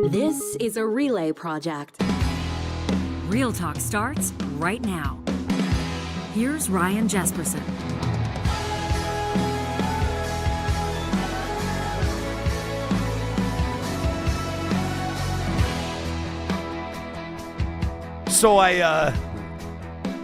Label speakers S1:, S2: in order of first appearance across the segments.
S1: This is a relay project.
S2: Real Talk starts right now. Here's Ryan Jesperson.
S3: So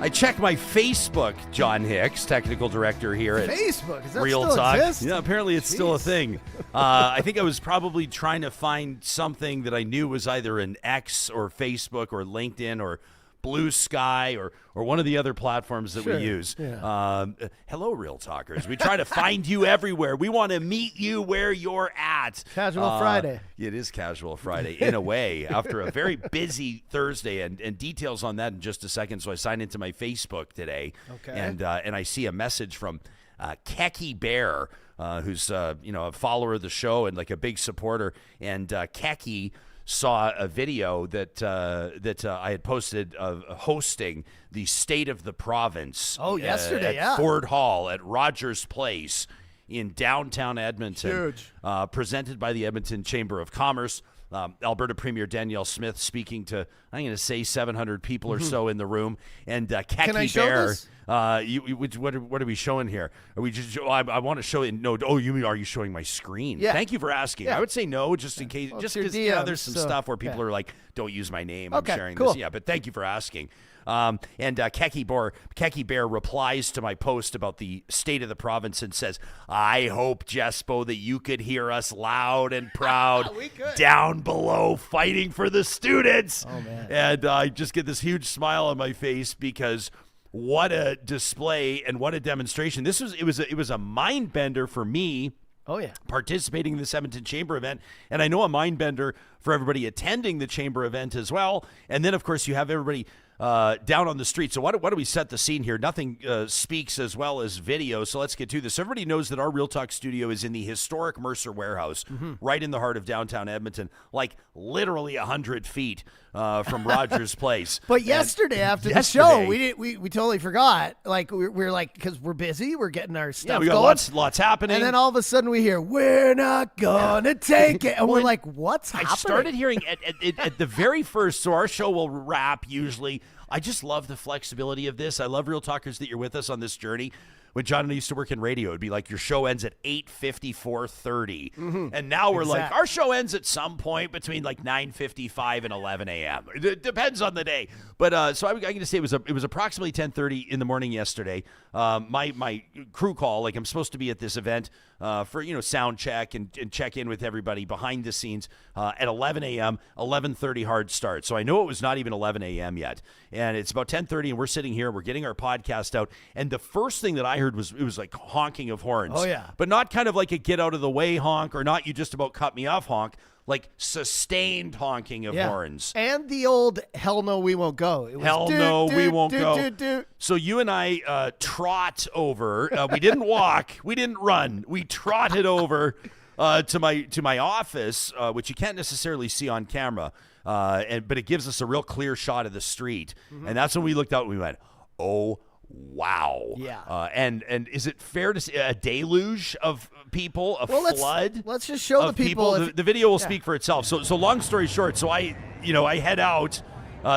S3: I check my Facebook, John Hicks, technical director here at
S4: Facebook. Is that
S3: Real
S4: still
S3: Talk.
S4: exist?
S3: Yeah, apparently it's still a thing. I think I was probably trying to find something that I knew was either an X or Facebook or LinkedIn or Blue Sky or one of the other platforms that we use.
S4: Yeah.
S3: Hello, Real Talkers. We try to find you everywhere. We want to meet you where you're at.
S4: Casual Friday.
S3: It is Casual Friday in a way after a very busy Thursday, and details on that in just a second. So I signed into my Facebook today, and I see a message from Keki Bear, who's a follower of the show and like a big supporter, and Keki saw a video that I had posted of hosting the State of the Province.
S4: Yesterday,
S3: at Ford Hall at Rogers Place in downtown Edmonton.
S4: Huge.
S3: Presented by the Edmonton Chamber of Commerce. Alberta Premier Danielle Smith speaking to, I'm going to say 700 people or so in the room. And Keki
S4: Can I show
S3: Bear.
S4: this?
S3: What are we showing here? Are we just? I want to show it. No. Oh, you mean are you showing my screen?
S4: Yeah.
S3: Thank you for asking.
S4: Yeah.
S3: I would say no, just in case.
S4: Well,
S3: just
S4: it's your
S3: because
S4: DM,
S3: there's some
S4: so,
S3: stuff where people are like, "Don't use my name.
S4: Okay,
S3: I'm sharing
S4: cool.
S3: this." Yeah, but thank you for asking. And Keki Bear replies to my post about the state of the province and says, "I hope, Jespo, that you could hear us loud and proud
S4: We could.
S3: down below fighting for the students."
S4: Oh, man.
S3: And I just get this huge smile on my face because what a display and what a demonstration. It was a mind bender for me.
S4: Oh, yeah.
S3: Participating in the Edmonton Chamber event, and I know a mind bender for everybody attending the Chamber event as well. And then, of course, you have everybody down on the street. So why do we set the scene here? Nothing speaks as well as video, so let's get to this. Everybody knows that our Real Talk studio is in the historic Mercer Warehouse, right in the heart of downtown Edmonton, like literally 100 feet from Rogers Place.
S4: But yesterday after the show, we totally forgot. Like we're like, because we're busy, we're getting our stuff
S3: we got
S4: going.
S3: lots happening.
S4: And then all of a sudden we hear, "We're not gonna take it," and we're like, "What's happening?"
S3: I started hearing at the very first, so our show will wrap usually. I just love the flexibility of this. I love Real Talkers that you're with us on this journey. When John and I used to work in radio, it'd be like your show ends at 8:54:30. And now we're like, our show ends at some point between like 9:55 and 11 a.m. It depends on the day. But so I'm going to say it was approximately 10:30 in the morning yesterday. My crew call, like I'm supposed to be at this event for, sound check and check in with everybody behind the scenes at 11 a.m., 11:30 hard start. So I know it was not even 11 a.m. yet. And it's about 10:30 and we're sitting here, we're getting our podcast out. And the first thing that I heard was, it was like honking of horns.
S4: Oh, yeah.
S3: But not kind of like a get out of the way honk or not you just about cut me off honk, like sustained honking of horns.
S4: And the old "Hell no, we won't go." It was
S3: Hell no, we won't go. So you and I trot over. We didn't walk. We didn't run. We trotted over to my office, which you can't necessarily see on camera, but it gives us a real clear shot of the street. And that's when we looked out and we went, "Oh, wow."
S4: Yeah.
S3: And is it fair to say a deluge of people, flood?
S4: Let's just show the people.
S3: The video will speak for itself. So long story short, so I head out.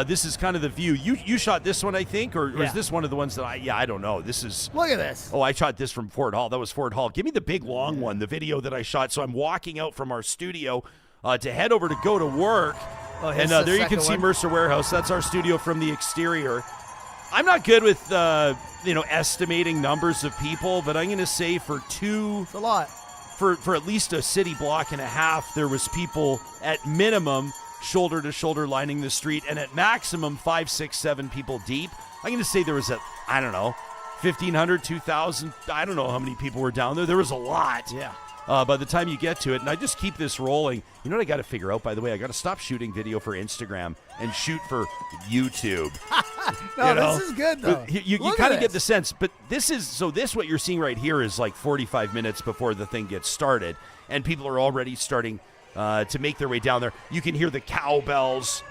S3: This is kind of the view. You shot this one, I think, or is this one of the ones that I don't know. This is.
S4: Look at this.
S3: Oh, I shot this from Ford Hall. That was Ford Hall. Give me the big long one, the video that I shot. So I'm walking out from our studio to head over to go to work. And there you can see Mercer Warehouse. That's our studio from the exterior. I'm not good with estimating numbers of people, but I'm going to say
S4: It's a lot.
S3: For at least a city block and a half, there was people at minimum shoulder to shoulder lining the street, and at maximum 5, 6, 7 people deep. I'm going to say there was 1,500, 2,000. I don't know how many people were down there. There was a lot.
S4: Yeah.
S3: By the time you get to it, and I just keep this rolling. You know what I got to figure out, by the way? I got to stop shooting video for Instagram and shoot for YouTube.
S4: This is good, though.
S3: You kind of get the sense, but this what you're seeing right here is like 45 minutes before the thing gets started, and people are already starting to make their way down there. You can hear the cowbells.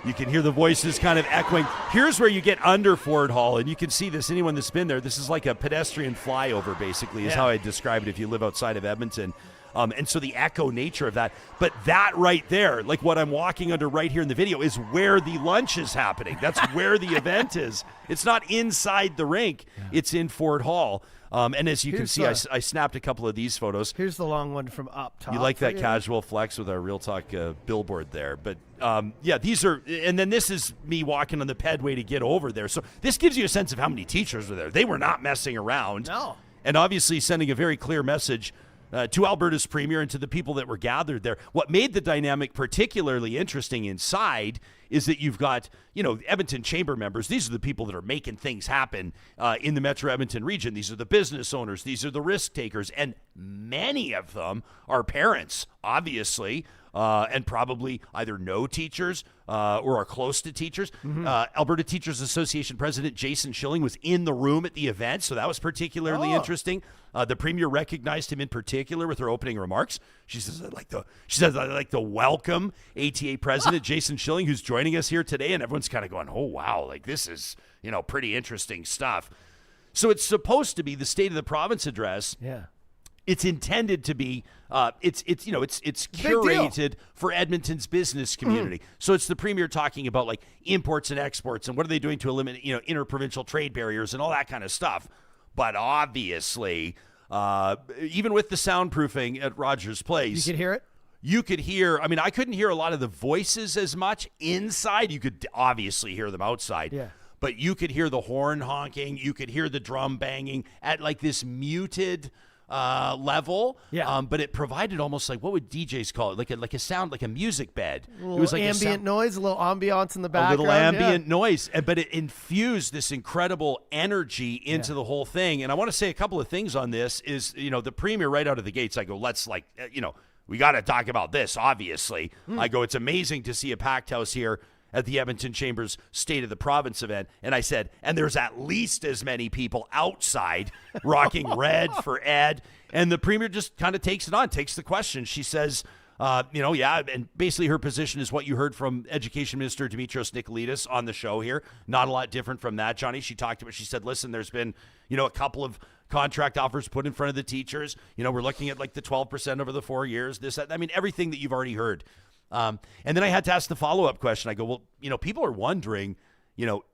S3: You can hear the voices kind of echoing. Here's where you get under Ford Hall, and you can see this. Anyone that's been there, this is like a pedestrian flyover, basically, is how I describe it if you live outside of Edmonton. And so the echo nature of that. But that right there, like what I'm walking under right here in the video, is where the lunch is happening. That's where the event is. It's not inside the rink. It's in Ford Hall. And as you can see, I snapped a couple of these photos.
S4: Here's the long one from up top.
S3: You like that casual flex with our Real Talk billboard there. But, these are – and then this is me walking on the pedway to get over there. So this gives you a sense of how many teachers were there. They were not messing around.
S4: No.
S3: And obviously sending a very clear message to Alberta's Premier and to the people that were gathered there. What made the dynamic particularly interesting inside is that you've got, Edmonton Chamber members. These are the people that are making things happen in the Metro Edmonton region. These are the business owners. These are the risk takers. And many of them are parents, obviously, and probably either know teachers or are close to teachers. Alberta Teachers Association President Jason Schilling was in the room at the event, so that was particularly interesting. The Premier recognized him in particular with her opening remarks. She says, I'd like to welcome ATA President Jason Schilling, who's joining us here today, and everyone's kind of going, oh, wow, like this is, pretty interesting stuff. So it's supposed to be the State of the Province address.
S4: Yeah.
S3: It's intended to be, it's curated for Edmonton's business community. So it's the Premier talking about like imports and exports and what are they doing to eliminate, interprovincial trade barriers and all that kind of stuff. But obviously, even with the soundproofing at Rogers Place,
S4: you could hear it.
S3: You could hear, I couldn't hear a lot of the voices as much inside. You could obviously hear them outside.
S4: Yeah.
S3: But you could hear the horn honking. You could hear the drum banging at like this muted level. Yeah. But it provided almost like, what would DJs call it? Like a sound, like a music bed.
S4: It was like
S3: ambient
S4: noise, a little ambiance in the background.
S3: A little ambient noise. But it infused this incredible energy into the whole thing. And I want to say a couple of things on this is, the Premier right out of the gates, I go, let's we got to talk about this, obviously. I go, it's amazing to see a packed house here at the Edmonton Chamber's State of the Province event. And I said, and there's at least as many people outside rocking red for Ed. And the Premier just kind of takes it on, takes the question. She says, and basically her position is what you heard from Education Minister Dimitrios Nicolaitis on the show here. Not a lot different from that, Johnny. She said, listen, there's been, a couple of contract offers put in front of the teachers. We're looking at like the 12% over the 4 years, this, that. Everything that you've already heard. And then I had to ask the follow-up question. I go, well, people are wondering,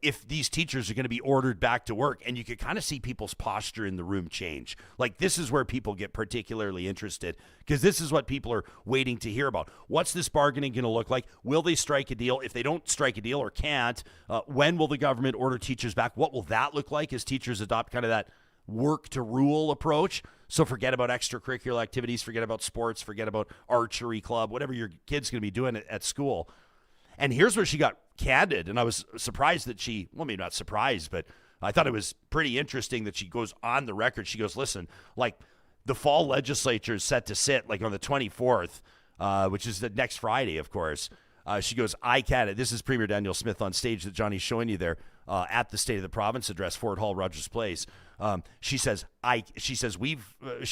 S3: if these teachers are going to be ordered back to work, and you could kind of see people's posture in the room change. Like, this is where people get particularly interested, because this is what people are waiting to hear about. What's this bargaining going to look like? Will they strike a deal? If they don't strike a deal or can't, when will the government order teachers back? What will that look like as teachers adopt kind of that work to rule approach? So forget about extracurricular activities, forget about sports, forget about archery club, whatever your kid's going to be doing at school. And here's where she got candid, and I was surprised that maybe not surprised, but I thought it was pretty interesting that she goes on the record. She goes, listen, like the fall legislature is set to sit like on the 24th, which is the next Friday, of course. She goes, I can't. This is Premier Danielle Smith on stage that Johnny's showing you there at the State of the Province address, Ford Hall, Rogers Place. She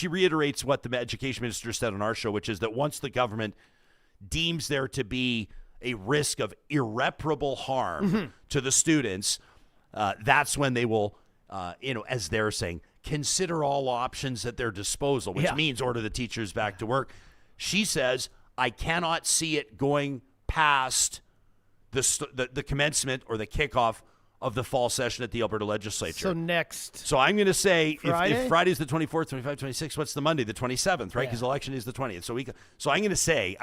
S3: reiterates what the education minister said on our show, which is that once the government deems there to be a risk of irreparable harm to the students, that's when they will, as they're saying, consider all options at their disposal, which means order the teachers back to work. She says, I cannot see it going past the commencement or the kickoff of the fall session at the Alberta legislature.
S4: So
S3: I'm going to say
S4: Friday?
S3: if Friday's the 24th, 25th, 26th, what's the Monday? The 27th, right? Because election is the 20th. So I'm going to say,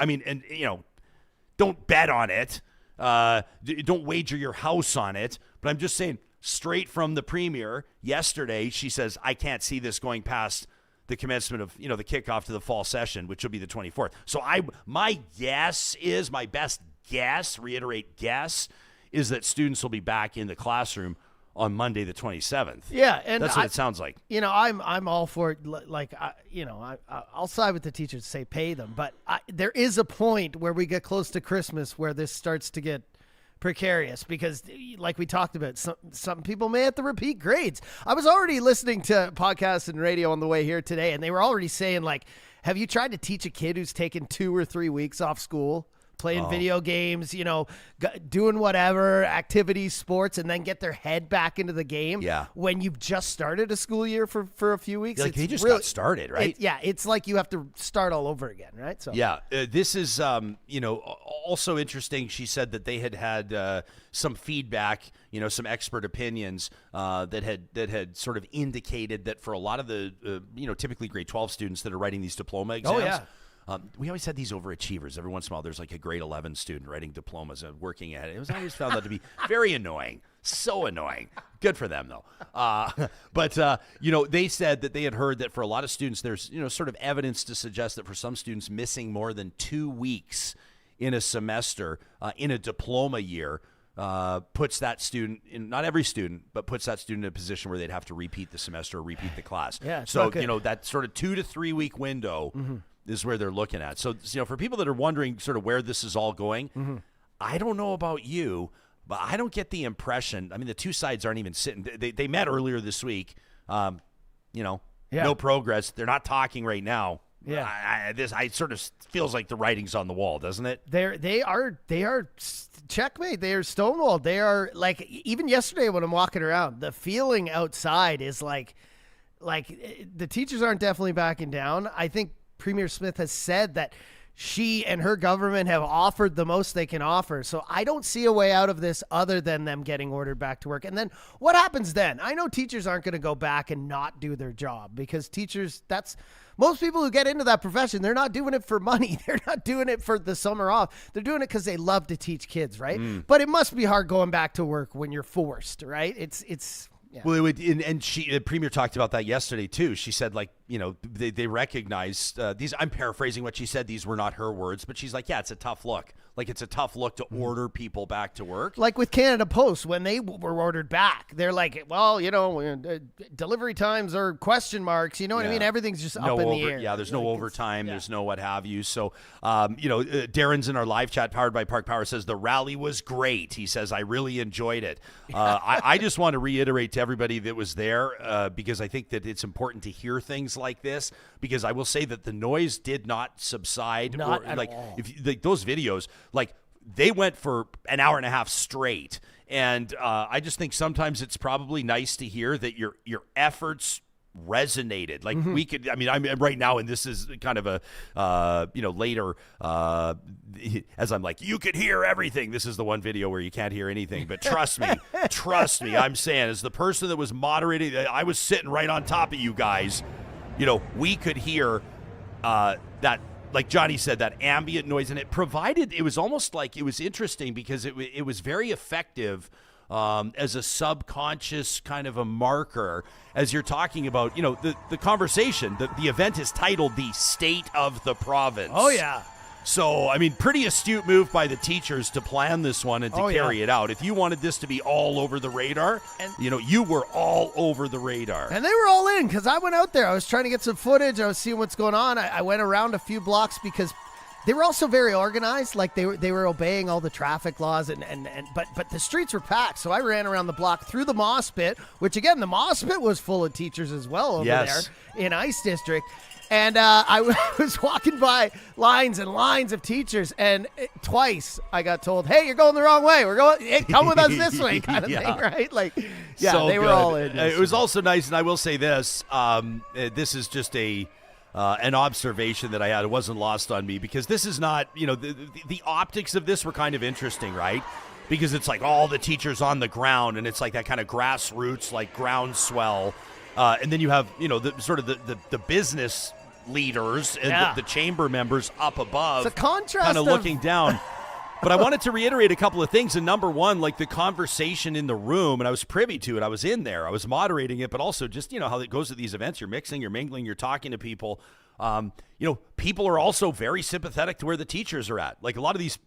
S3: don't bet on it. Don't wager your house on it. But I'm just saying, straight from the Premier yesterday, she says, I can't see this going past the commencement of, the kickoff to the fall session, which will be the 24th. So my best guess, is that students will be back in the classroom on Monday the 27th.
S4: Yeah, and
S3: that's what it sounds like.
S4: I'm all for it. Like, I'll side with the teachers to say pay them, but there is a point where we get close to Christmas where this starts to get precarious because, like we talked about, some people may have to repeat grades. I was already listening to podcasts and radio on the way here today, and they were already saying, like, have you tried to teach a kid who's taken 2 or 3 weeks off school? playing video games, doing whatever, activities, sports, and then get their head back into the game.
S3: Yeah. When
S4: you've just started a school year for a few weeks.
S3: Like they just got started, right?
S4: It's like you have to start all over again, right? So
S3: yeah, this is, also interesting. She said that they had some feedback, some expert opinions that had sort of indicated that for a lot of the, typically grade 12 students that are writing these diploma exams.
S4: Oh, yeah.
S3: We always had these overachievers. Every once in a while, there's like a grade 11 student writing diplomas and working at it. I always found that to be very annoying. So annoying. Good for them, though. But they said that they had heard that for a lot of students, there's, sort of evidence to suggest that for some students, missing more than 2 weeks in a semester in a diploma year puts that student in, not every student, but puts that student in a position where they'd have to repeat the semester or repeat the class.
S4: Yeah,
S3: so, that sort of 2 to 3 week window is where they're looking at. So, for people that are wondering sort of where this is all going, I don't know about you, but I don't get the impression. I mean, the two sides aren't even sitting. They met earlier this week. No progress. They're not talking right now.
S4: Yeah,
S3: I sort of feels like the writing's on the wall, doesn't it?
S4: They are checkmate. They are stonewalled. They are like, even yesterday when I'm walking around, the feeling outside is like the teachers aren't definitely backing down. I think Premier Smith has said that she and her government have offered the most they can offer. So I don't see a way out of this other than them getting ordered back to work. And then what happens then? I know teachers aren't going to go back and not do their job, because teachers, most people who get into that profession, they're not doing it for money. They're not doing it for the summer off. They're doing it because they love to teach kids, right? But it must be hard going back to work when you're forced, right? It's. Yeah.
S3: Well, the Premier talked about that yesterday too. She said, they recognize these. I'm paraphrasing what she said. These were not her words, but she's like, yeah, it's a tough look. Like, it's a tough look to order people back to work.
S4: Like with Canada Post, when they were ordered back, they're like, well, delivery times are question marks. You know what I mean? Everything's just up in the air.
S3: Yeah, there's no overtime. There's no what have you. So, Darren's in our live chat, powered by Park Power, says the rally was great. He says, I really enjoyed it. I just want to reiterate to everybody that was there, because I think that it's important to hear things like this, because I will say that the noise did not subside.
S4: Not at all.
S3: If those videos, they went for an hour and a half straight. And I just think sometimes it's probably nice to hear that your efforts resonated. We could, I'm right now, and this is kind of a, later, as I'm like, you could hear everything. This is the one video where you can't hear anything, but trust me, I'm saying, as the person that was moderating, I was sitting right on top of you guys, we could hear that, like Johnny said, that ambient noise, and it was almost like, it was interesting because it was very effective as a subconscious kind of a marker as you're talking about, the conversation. The event is titled The State of the Province.
S4: Oh, yeah.
S3: So, pretty astute move by the teachers to plan this one and to carry it out. If you wanted this to be all over the radar, you were all over the radar.
S4: And they were all in, because I went out there. I was trying to get some footage. I was seeing what's going on. I went around a few blocks because they were also very organized. Like they were obeying all the traffic laws, but the streets were packed. So I ran around the block through the Moss Pit, which again, the Moss Pit was full of teachers as well over there in Ice District. And I was walking by lines and lines of teachers, and twice I got told, "Hey, you're going the wrong way. Come with us this way," kind of thing, right?
S3: So
S4: they were all in.
S3: It was also nice, and I will say this: this is just an observation that I had. It wasn't lost on me, because this is not, the optics of this were kind of interesting, right? Because it's like all the teachers on the ground, and it's like that kind of grassroots, like groundswell. And then you have, the business leaders and the chamber members up above.
S4: It's a contrast
S3: kind of looking down. But I wanted to reiterate a couple of things. And number one, the conversation in the room, and I was privy to it. I was in there. I was moderating it, but also just, how it goes at these events. You're mixing, you're mingling, you're talking to people. People are also very sympathetic to where the teachers are at. Like a lot of these,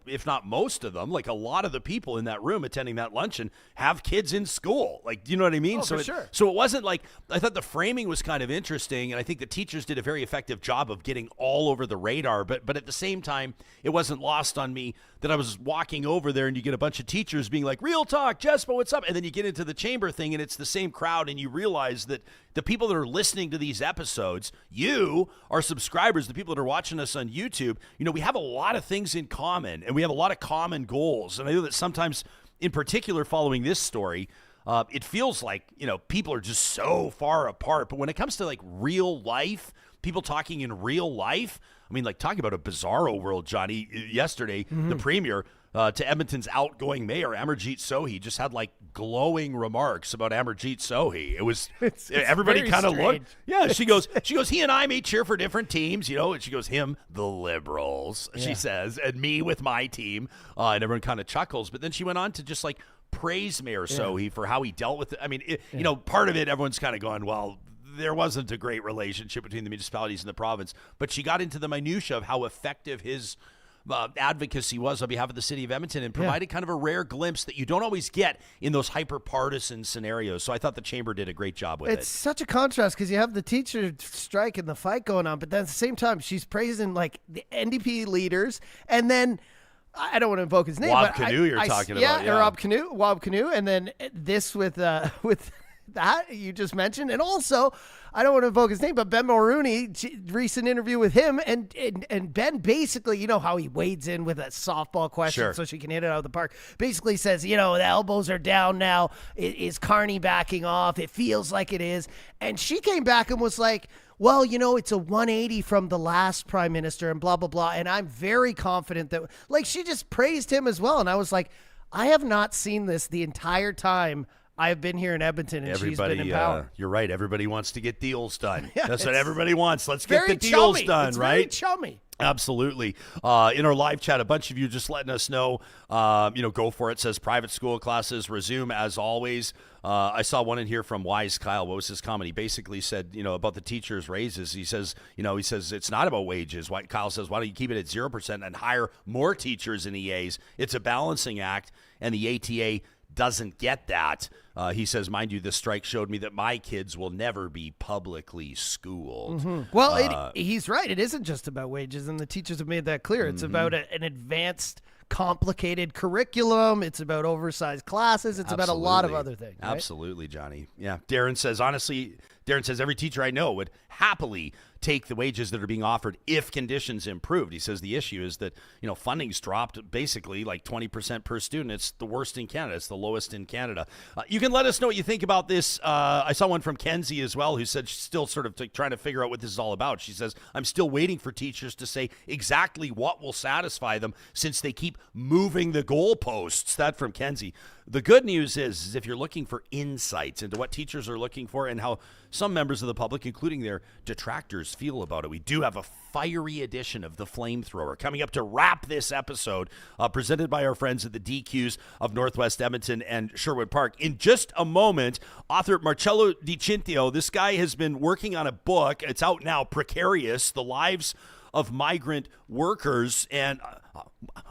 S3: if not most of them, like a lot of the people in that room attending that luncheon have kids in school. Like, do you know what I mean?
S4: Oh, for sure.
S3: So it wasn't like, I thought the framing was kind of interesting, and I think the teachers did a very effective job of getting all over the radar. But at the same time, it wasn't lost on me that I was walking over there and you get a bunch of teachers being like, Real Talk, Jespo, what's up? And then you get into the chamber thing and it's the same crowd and you realize that the people that are listening to these episodes, you, our subscribers, the people that are watching us on YouTube, we have a lot of things in common and we have a lot of common goals. And I know that sometimes, in particular, following this story, it feels like, people are just so far apart. But when it comes to like real life, people talking in real life, I mean, like talking about a bizarro world, Johnny. Yesterday, the Premier to Edmonton's outgoing mayor, Amarjeet Sohi, just had like glowing remarks about Amarjeet Sohi. It was everybody kind of looked. Yeah, she goes, he and I may cheer for different teams, and she goes, him, the Liberals, she says, and me with my team, and everyone kind of chuckles. But then she went on to just like praise Mayor Sohi for how he dealt with it. I mean, part of it, everyone's kind of going, well, there wasn't a great relationship between the municipalities and the province, but she got into the minutia of how effective his advocacy was on behalf of the city of Edmonton and provided kind of a rare glimpse that you don't always get in those hyper-partisan scenarios. So I thought the chamber did a great job with it. It's
S4: such a contrast because you have the teacher strike and the fight going on, but then at the same time, she's praising like the NDP leaders, and then I don't want to invoke his name.
S3: Wob Canoe you're talking about.
S4: Yeah, Wob Canoe, and then this with that you just mentioned. And also, I don't want to invoke his name, but Ben Mulrooney, recent interview with him, and Ben basically, how he wades in with a softball question so she can hit it out of the park, basically says, the elbows are down now. Is Carney backing off? It feels like it is. And she came back and was like, well, it's a 180 from the last prime minister and blah, blah, blah. And I'm very confident that, like, she just praised him as well. And I was like, I have not seen this the entire time I've been here in Edmonton, and she's been in power.
S3: You're right. Everybody wants to get deals done. That's what everybody wants. Let's get the deals done,
S4: it's
S3: right?
S4: Very chummy.
S3: Absolutely. In our live chat, a bunch of you just letting us know, go for it. Says private school classes resume as always. I saw one in here from Wise Kyle. What was his comment? He basically said, about the teachers' raises. He says it's not about wages. Kyle says, why don't you keep it at 0% and hire more teachers and EAs? It's a balancing act, and the ATA doesn't get that. He says, mind you, this strike showed me that my kids will never be publicly schooled.
S4: Mm-hmm. Well, he's right. It isn't just about wages, and the teachers have made that clear. It's about an advanced, complicated curriculum. It's about oversized classes. It's about a lot of other things. Right?
S3: Absolutely, Johnny. Yeah. Darren says, every teacher I know would happily take the wages that are being offered if conditions improved. He says the issue is that, funding's dropped basically like 20% per student. It's the worst in Canada. It's the lowest in Canada. You can let us know what you think about this. I saw one from Kenzie as well, who said she's still sort of trying to figure out what this is all about. She says, I'm still waiting for teachers to say exactly what will satisfy them since they keep moving the goalposts. That from Kenzie. The good news is if you're looking for insights into what teachers are looking for and how some members of the public, including their detractors, feel about it, we do have a fiery edition of the Flamethrower coming up to wrap this episode, presented by our friends at the DQs of Northwest Edmonton and Sherwood Park. In just a moment, author Marcello Di Cintio, this guy has been working on a book. It's out now, Precarious, The Lives of Migrant Workers. And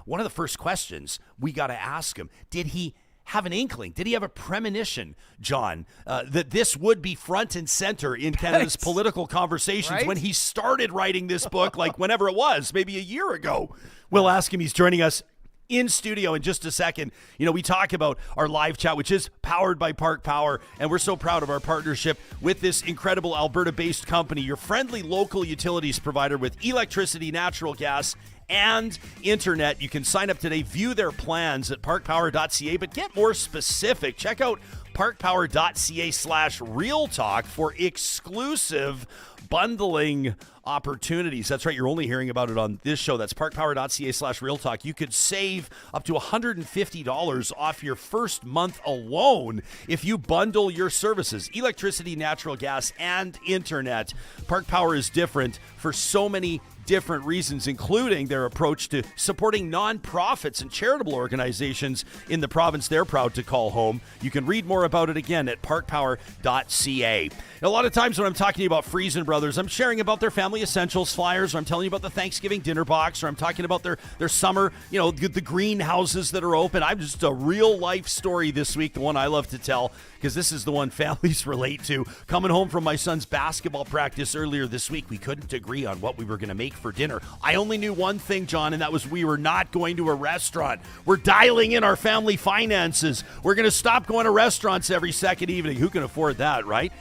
S3: one of the first questions we got to ask him, did he have an inkling? Did he have a premonition, John, that this would be front and center in Canada's political conversations when he started writing this book, like whenever it was, maybe a year ago? We'll ask him. He's joining us in studio in just a second. We talk about our live chat, which is powered by Park Power, and we're so proud of our partnership with this incredible Alberta-based company, your friendly local utilities provider with electricity, natural gas, and internet. You can sign up today, view their plans at parkpower.ca, but get more specific. Check out parkpower.ca/realtalk for exclusive bundling opportunities. That's right. You're only hearing about it on this show. That's parkpower.ca/realtalk. You could save up to $150 off your first month alone if you bundle your services, electricity, natural gas, and internet. Park Power is different for so many different reasons, including their approach to supporting nonprofits and charitable organizations in the province they're proud to call home. You can read more about it again at parkpower.ca. A lot of times when I'm talking about Friesen Brothers, I'm sharing about their family family essentials flyers, or I'm telling you about the Thanksgiving dinner box, or I'm talking about their summer, the greenhouses that are open. I'm just a real life story this week, the one I love to tell, because this is the one families relate to. Coming home from my son's basketball practice earlier this week, we couldn't agree on what we were going to make for dinner. I only knew one thing, John, and that was we were not going to a restaurant. We're dialing in our family finances. We're going to stop going to restaurants every second evening. Who can afford that, right?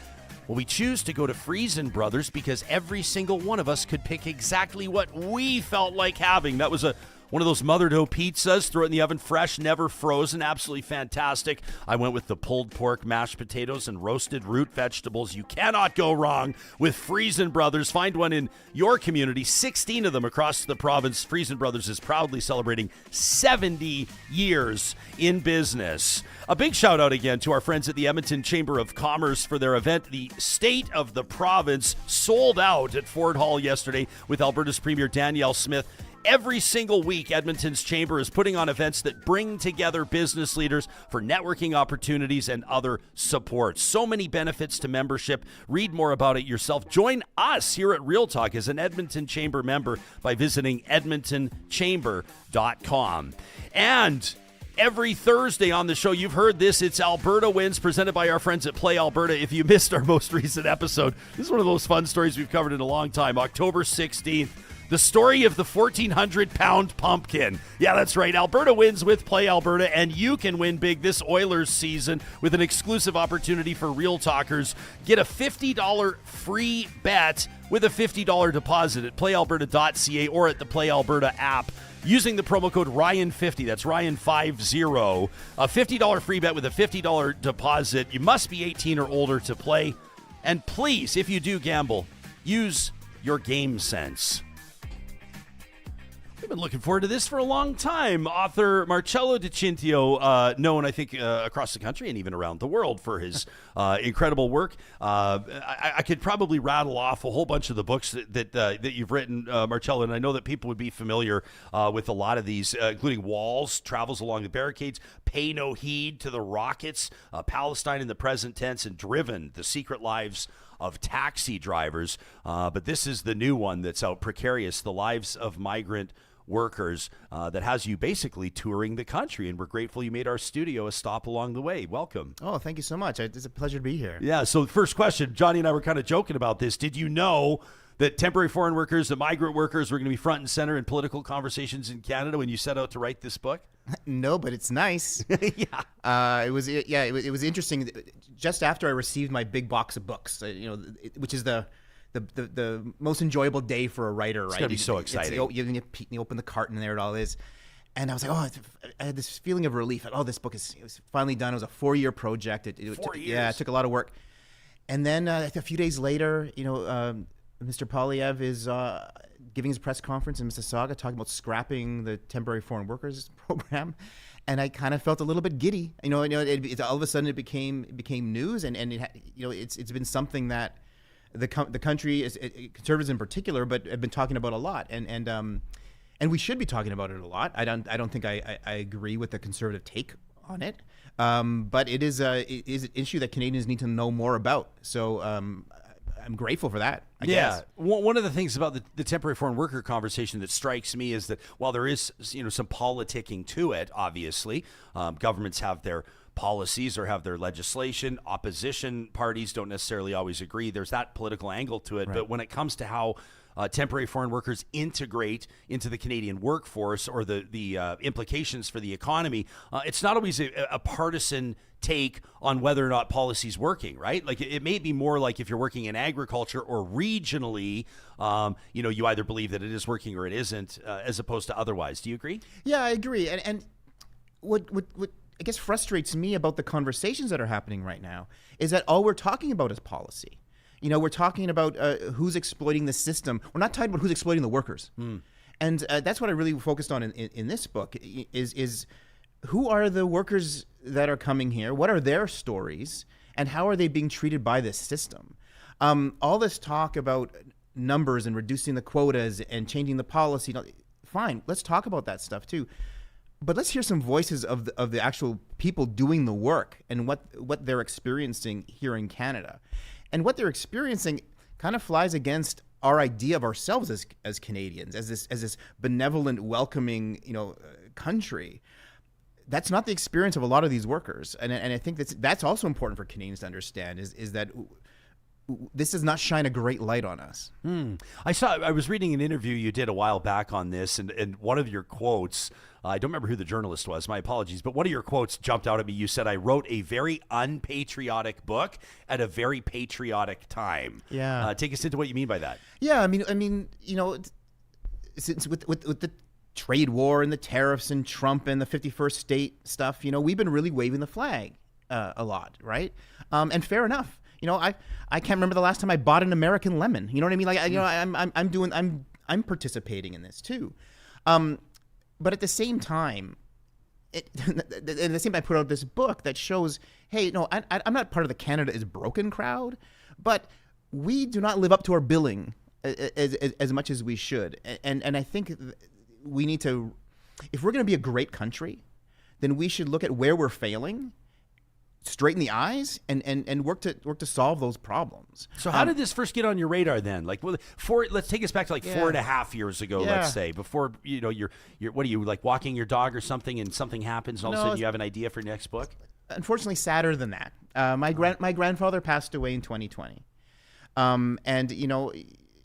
S3: Well, we choose to go to Friesen Brothers because every single one of us could pick exactly what we felt like having. That was one of those mother dough pizzas, throw it in the oven fresh, never frozen, absolutely fantastic. I went with the pulled pork, mashed potatoes, and roasted root vegetables. You cannot go wrong with Friesen Brothers. Find one in your community, 16 of them across the province. Friesen Brothers is proudly celebrating 70 years in business. A big shout out again to our friends at the Edmonton Chamber of Commerce for their event, The State of the Province, sold out at Ford Hall yesterday with Alberta's Premier Danielle Smith. Every single week, Edmonton's Chamber is putting on events that bring together business leaders for networking opportunities and other support. So many benefits to membership. Read more about it yourself. Join us here at Real Talk as an Edmonton Chamber member by visiting edmontonchamber.com. And every Thursday on the show, you've heard this, it's Alberta Wins, presented by our friends at Play Alberta. If you missed our most recent episode, this is one of those fun stories we've covered in a long time. October 16th. The story of the 1,400-pound pumpkin. Yeah, that's right. Alberta Wins with Play Alberta, and you can win big this Oilers season with an exclusive opportunity for Real Talkers. Get a $50 free bet with a $50 deposit at playalberta.ca or at the Play Alberta app. Using the promo code Ryan50, that's Ryan50, a $50 free bet with a $50 deposit. You must be 18 or older to play. And please, if you do gamble, use your game sense. We've been looking forward to this for a long time. Author Marcello Di Cintio, known, I think, across the country and even around the world for his incredible work. I could probably rattle off a whole bunch of the books that you've written, Marcello, and I know that people would be familiar with a lot of these, including Walls, Travels Along the Barricades, Pay No Heed to the Rockets, Palestine in the Present Tense, and Driven, The Secret Lives of Taxi Drivers. But this is the new one that's out, Precarious, The Lives of Migrant Workers, that has you basically touring the country, and we're grateful you made our studio a stop along the way. Welcome.
S5: Oh, thank you so much. It's a pleasure to be here.
S3: Yeah, so first question, Johnny and I were kind of joking about this. Did you know that temporary foreign workers, the migrant workers, were going to be front and center in political conversations in Canada when you set out to write this book?
S5: No, but it's nice.
S3: Yeah.
S5: It was interesting. Just after I received my big box of books, which is the most enjoyable day for a writer, right?
S3: It's gonna be so exciting.
S5: You open the carton and there it all is. And I was like, I had this feeling of relief. This book it was finally done. It was a 4-year project.
S3: 4 years.
S5: Yeah, it took a lot of work. And then a few days later, Mr. Polyev is giving his press conference in Mississauga talking about scrapping the temporary foreign workers program. And I kind of felt a little bit giddy. All of a sudden it became news, and it's been something that the country, conservatives in particular, but have been talking about a lot, and we should be talking about it a lot. I don't think I agree with the conservative take on it, but it is an issue that Canadians need to know more about. So I'm grateful for that. I guess.
S3: One of the things about the temporary foreign worker conversation that strikes me is that while there is some politicking to it, obviously, governments have their policies or have their legislation. Opposition parties don't necessarily always agree. There's that political angle to it. Right. But when it comes to how temporary foreign workers integrate into the Canadian workforce or the implications for the economy, it's not always a partisan take on whether or not policy's working, right? Like it may be more like if you're working in agriculture or regionally, you either believe that it is working or it isn't, as opposed to otherwise. Do you agree?
S5: Yeah, I agree. And what I guess frustrates me about the conversations that are happening right now is that all we're talking about is policy. We're talking about who's exploiting the system. We're not talking about who's exploiting the workers. And that's what I really focused on in this book is who are the workers that are coming here? What are their stories? And how are they being treated by this system? All this talk about numbers and reducing the quotas and changing the policy, fine, let's talk about that stuff too. But let's hear some voices of the actual people doing the work and what they're experiencing here in Canada. And what they're experiencing kind of flies against our idea of ourselves as Canadians, as this benevolent, welcoming, country. That's not the experience of a lot of these workers, and I think that's also important for Canadians to understand is that this does not shine a great light on us.
S3: I was reading an interview you did a while back on this, and one of your quotes, I don't remember who the journalist was, my apologies, but one of your quotes jumped out at me. You said, "I wrote a very unpatriotic book at a very patriotic time."
S5: Yeah.
S3: Take us into what you mean by that.
S5: Yeah, I mean, since with the trade war and the tariffs and Trump and the 51st state stuff, we've been really waving the flag a lot, right? And fair enough. I can't remember the last time I bought an American lemon. You know what I mean? Like, I'm participating in this too. But at the same time, I put out this book that shows, hey, no, I'm not part of the Canada is broken crowd, but we do not live up to our billing as much as we should. And I think we need to, if we're going to be a great country, then we should look at where we're failing, straighten the eyes, and work to solve those problems.
S3: So how did this first get on your radar then? Like, let's take us back to 4.5 years ago, let's say, before, you're what are you, like walking your dog or something, and something happens and all of a sudden you have an idea for your next book?
S5: Unfortunately, sadder than that. My grandfather passed away in 2020. And,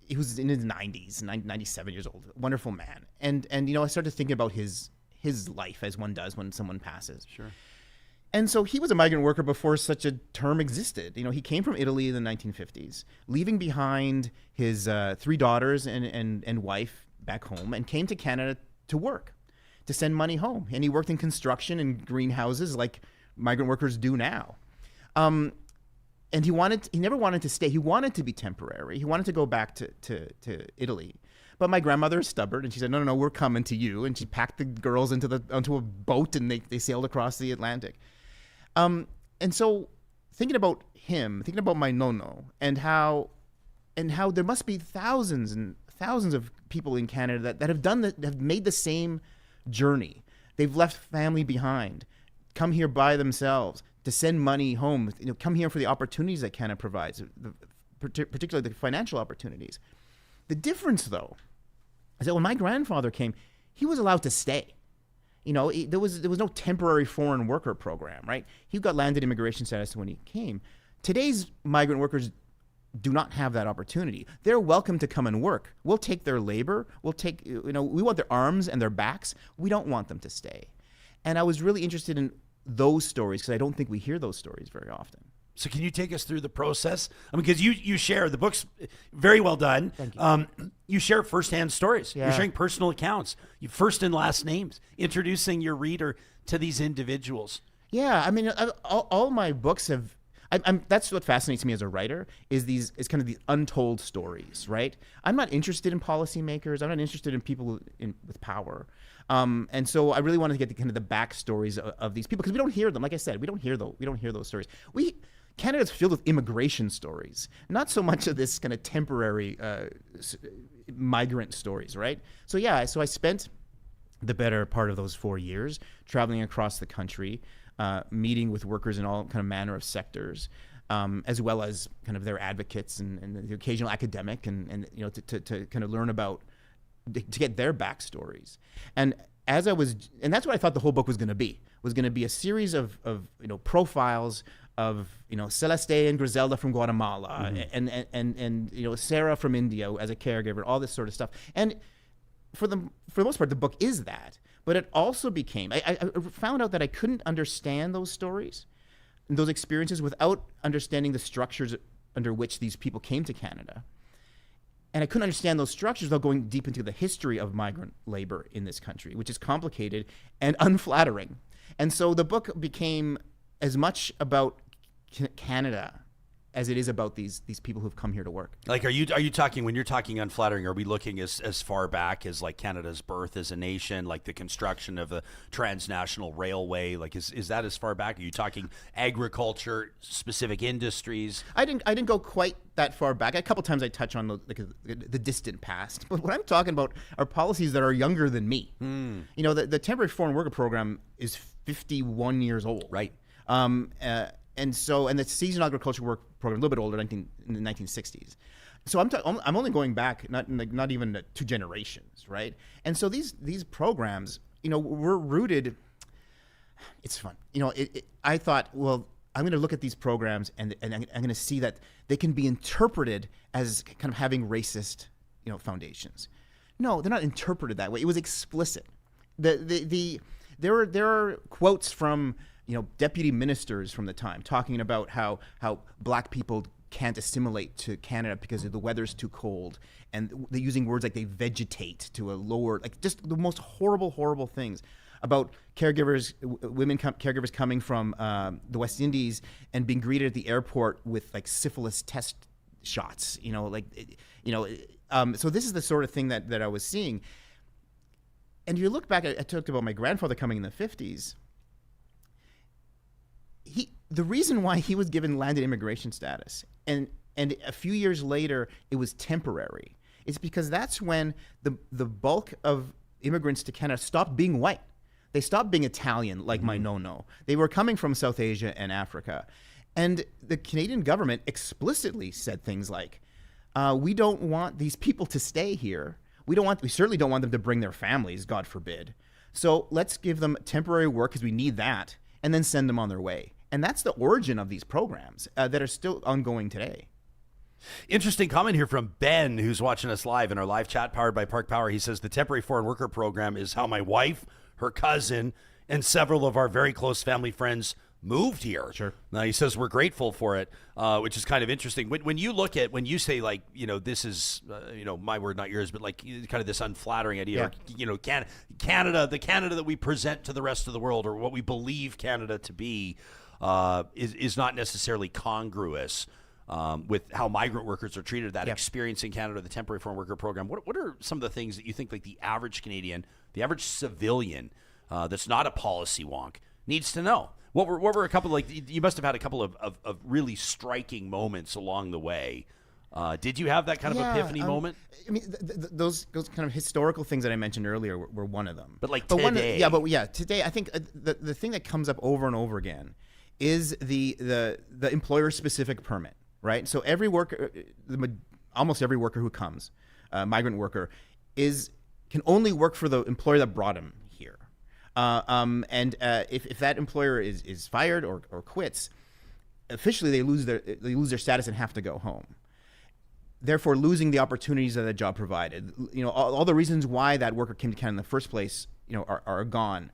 S5: he was in his 90s, 97 years old, wonderful man. And I started thinking about his life, as one does when someone passes.
S3: Sure.
S5: And so he was a migrant worker before such a term existed. He came from Italy in the 1950s, leaving behind his 3 daughters and wife back home, and came to Canada to work, to send money home. And he worked in construction and greenhouses like migrant workers do now. And he never wanted to stay. He wanted to be temporary. He wanted to go back to Italy. But my grandmother is stubborn, and she said, no, we're coming to you. And she packed the girls onto a boat, and they sailed across the Atlantic. And so thinking about him, thinking about my nono, and how there must be thousands and thousands of people in Canada that have made the same journey. They've left family behind, come here by themselves, to send money home, come here for the opportunities that Canada provides, particularly the financial opportunities. The difference, though, is that when my grandfather came, he was allowed to stay. There was no temporary foreign worker program, right? He got landed immigration status when he came. Today's migrant workers do not have that opportunity. They're welcome to come and work. We'll take their labor. We want their arms and their backs. We don't want them to stay. And I was really interested in those stories because I don't think we hear those stories very often.
S3: So can you take us through the process? Because you share, the book's very well done.
S5: Thank you.
S3: You share firsthand stories.
S5: Yeah.
S3: You're sharing personal accounts, first and last names, introducing your reader to these individuals.
S5: Yeah, all my books have. That's what fascinates me as a writer is kind of these untold stories, right? I'm not interested in policymakers. I'm not interested in people with power. And so I really wanted to get kind of the backstories of these people because we don't hear them. Like I said, we don't hear those stories. Canada's filled with immigration stories, not so much of this kind of temporary migrant stories, right? So I spent the better part of those 4 years traveling across the country, meeting with workers in all kind of manner of sectors, as well as kind of their advocates and the occasional academic, and to kind of learn about, to get their backstories. And that's what I thought the whole book was going to be a series of profiles of Celeste and Griselda from Guatemala, and Sarah from India as a caregiver, all this sort of stuff. And for the most part, the book is that. But it also became, I found out that I couldn't understand those stories and those experiences without understanding the structures under which these people came to Canada. And I couldn't understand those structures without going deep into the history of migrant labor in this country, which is complicated and unflattering. And so the book became as much about Canada as it is about these people who've come here to work.
S3: Like, are you talking, when you're talking unflattering, are we looking as far back as like Canada's birth as a nation, like the construction of the transnational railway? Like, is that as far back? Are you talking agriculture, specific industries? I
S5: didn't go quite that far back. A couple times I touch on the distant past, but what I'm talking about are policies that are younger than me. The temporary foreign worker program is 51 years old.
S3: Right.
S5: And the seasonal agriculture work program, a little bit older, in the 1960s. So I'm only going back not even 2 generations, right? And so these programs, were rooted. It's fun, I thought, well, I'm going to look at these programs and I'm going to see that they can be interpreted as kind of having racist, foundations. No, they're not interpreted that way. It was explicit. There are quotes from deputy ministers from the time talking about how black people can't assimilate to Canada because the weather's too cold, and they're using words like they vegetate to a lower, like just the most horrible things about caregivers, caregivers coming from the West Indies and being greeted at the airport with like syphilis test shots. So this is the sort of thing that I was seeing. And you look back, I talked about my grandfather coming in the 50s. The reason why he was given landed immigration status and a few years later it was temporary is because that's when the bulk of immigrants to Canada stopped being white. They stopped being Italian like my no-no. They were coming from South Asia and Africa. And the Canadian government explicitly said things like, we don't want these people to stay here. We certainly don't want them to bring their families, God forbid. So let's give them temporary work because we need that, and then send them on their way. And that's the origin of these programs that are still ongoing today.
S3: Interesting comment here from Ben, who's watching us live in our live chat powered by Park Power. He says the temporary foreign worker program is how my wife, her cousin, and several of our very close family friends moved here.
S5: Sure.
S3: Now he says we're grateful for it, which is kind of interesting. When you say like, this is, my word, not yours, but like kind of this unflattering idea, or, Canada, the Canada that we present to the rest of the world, or what we believe Canada to be, is not necessarily congruous with how migrant workers are treated. That experience in Canada, the temporary foreign worker program. What are some of the things that you think like the average Canadian, the average civilian that's not a policy wonk needs to know? What were a couple, like, you must have had a couple of really striking moments along the way. Did you have that kind of epiphany moment?
S5: I mean, those kind of historical things that I mentioned earlier were one of them.
S3: But today.
S5: Today I think the thing that comes up over and over again is the employer-specific permit, right? So every worker, almost every worker who comes, migrant worker, can only work for the employer that brought him here. If that employer is fired or quits, officially they lose their status and have to go home. Therefore, losing the opportunities that the job provided. All the reasons why that worker came to Canada in the first place, are gone,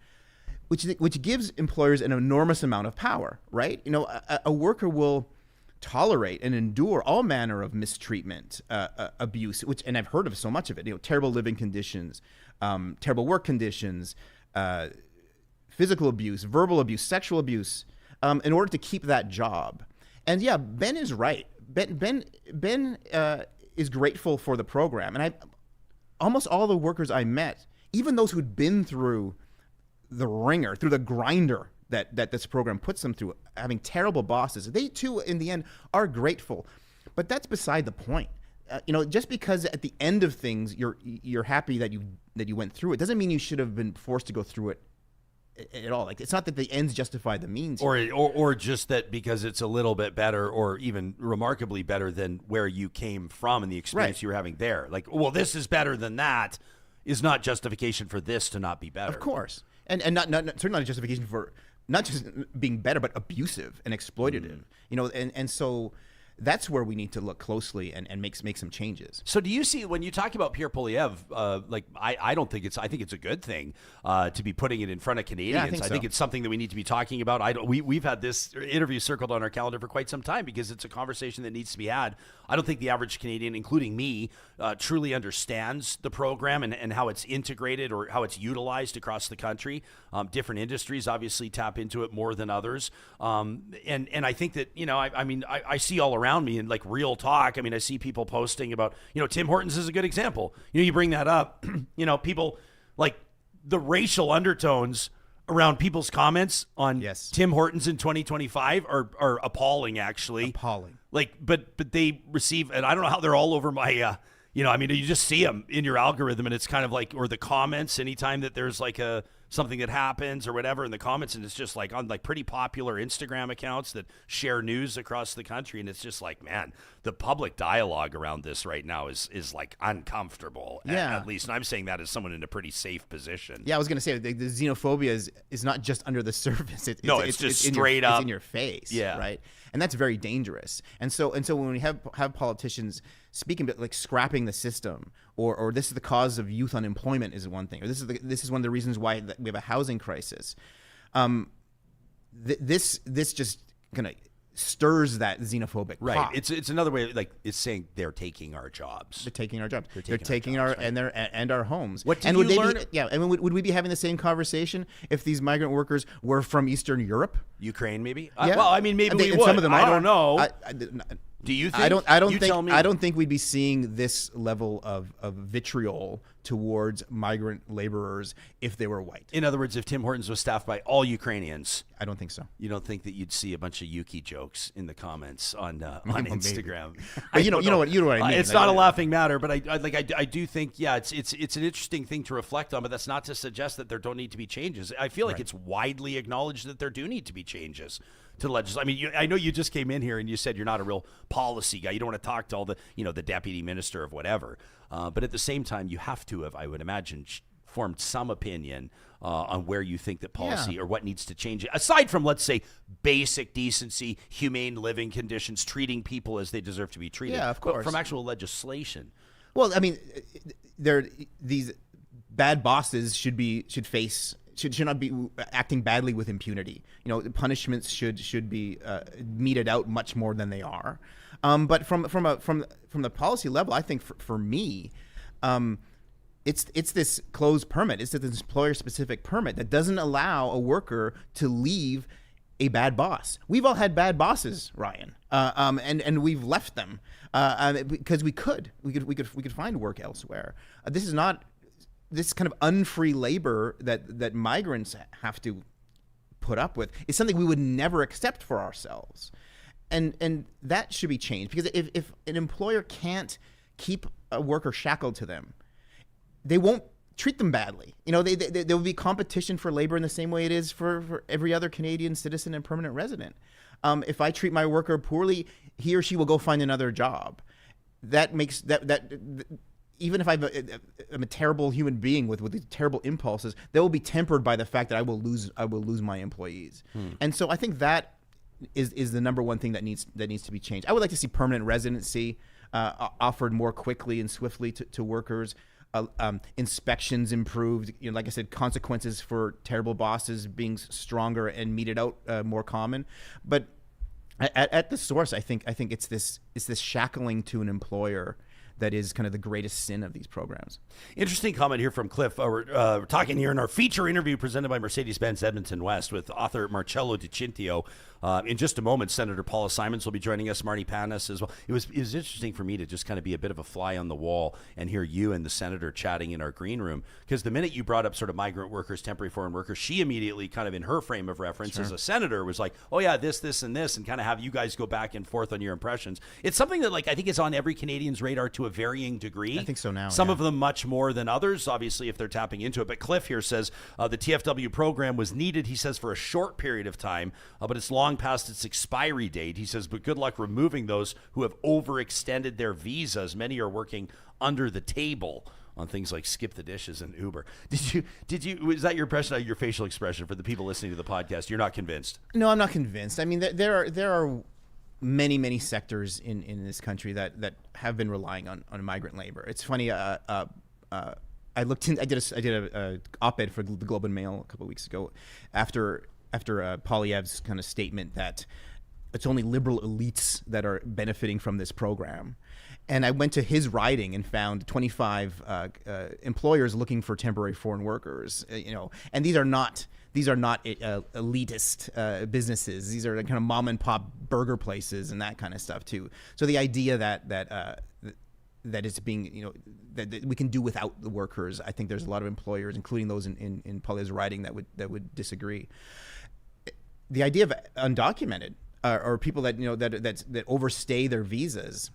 S5: which gives employers an enormous amount of power, right? A worker will tolerate and endure all manner of mistreatment, abuse, and I've heard of so much of it. Terrible living conditions, terrible work conditions, physical abuse, verbal abuse, sexual abuse, in order to keep that job. And yeah, Ben is right. Ben is grateful for the program, and almost all the workers I met, even those who'd been through the ringer, through the grinder that this program puts them through, having terrible bosses, they too, in the end, are grateful. But that's beside the point. Just because at the end of things you're happy that you went through it, doesn't mean you should have been forced to go through it at all. Like, it's not that the ends justify the means,
S3: or just that because it's a little bit better, or even remarkably better than where you came from and the experience you were having there. Like, well, this is better than that, is not justification for this to not be better.
S5: Of course, and certainly not a justification for not just being better, but abusive and exploitative. And so that's where we need to look closely and make some changes.
S3: So do you see, when you talk about Pierre Poilievre, I think it's a good thing to be putting it in front of Canadians.
S5: Yeah, I think
S3: it's something that we need to be talking about. We've had this interview circled on our calendar for quite some time because it's a conversation that needs to be had. I don't think the average Canadian, including me, truly understands the program and how it's integrated or how it's utilized across the country. Different industries obviously tap into it more than others. And I think that, I see all around me in like real talk. I see people posting about, Tim Hortons is a good example. You bring that up, people like the racial undertones around people's comments on Tim Hortons in 2025 are appalling, actually.
S5: Appalling.
S3: Like, but they receive, and I don't know how they're all over my, you just see them in your algorithm, and it's kind of like, or the comments anytime that there's like something that happens or whatever in the comments, and it's just like on like pretty popular Instagram accounts that share news across the country, and it's just like, man, the public dialogue around this right now is like uncomfortable.
S5: Yeah.
S3: At least, and I'm saying that as someone in a pretty safe position.
S5: Yeah, I was going to say the xenophobia is not just under the surface.
S3: It's just straight up
S5: it's in your face.
S3: Yeah.
S5: Right. And that's very dangerous. And so when we have politicians speaking about like scrapping the system, or this is the cause of youth unemployment is one thing, or this is one of the reasons why we have a housing crisis. This just kind of stirs that xenophobic pot.
S3: It's another way, like it's saying they're taking our jobs.
S5: They're taking our jobs. They're
S3: taking
S5: taking
S3: our
S5: our
S3: jobs, right?
S5: and our homes.
S3: What did
S5: and
S3: you
S5: would they
S3: learn?
S5: would we be having the same conversation if these migrant workers were from Eastern Europe?
S3: Ukraine, maybe.
S5: Yeah.
S3: Well, I mean, maybe we
S5: and
S3: would.
S5: some of them
S3: I
S5: are.
S3: don't know.
S5: Do
S3: you think?
S5: I don't
S3: You
S5: think
S3: tell me.
S5: I don't think we'd be seeing this level of vitriol towards migrant laborers if they were white.
S3: In other words, if Tim Hortons was staffed by all Ukrainians,
S5: I don't think so.
S3: you don't think that you'd see a bunch of Yuki jokes in the comments on
S5: Maybe.
S3: Instagram?
S5: But you know what I mean.
S3: It's
S5: Like,
S3: not a laughing matter, but I do think it's an interesting thing to reflect on. But that's not to suggest that there don't need to be changes. I feel like it's widely acknowledged that there do need to be changes to the legislation. I mean, I know you just came in here and you said you're not a real policy guy. You don't want to talk to all the the deputy minister of whatever. But at the same time, you have to have, I would imagine, formed some opinion on where you think that policy or what needs to change, aside from, let's say, basic decency, humane living conditions, treating people as they deserve to be treated.
S5: Yeah, of
S3: But
S5: course.
S3: from actual legislation.
S5: Well, I mean, these bad bosses should not be acting badly with impunity. Punishments should be meted out much more than they are. But from the policy level, I think for me, it's this closed permit. It's this employer-specific permit that doesn't allow a worker to leave a bad boss. We've all had bad bosses, Ryan, and we've left them because we could find work elsewhere. This is not this kind of unfree labor that migrants have to put up with. Is something we would never accept for ourselves. And that should be changed, because if an employer can't keep a worker shackled to them, they won't treat them badly. There will be competition for labor in the same way it is for every other Canadian citizen and permanent resident. If I treat my worker poorly, he or she will go find another job. That makes that even if I'm a terrible human being with these terrible impulses, they will be tempered by the fact that I will lose my employees. And so I think that is the number one thing that needs to be changed. I would like to see permanent residency offered more quickly and swiftly to workers. Inspections improved. Like I said, consequences for terrible bosses being stronger and meted out more common. But at the source, I think it's this shackling to an employer that is kind of the greatest sin of these programs.
S3: Interesting comment here from Cliff. We're talking here in our feature interview presented by Mercedes-Benz Edmonton West with author Marcello Di Cintio. In just a moment, Senator Paula Simons will be joining us, Marni Panas as well. It was interesting for me to just kind of be a bit of a fly on the wall and hear you and the senator chatting in our green room, because the minute you brought up sort of migrant workers, temporary foreign workers, she immediately kind of in her frame of reference as a senator was like, oh yeah, this, and this, and kind of have you guys go back and forth on your impressions. It's something that I think is on every Canadian's radar to a varying degree.
S5: I think so now.
S3: Some of them much more than others, obviously, if they're tapping into it. But Cliff here says the TFW program was needed, he says, for a short period of time, but it's long past its expiry date. He says, but good luck removing those who have overextended their visas. Many are working under the table on things like Skip the Dishes and Uber. Did you, was that your impression, your facial expression for the people listening to the podcast? You're not convinced?
S5: No, I'm not convinced. I mean, there are many sectors in this country that have been relying on migrant labor. It's funny. I did a op-ed for the Globe and Mail a couple of weeks ago after Poilievre's kind of statement that it's only liberal elites that are benefiting from this program. And I went to his riding and found 25 employers looking for temporary foreign workers. And these are not elitist businesses. These are kind of mom and pop burger places and that kind of stuff too. So the idea that it's being, that we can do without the workers, I think there's a lot of employers, including those in Paulia's riding, that would disagree. The idea of undocumented or people that that overstay their visas,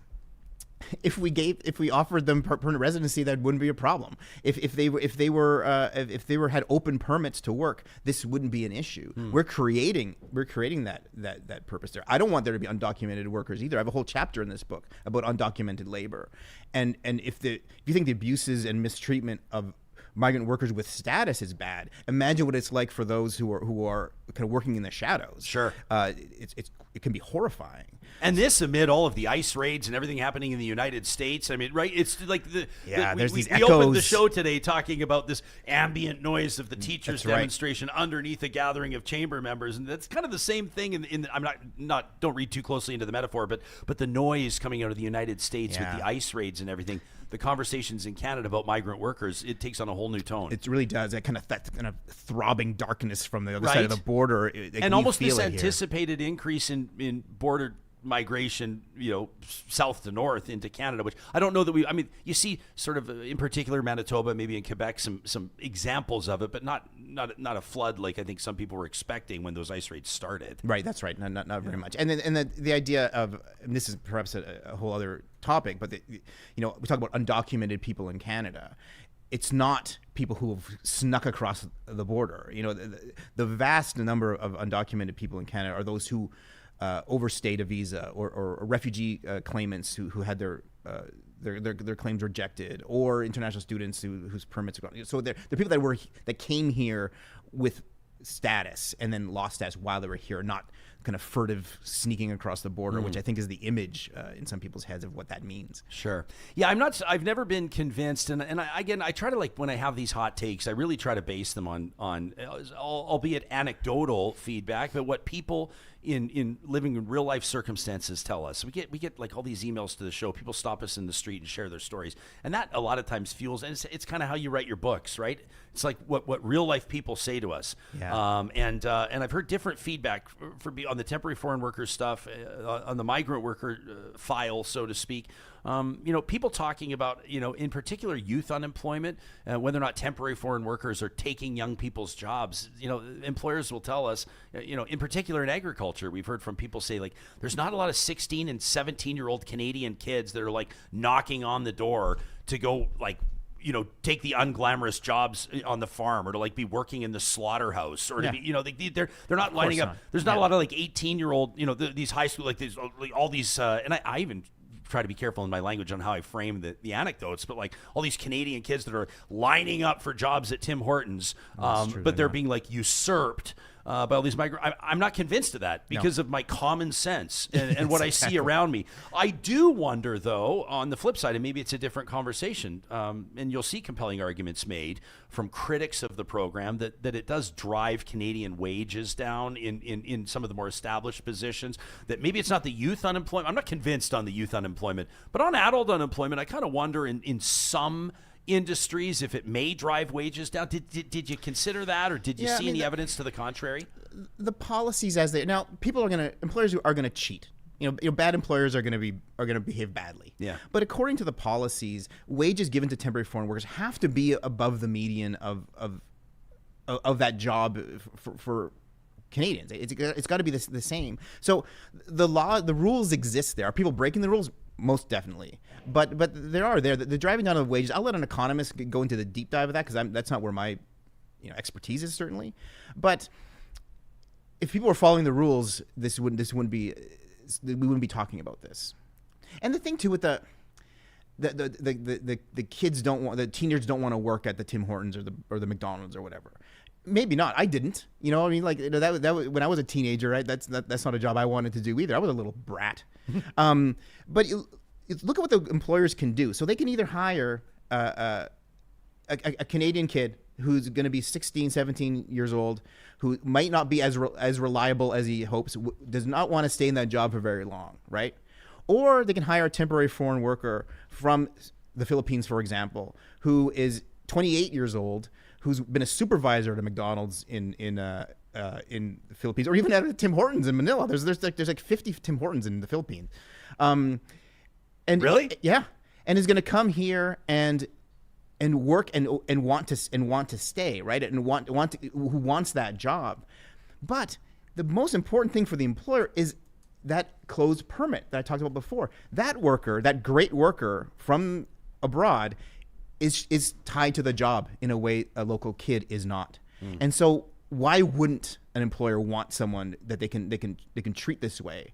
S5: if we offered them permanent residency, that wouldn't be a problem. If they had open permits to work, this wouldn't be an issue. We're creating that purpose there. I don't want there to be undocumented workers either. I have a whole chapter in this book about undocumented labor, and if you think the abuses and mistreatment of migrant workers with status is bad, imagine what it's like for those who are kind of working in the shadows.
S3: Sure.
S5: It can be horrifying.
S3: And this amid all of the ICE raids and everything happening in the United States. I mean, right? It's like
S5: there's these
S3: we opened the
S5: echoes.
S3: show today talking about this ambient noise of the teachers'
S5: That's right.
S3: demonstration underneath a gathering of chamber members, and that's kind of the same thing. I'm not don't read too closely into the metaphor, but the noise coming out of the United States with the ICE raids and everything. The conversations in Canada about migrant workers, it takes on a whole new tone.
S5: It really does. That kind of throbbing darkness from the other side of the border.
S3: And almost this anticipated increase in border migration, south to north into Canada, which I don't know that you see sort of in particular Manitoba, maybe in Quebec, some examples of it, but not a flood like I think some people were expecting when those ice raids started.
S5: Right, that's right. Not very much. And then the idea of, and this is perhaps a whole other topic, but we talk about undocumented people in Canada. It's not people who have snuck across the border. The vast number of undocumented people in Canada are those who overstayed a visa, or refugee claimants who had their claims rejected, or international students whose permits are gone. So they're people that came here with status and then lost status while they were here, not kind of furtive sneaking across the border, which I think is the image in some people's heads of what that means.
S3: Sure. Yeah, I've never been convinced, and I try to, when I have these hot takes, I really try to base them on albeit anecdotal feedback, but what people in living in real life circumstances tell us. We get like all these emails to the show. People stop us in the street and share their stories, and that a lot of times fuels. And it's kind of how you write your books, right? It's like what real life people say to us.
S5: Yeah.
S3: And I've heard different feedback on the temporary foreign worker stuff, on the migrant worker file, so to speak. People talking about, in particular youth unemployment, whether or not temporary foreign workers are taking young people's jobs. Employers will tell us, in particular in agriculture, we've heard from people say, there's not a lot of 16 and 17-year-old Canadian kids that are knocking on the door to go take the unglamorous jobs on the farm, or to be working in the slaughterhouse, or to be, they're not lining up. There's not a lot of 18-year-old, these high school, all these, and I even try to be careful in my language on how I frame the anecdotes, but all these Canadian kids that are lining up for jobs at Tim Hortons, but they're being usurped by all these migrants. I'm not convinced of that because of my common sense and what I see around me. I do wonder, though, on the flip side, and maybe it's a different conversation, and you'll see compelling arguments made from critics of the program that it does drive Canadian wages down in some of the more established positions, that maybe it's not the youth unemployment. I'm not convinced on the youth unemployment, but on adult unemployment, I kind of wonder in some industries if it may drive wages down. Did you consider that, or did you see any evidence to the contrary?
S5: The policies now, employers are going to cheat. Bad employers are going to behave badly. Yeah. But according to the policies, wages given to temporary foreign workers have to be above the median of that job for Canadians. It's got to be the same. So the rules exist there. Are people breaking the rules? Most definitely, but they're driving down the wages. I'll let an economist go into the deep dive of that, because that's not where my expertise is, certainly. But if people were following the rules, we wouldn't be talking about this. And the thing too with the kids the teenagers don't want to work at the Tim Hortons or the McDonald's or whatever. Maybe not. I didn't. That when I was a teenager, right? That's not a job I wanted to do either. I was a little brat. But look at what the employers can do. So they can either hire a Canadian kid who's going to be 16, 17 years old, who might not be as reliable as he hopes, does not want to stay in that job for very long, right? Or they can hire a temporary foreign worker from the Philippines, for example, who is 28 years old, who's been a supervisor at a McDonald's in the Philippines, or even at Tim Hortons in Manila. There's 50 Tim Hortons in the Philippines. And
S3: really?
S5: Yeah. And is going to come here and work and want to stay, right? And who wants that job. But the most important thing for the employer is that closed permit that I talked about before, that worker, that great worker from abroad, is tied to the job in a way a local kid is not. And so why wouldn't an employer want someone that they can treat this way?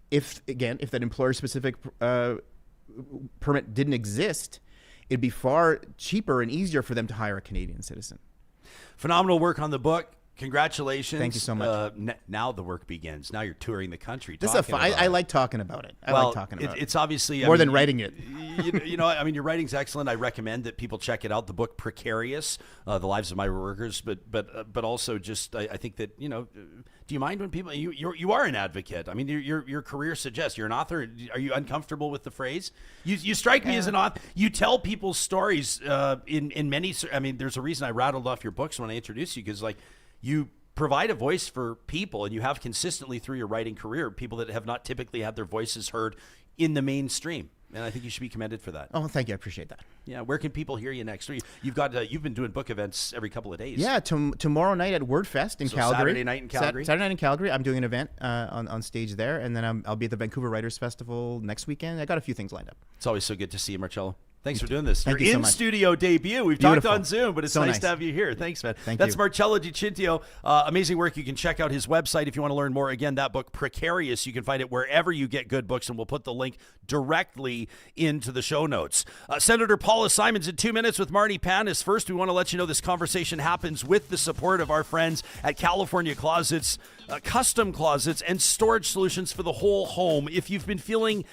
S5: If that employer specific permit didn't exist, it'd be far cheaper and easier for them to hire a Canadian citizen.
S3: Phenomenal work on the book. Congratulations.
S5: Thank you so much.
S3: Now the work begins. Now you're touring the country.
S5: This is I like talking about it. I like talking about it.
S3: It's obviously
S5: more than writing it.
S3: You know, I mean, your writing's excellent. I recommend that people check it out. The book Precarious, The Lives of Migrant Workers, but also just I think that, you know, do you mind when people you are an advocate? I mean, your career suggests you're an author. Are you uncomfortable with the phrase? You strike me as an author. You tell people's stories in many. I mean, there's a reason I rattled off your books when I introduced you, because like, you provide a voice for people, and you have consistently through your writing career people that have not typically had their voices heard in the mainstream. And I think you should be commended for that.
S5: Oh, thank you. I appreciate that.
S3: Yeah. Where can people hear you next? You've been doing book events every couple of days.
S5: Yeah. Tomorrow night at WordFest in Calgary.
S3: Saturday night in Calgary.
S5: Saturday night in Calgary. I'm doing an event on stage there, and then I'll be at the Vancouver Writers Festival next weekend. I got a few things lined up.
S3: It's always so good to see you, Marcello. Thanks for doing this.
S5: Thank
S3: Your
S5: you so much.
S3: in-studio debut. We've
S5: Beautiful.
S3: talked on Zoom, but it's
S5: So
S3: nice
S5: nice
S3: to have you here. Thanks, man.
S5: Thank
S3: That's
S5: you.
S3: Marcello Di Cintio. Amazing work. You can check out his website if you want to learn more. Again, that book, Precarious, you can find it wherever you get good books, and we'll put the link directly into the show notes. Senator Paula Simons in 2 minutes with Marni Panas. First, we want to let you know this conversation happens with the support of our friends at California Closets, custom closets and storage solutions for the whole home. If you've been feeling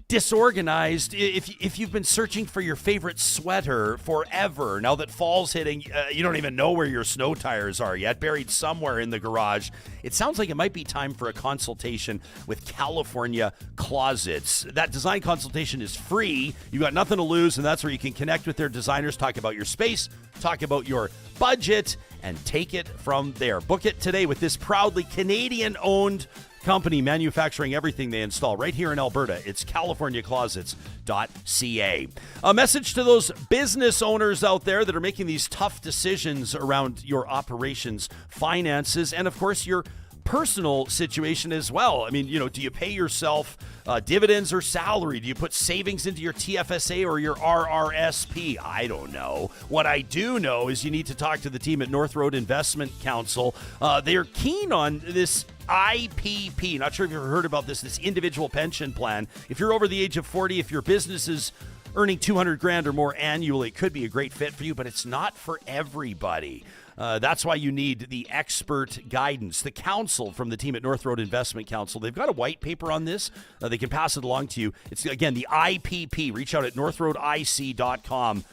S3: disorganized, if you've been searching for your favorite sweater forever, now that fall's hitting, you don't even know where your snow tires are yet, buried somewhere in the garage, it sounds like it might be time for a consultation with California Closets. That design consultation is free. You got nothing to lose, and that's where you can connect with their designers, talk about your space, talk about your budget, and take it from there. Book it today with this proudly Canadian-owned company manufacturing everything they install right here in Alberta. It's californiaclosets.ca. A message to those business owners out there that are making these tough decisions around your operations, finances, and of course your personal situation as well. I mean, you know, do you pay yourself dividends or salary? Do you put savings into your TFSA or your RRSP? I don't know. What I do know is you need to talk to the team at North Road Investment Council. They are keen on this IPP. Not sure if you've ever heard about this individual pension plan. If you're over the age of 40, if your business is earning $200,000 or more annually, it could be a great fit for you, but it's not for everybody. That's why you need the expert guidance, the counsel from the team at North Road Investment Council. They've got a white paper on this. They can pass it along to you. It's, again, the IPP. Reach out at northroadic.com,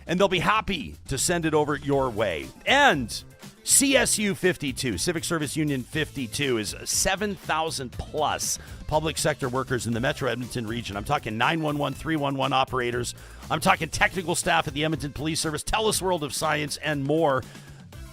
S3: and they'll be happy to send it over your way. And CSU 52, Civic Service Union 52, is 7,000 plus public sector workers in the Metro Edmonton region. I'm talking 911, 311 operators. I'm talking technical staff at the Edmonton Police Service, TELUS World of Science, and more.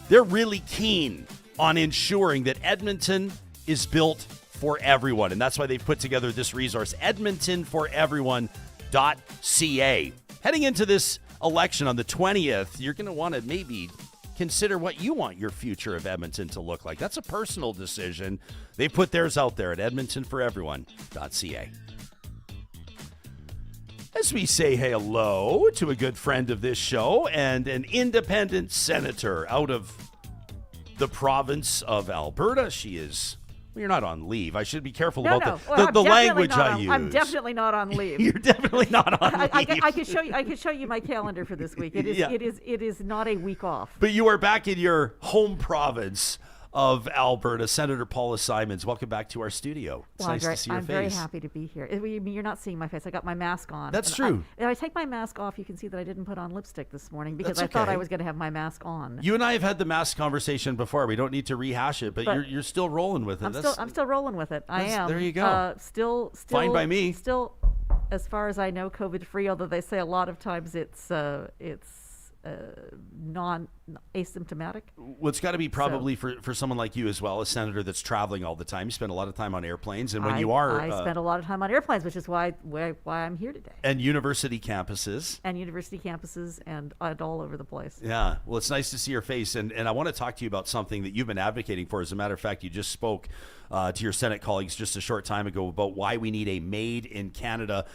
S3: They're really keen on ensuring that Edmonton is built for everyone, and that's why they've put together this resource, edmontonforeveryone.ca. Heading into this election on the 20th, you're going to want to maybe consider what you want your future of Edmonton to look like. That's a personal decision. They put theirs out there at edmontonforeveryone.ca. As we say hello to a good friend of this show and an independent senator out of the province of Alberta. She is, well, you're not on leave. I should be careful about the language I use.
S6: I'm definitely not on leave.
S3: You're definitely not on leave.
S6: I could show you my calendar for this week. It is not a week off.
S3: But you are back in your home province of Alberta. Senator Paula Simons, welcome back to our studio. It's nice to see your face.
S6: I'm very happy to be here. You're not seeing my face. I got my mask on.
S3: That's true.
S6: If I take my mask off, you can see that I didn't put on lipstick this morning because I thought I was going to have my mask on.
S3: You and I have had the mask conversation before. We don't need to rehash it, but you're still rolling with it.
S6: I'm still rolling with it. I am.
S3: There you go.
S6: Still
S3: fine by me.
S6: Still, as far as I know, COVID free. Although they say a lot of times it's non-asymptomatic.
S3: Well, it's got to be probably for someone like you as well, a senator that's traveling all the time. You spend a lot of time on airplanes, and when you are...
S6: I spend a lot of time on airplanes, which is why I'm here today.
S3: And university campuses.
S6: And all over the place.
S3: Yeah, well, it's nice to see your face, and I want to talk to you about something that you've been advocating for. As a matter of fact, you just spoke to your Senate colleagues just a short time ago about why we need a Made in Canada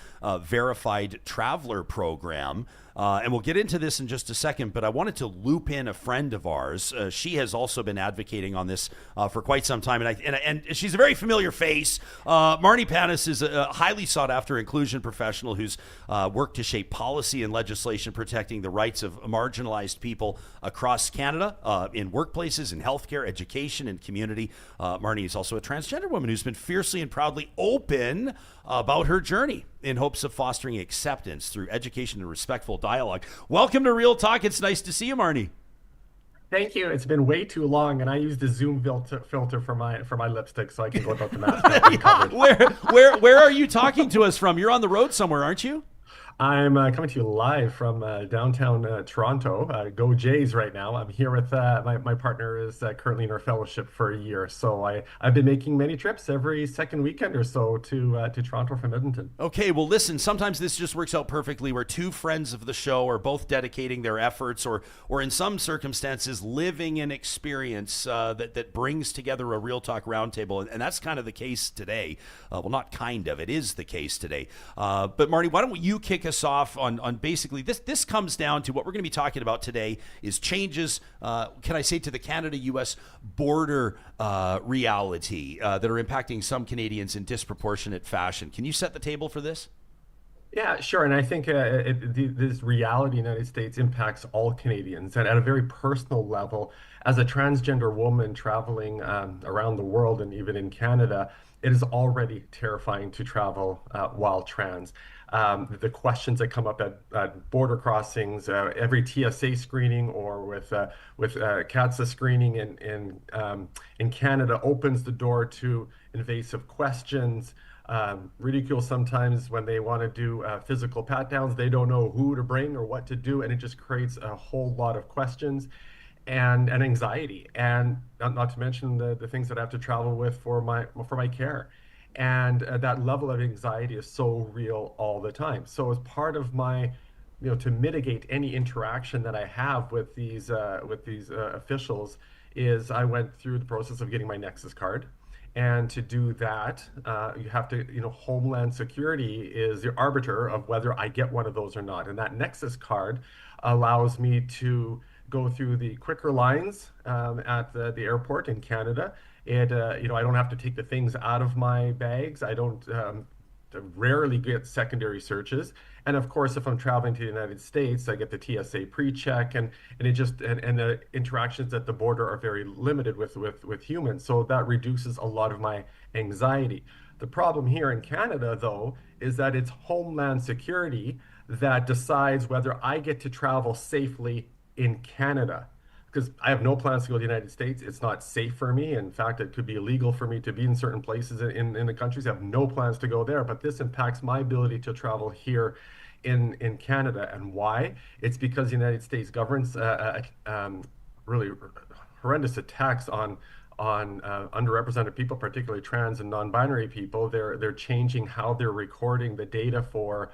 S3: verified traveler program. And we'll get into this in just a second, but I wanted to loop in a friend of ours. She has also been advocating on this for quite some time, and she's a very familiar face. Marni Panas is a highly sought-after inclusion professional who's worked to shape policy and legislation protecting the rights of marginalized people across Canada in workplaces, in healthcare, education, and community. Marni is also a transgender woman who's been fiercely and proudly open about her journey in hopes of fostering acceptance through education and respectful dialogue. Welcome to Real Talk. It's nice to see you, Marni.
S7: Thank you. It's been way too long, and I used the Zoom filter for my lipstick, so I can go without the mask.
S3: Where are you talking to us from? You're on the road somewhere, aren't you?
S7: I'm coming to you live from downtown Toronto. Go Jays right now. I'm here with my partner is currently in our fellowship for a year. So I've been making many trips every second weekend or so to Toronto from Edmonton.
S3: Okay, well, listen, sometimes this just works out perfectly where two friends of the show are both dedicating their efforts or in some circumstances living an experience that brings together a Real Talk roundtable. And that's kind of the case today. Well, not kind of. It is the case today. But Marni, why don't you kick us off on basically this comes down to what we're going to be talking about today is changes, can I say, to the Canada-U.S. border reality that are impacting some Canadians in disproportionate fashion. Can you set the table for this?
S7: Yeah, sure. And I think this reality in the United States impacts all Canadians. And at a very personal level, as a transgender woman traveling around the world and even in Canada, it is already terrifying to travel while trans. The questions that come up at border crossings, every TSA screening or with CATSA screening in Canada opens the door to invasive questions, ridicule sometimes when they want to do physical pat downs. They don't know who to bring or what to do, and it just creates a whole lot of questions and anxiety, and not to mention the things that I have to travel with for my care. And that level of anxiety is so real all the time. So as part of my, to mitigate any interaction that I have with these officials, is I went through the process of getting my Nexus card. And to do that, you have to, Homeland Security is the arbiter of whether I get one of those or not. And that Nexus card allows me to go through the quicker lines at the airport in Canada. I don't have to take the things out of my bags. I don't rarely get secondary searches. And of course, if I'm traveling to the United States, I get the TSA pre-check, and the interactions at the border are very limited with humans. So that reduces a lot of my anxiety. The problem here in Canada, though, is that it's Homeland Security that decides whether I get to travel safely in Canada. Because I have no plans to go to the United States. It's not safe for me. In fact, it could be illegal for me to be in certain places in the countries. I have no plans to go there. But this impacts my ability to travel here in Canada. And why? It's because the United States government's really horrendous attacks on underrepresented people, particularly trans and non-binary people. They're changing how they're recording the data for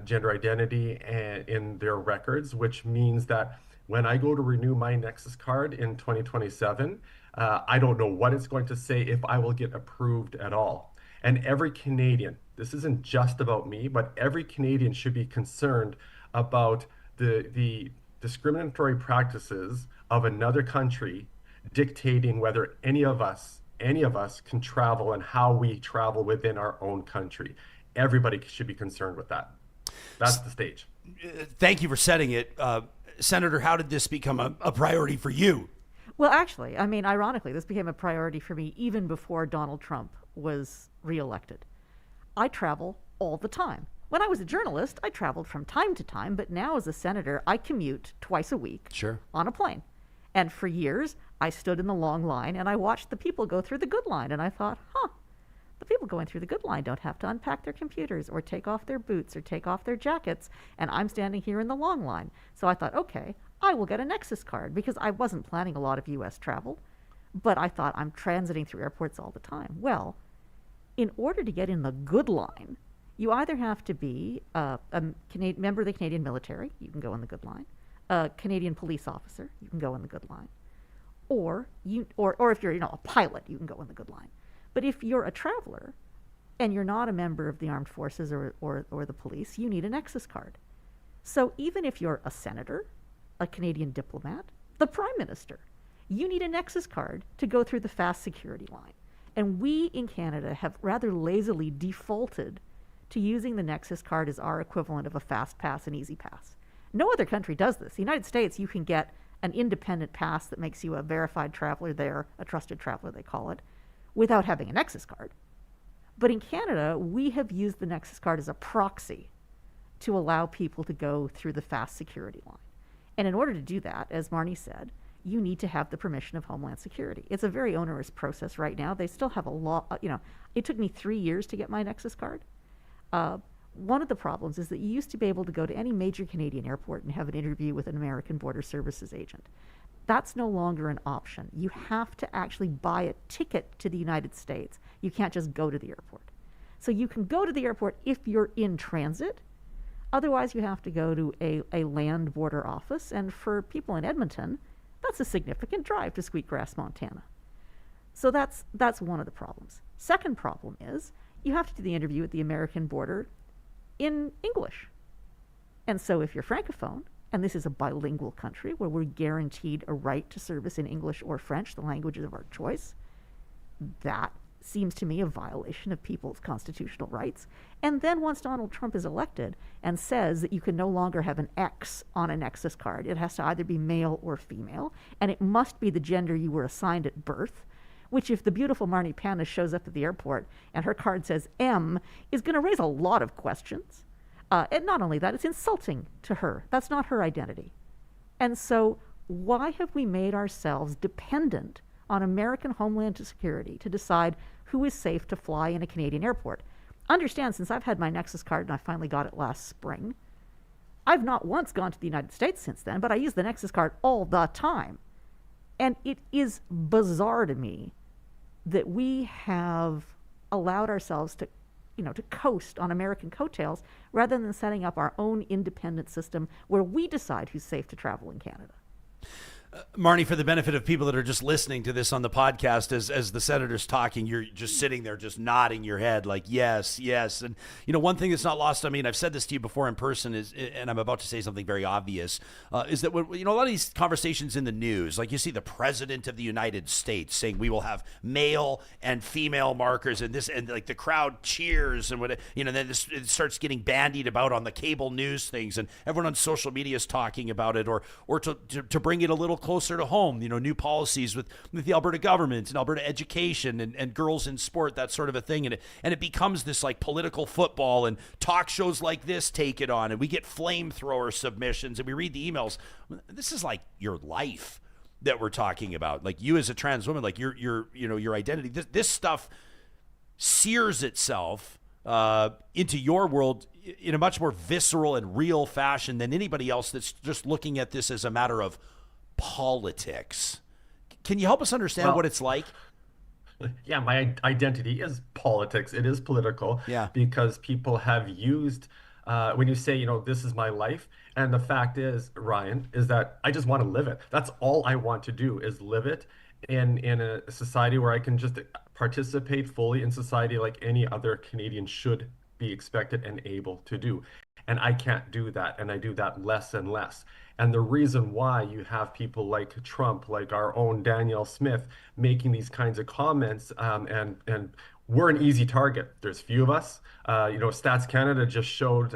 S7: gender identity in their records, which means that when I go to renew my Nexus card in 2027, I don't know what it's going to say if I will get approved at all. And every Canadian, this isn't just about me, but every Canadian should be concerned about the discriminatory practices of another country dictating whether any of us can travel and how we travel within our own country. Everybody should be concerned with that. That's the stage.
S3: Thank you for setting it. Senator, how did this become a priority for you?
S6: Well, actually, ironically, this became a priority for me even before Donald Trump was reelected. I travel all the time. When I was a journalist, I traveled from time to time, but now as a senator, I commute twice a week on a plane. And for years, I stood in the long line and I watched the people go through the good line, and I thought, The people going through the good line don't have to unpack their computers or take off their boots or take off their jackets, and I'm standing here in the long line. So I thought, okay, I will get a Nexus card because I wasn't planning a lot of U.S. travel, but I thought I'm transiting through airports all the time. Well, in order to get in the good line, you either have to be a member of the Canadian military, you can go in the good line, a Canadian police officer, you can go in the good line, or if you're a pilot, you can go in the good line. But if you're a traveler and you're not a member of the armed forces or the police, you need a Nexus card. So even if you're a senator, a Canadian diplomat, the prime minister, you need a Nexus card to go through the fast security line. And we in Canada have rather lazily defaulted to using the Nexus card as our equivalent of a fast pass and easy pass. No other country does this. The United States, you can get an independent pass that makes you a verified traveler there, a trusted traveler they call it, without having a Nexus card. But in Canada, we have used the Nexus card as a proxy to allow people to go through the fast security line. And in order to do that, as Marni said, you need to have the permission of Homeland Security. It's a very onerous process right now. They still have a lot, it took me 3 years to get my Nexus card. One of the problems is that you used to be able to go to any major Canadian airport and have an interview with an American Border Services agent. That's no longer an option. You have to actually buy a ticket to the United States. You can't just go to the airport. So you can go to the airport if you're in transit. Otherwise, you have to go to a land border office. And for people in Edmonton, that's a significant drive to Sweetgrass, Montana. So that's one of the problems. Second problem is you have to do the interview at the American border in English. And so if you're Francophone, and this is a bilingual country where we're guaranteed a right to service in English or French, the languages of our choice, that seems to me a violation of people's constitutional rights. And then once Donald Trump is elected and says that you can no longer have an X on a Nexus card, it has to either be male or female, and it must be the gender you were assigned at birth, which if the beautiful Marni Panas shows up at the airport and her card says M, is going to raise a lot of questions. And not only that, it's insulting to her. That's not her identity. And so why have we made ourselves dependent on American Homeland Security to decide who is safe to fly in a Canadian airport? Understand, since I've had my Nexus card and I finally got it last spring, I've not once gone to the United States since then, but I use the Nexus card all the time. And it is bizarre to me that we have allowed ourselves to coast on American coattails rather than setting up our own independent system where we decide who's safe to travel in Canada.
S3: Marni, for the benefit of people that are just listening to this on the podcast, as the senator's talking, you're just sitting there just nodding your head like, yes, yes. And, one thing that's not lost on me, and I've said this to you before in person, is, and I'm about to say something very obvious, is that, when, a lot of these conversations in the news, like you see the president of the United States saying we will have male and female markers and this, and like the crowd cheers and what, then it starts getting bandied about on the cable news things, and everyone on social media is talking about it, or to bring it a little closer to home, new policies with the Alberta government and Alberta education and girls in sport, that sort of a thing. And it becomes this like political football, and talk shows like this take it on, and we get flamethrower submissions and we read the emails. This is like your life that we're talking about. Like you as a trans woman, like your identity, this stuff sears itself into your world in a much more visceral and real fashion than anybody else that's just looking at this as a matter of politics. Can you help us understand what it's like?
S7: Yeah, my identity is politics. It is political.
S3: Yeah.
S7: Because people have used, when you say, this is my life, and the fact is, Ryan, is that I just want to live it. That's all I want to do is live it in a society where I can just participate fully in society like any other Canadian should be expected and able to do. And I can't do that, and I do that less and less. And the reason why you have people like Trump, like our own Danielle Smith, making these kinds of comments, and we're an easy target. There's few of us. Stats Canada just showed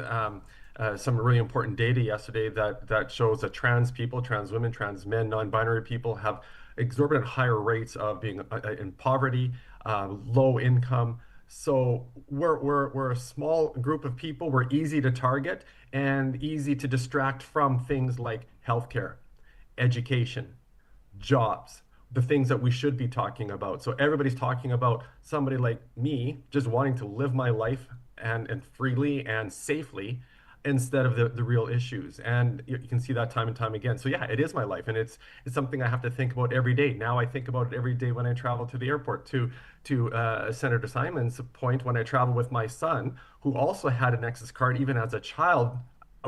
S7: some really important data yesterday that shows that trans people, trans women, trans men, non-binary people have exorbitant higher rates of being in poverty, low income. So we're a small group of people. We're easy to target and easy to distract from things like healthcare, education, jobs. the things that we should be talking about. So everybody's talking about somebody like me just wanting to live my life and freely and safely, instead of the real issues. And you can see that time and time again. So yeah, it is my life, and it's something I have to think about every day. Now I think about it every day when I travel to the airport. To Senator Simon's point, when I travel with my son, who also had a Nexus card even as a child,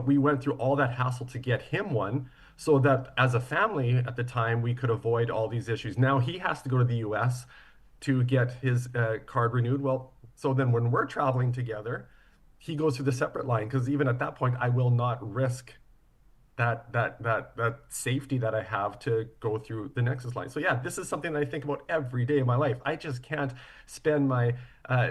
S7: we went through all that hassle to get him one, so that as a family at the time we could avoid all these issues. Now he has to go to the US to get his card renewed. Well, so then when we're traveling together, he goes through the separate line, because even at that point, I will not risk that safety that I have to go through the Nexus line. So yeah, this is something that I think about every day of my life. I just can't spend my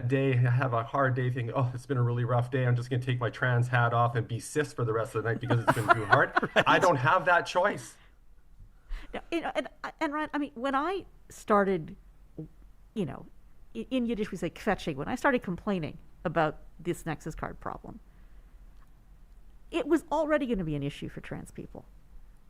S7: day, have a hard day thinking, oh, it's been a really rough day, I'm just going to take my trans hat off and be cis for the rest of the night because it's been too hard. Right. I don't have that choice.
S6: And Ryan, I mean, when I started, in Yiddish we say kvetching, when I started complaining about this Nexus card problem, it was already going to be an issue for trans people.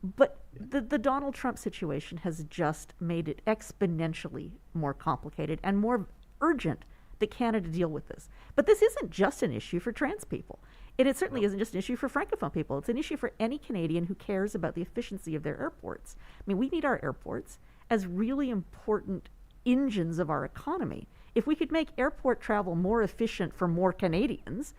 S6: But the Donald Trump situation has just made it exponentially more complicated and more urgent that Canada deal with this. But this isn't just an issue for trans people. And it certainly isn't just an issue for Francophone people. It's an issue for any Canadian who cares about the efficiency of their airports. I mean, we need our airports as really important engines of our economy. If we could make airport travel more efficient for more Canadians,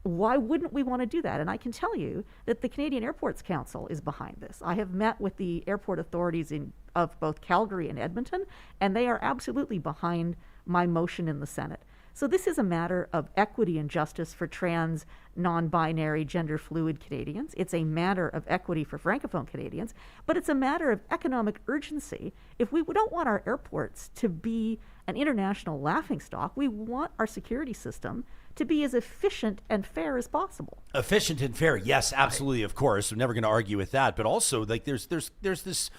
S6: why wouldn't we want to do that? And I can tell you that the Canadian Airports Council is behind this. I have met with the airport authorities of both Calgary and Edmonton, and they are absolutely behind my motion in the Senate. So this is a matter of equity and justice for trans, non-binary, gender-fluid Canadians. It's a matter of equity for Francophone Canadians, but it's a matter of economic urgency. If we don't want our airports to be an international laughingstock, we want our security system to be as efficient and fair as possible. Efficient and fair,
S3: yes, absolutely, of course. I'm never going to argue with that. But also, like, there's this.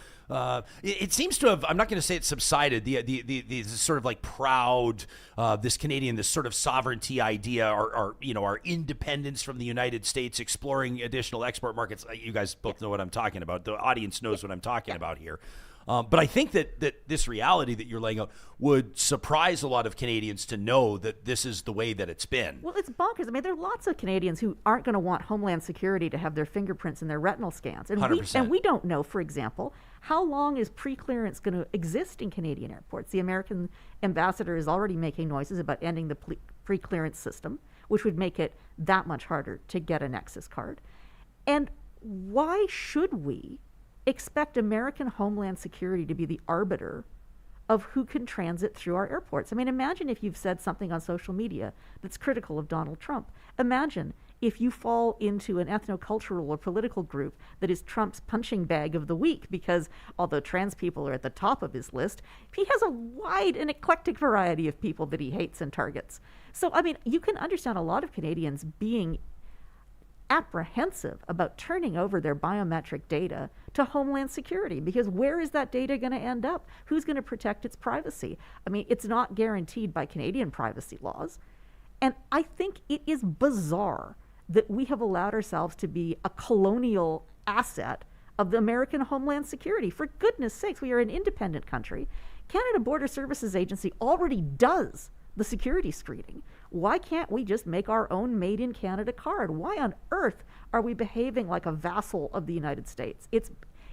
S3: It seems to have. I'm not going to say it's subsided. The sort of like proud, this Canadian, this sort of sovereignty idea, our independence from the United States, exploring additional export markets. You guys both know what I'm talking about. The audience knows what I'm talking about here. But I think that this reality that you're laying out would surprise a lot of Canadians to know that this is the way that it's been.
S6: Well, it's bonkers. I mean, there are lots of Canadians who aren't going to want Homeland Security to have their fingerprints and their retinal scans. And
S3: 100%.
S6: We don't know, for example, how long is pre-clearance going to exist in Canadian airports. The American ambassador is already making noises about ending the pre-clearance system, which would make it that much harder to get a Nexus card. And why should we expect American Homeland Security to be the arbiter of who can transit through our airports? I mean, imagine if you've said something on social media that's critical of Donald Trump. Imagine if you fall into an ethnocultural or political group that is Trump's punching bag of the week, because although trans people are at the top of his list, he has a wide and eclectic variety of people that he hates and targets. So, I mean, you can understand a lot of Canadians being apprehensive about turning over their biometric data to Homeland Security, because where is that data going to end up? Who's going to protect its privacy? I mean, it's not guaranteed by Canadian privacy laws. And I think it is bizarre that we have allowed ourselves to be a colonial asset of the American Homeland Security. For goodness sakes, we are an independent country. Canada Border Services Agency already does the security screening. Why can't we just make our own Made in Canada card? Why on earth are we behaving like a vassal of the United States? It's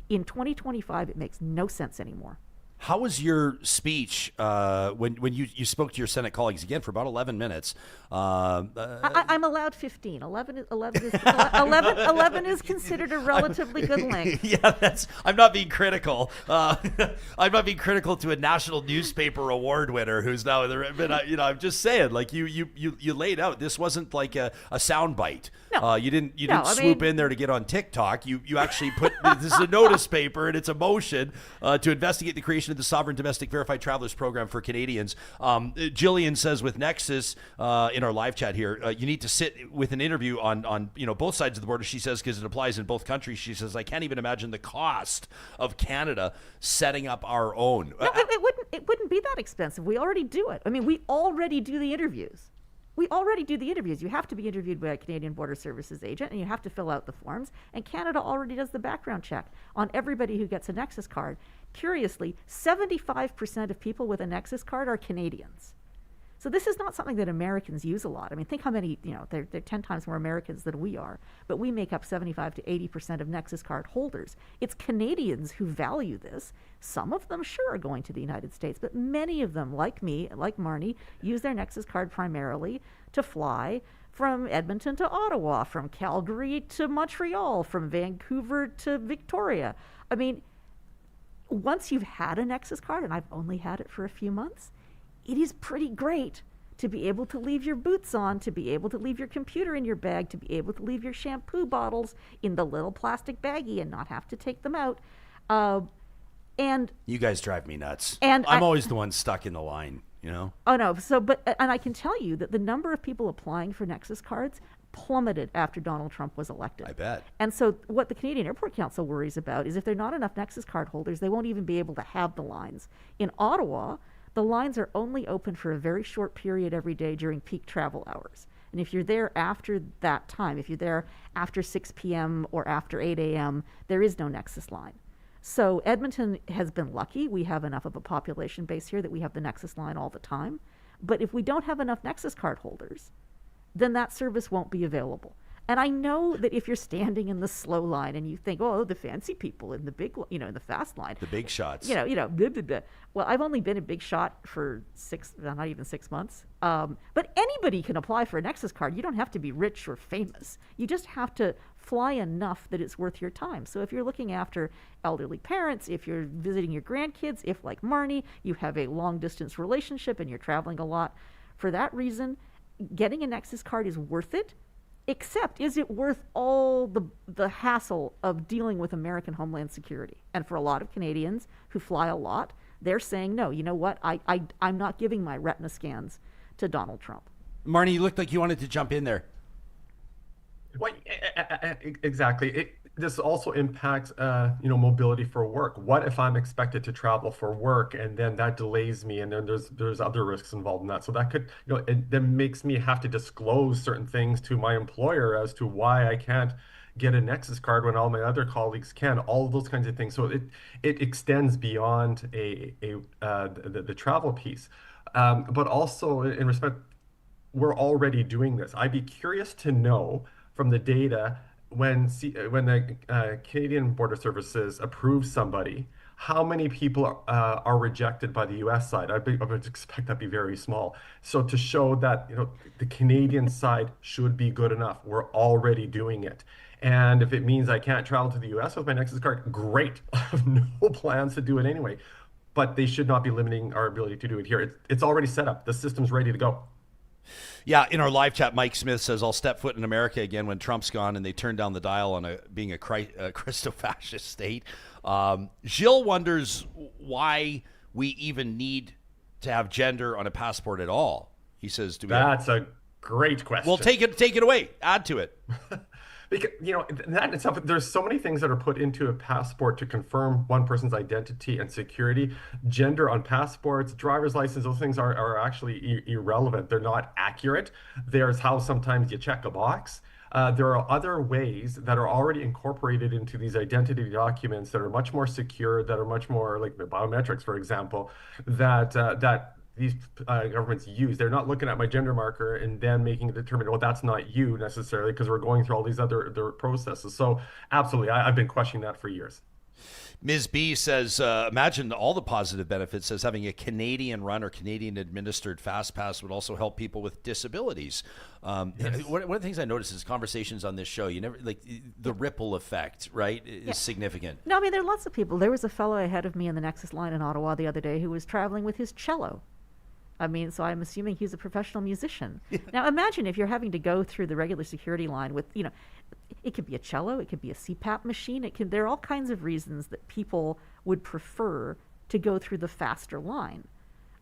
S6: in 2025, it makes no sense anymore.
S3: How was your speech when you spoke to your Senate colleagues again for about 11 minutes?
S6: I'm allowed 15. 11 is considered a relatively good length.
S3: Yeah, I'm not being critical. I'm not being critical to a national newspaper award winner who's now I'm just saying, like, you laid out, this wasn't like a sound bite.
S6: No.
S3: You didn't swoop in there to get on TikTok. You actually put this is a notice paper, and it's a motion to investigate the creation of the Sovereign Domestic Verified Travelers Program for Canadians. Jillian says with Nexus in our live chat here, you need to sit with an interview on both sides of the border. She says, because it applies in both countries. She says, I can't even imagine the cost of Canada setting up our own.
S6: No, it wouldn't be that expensive. We already do it. I mean, we already do the interviews. We already do the interviews. You have to be interviewed by a Canadian Border Services agent, and you have to fill out the forms. And Canada already does the background check on everybody who gets a Nexus card. Curiously, 75% of people with a Nexus card are Canadians. So this is not something that Americans use a lot. I mean, think how many, they're 10 times more Americans than we are, but we make up 75 to 80% of Nexus card holders. It's Canadians who value this. Some of them, sure, are going to the United States, but many of them, like me, like Marni, use their Nexus card primarily to fly from Edmonton to Ottawa, from Calgary to Montreal, from Vancouver to Victoria. I mean, once you've had a Nexus card, and I've only had it for a few months, it is pretty great to be able to leave your boots on, to be able to leave your computer in your bag, to be able to leave your shampoo bottles in the little plastic baggie and not have to take them out. And
S3: you guys drive me nuts.
S6: And
S3: I'm always the one stuck in the line,
S6: Oh no. And I can tell you that the number of people applying for Nexus cards plummeted after Donald Trump was elected.
S3: I bet.
S6: And so what the Canadian Airport Council worries about is if there are not enough Nexus card holders, they won't even be able to have the lines. In Ottawa, the lines are only open for a very short period every day during peak travel hours. And if you're there after that time, if you're there after 6 p.m. or after 8 a.m., there is no Nexus line. So Edmonton has been lucky. We have enough of a population base here that we have the Nexus line all the time. But if we don't have enough Nexus card holders, then that service won't be available. And I know that if you're standing in the slow line and you think, oh, the fancy people in the big, in the fast line,
S3: the big shots,
S6: blah, blah, blah. Well, I've only been a big shot for not even 6 months. But anybody can apply for a Nexus card. You don't have to be rich or famous. You just have to fly enough that it's worth your time. So if you're looking after elderly parents, if you're visiting your grandkids, if like Marni, you have a long distance relationship and you're traveling a lot, for that reason, getting a Nexus card is worth it. Except, is it worth all the hassle of dealing with American Homeland Security? And for a lot of Canadians who fly a lot, they're saying, no, you know what? I'm not giving my retina scans to Donald Trump.
S3: Marni, you looked like you wanted to jump in there.
S7: Well, exactly. This also impacts, mobility for work. What if I'm expected to travel for work and then that delays me, and then there's other risks involved in that. So that could, it then makes me have to disclose certain things to my employer as to why I can't get a Nexus card when all my other colleagues can. All of those kinds of things. So it extends beyond the travel piece, but also in respect, we're already doing this. I'd be curious to know from the data, when the Canadian Border Services approves somebody, how many people are rejected by the U.S. side? I would expect that to be very small. So to show that the Canadian side should be good enough, we're already doing it. And if it means I can't travel to the U.S. with my Nexus card, great. I have no plans to do it anyway. But they should not be limiting our ability to do it here. It's already set up. The system's ready to go.
S3: Yeah, in our live chat, Mike Smith says, I'll step foot in America again when Trump's gone and they turn down the dial on being a Christo-fascist state. Gilles wonders why we even need to have gender on a passport at all. He says,
S7: That's a great question.
S3: Well, take it away. Add to it.
S7: Because, that in itself, there's so many things that are put into a passport to confirm one person's identity and security. Gender on passports, driver's license, those things are actually irrelevant. They're not accurate. There's how sometimes you check a box. There are other ways that are already incorporated into these identity documents that are much more secure, that are much more like the biometrics, for example, that these governments use. They're not looking at my gender marker and then making a determination, well, that's not you necessarily, because we're going through all these other processes. So absolutely, I've been questioning that for years.
S3: Ms. B says, imagine all the positive benefits, says having a Canadian run or Canadian administered fast pass would also help people with disabilities. Yes. One of the things I noticed is conversations on this show, you never the ripple effect, right, is significant.
S6: No, I mean, there are lots of people. There was a fellow ahead of me in the Nexus line in Ottawa the other day who was traveling with his cello. I mean, so I'm assuming he's a professional musician. Now, imagine if you're having to go through the regular security line with, it could be a cello, it could be a CPAP machine, there are all kinds of reasons that people would prefer to go through the faster line.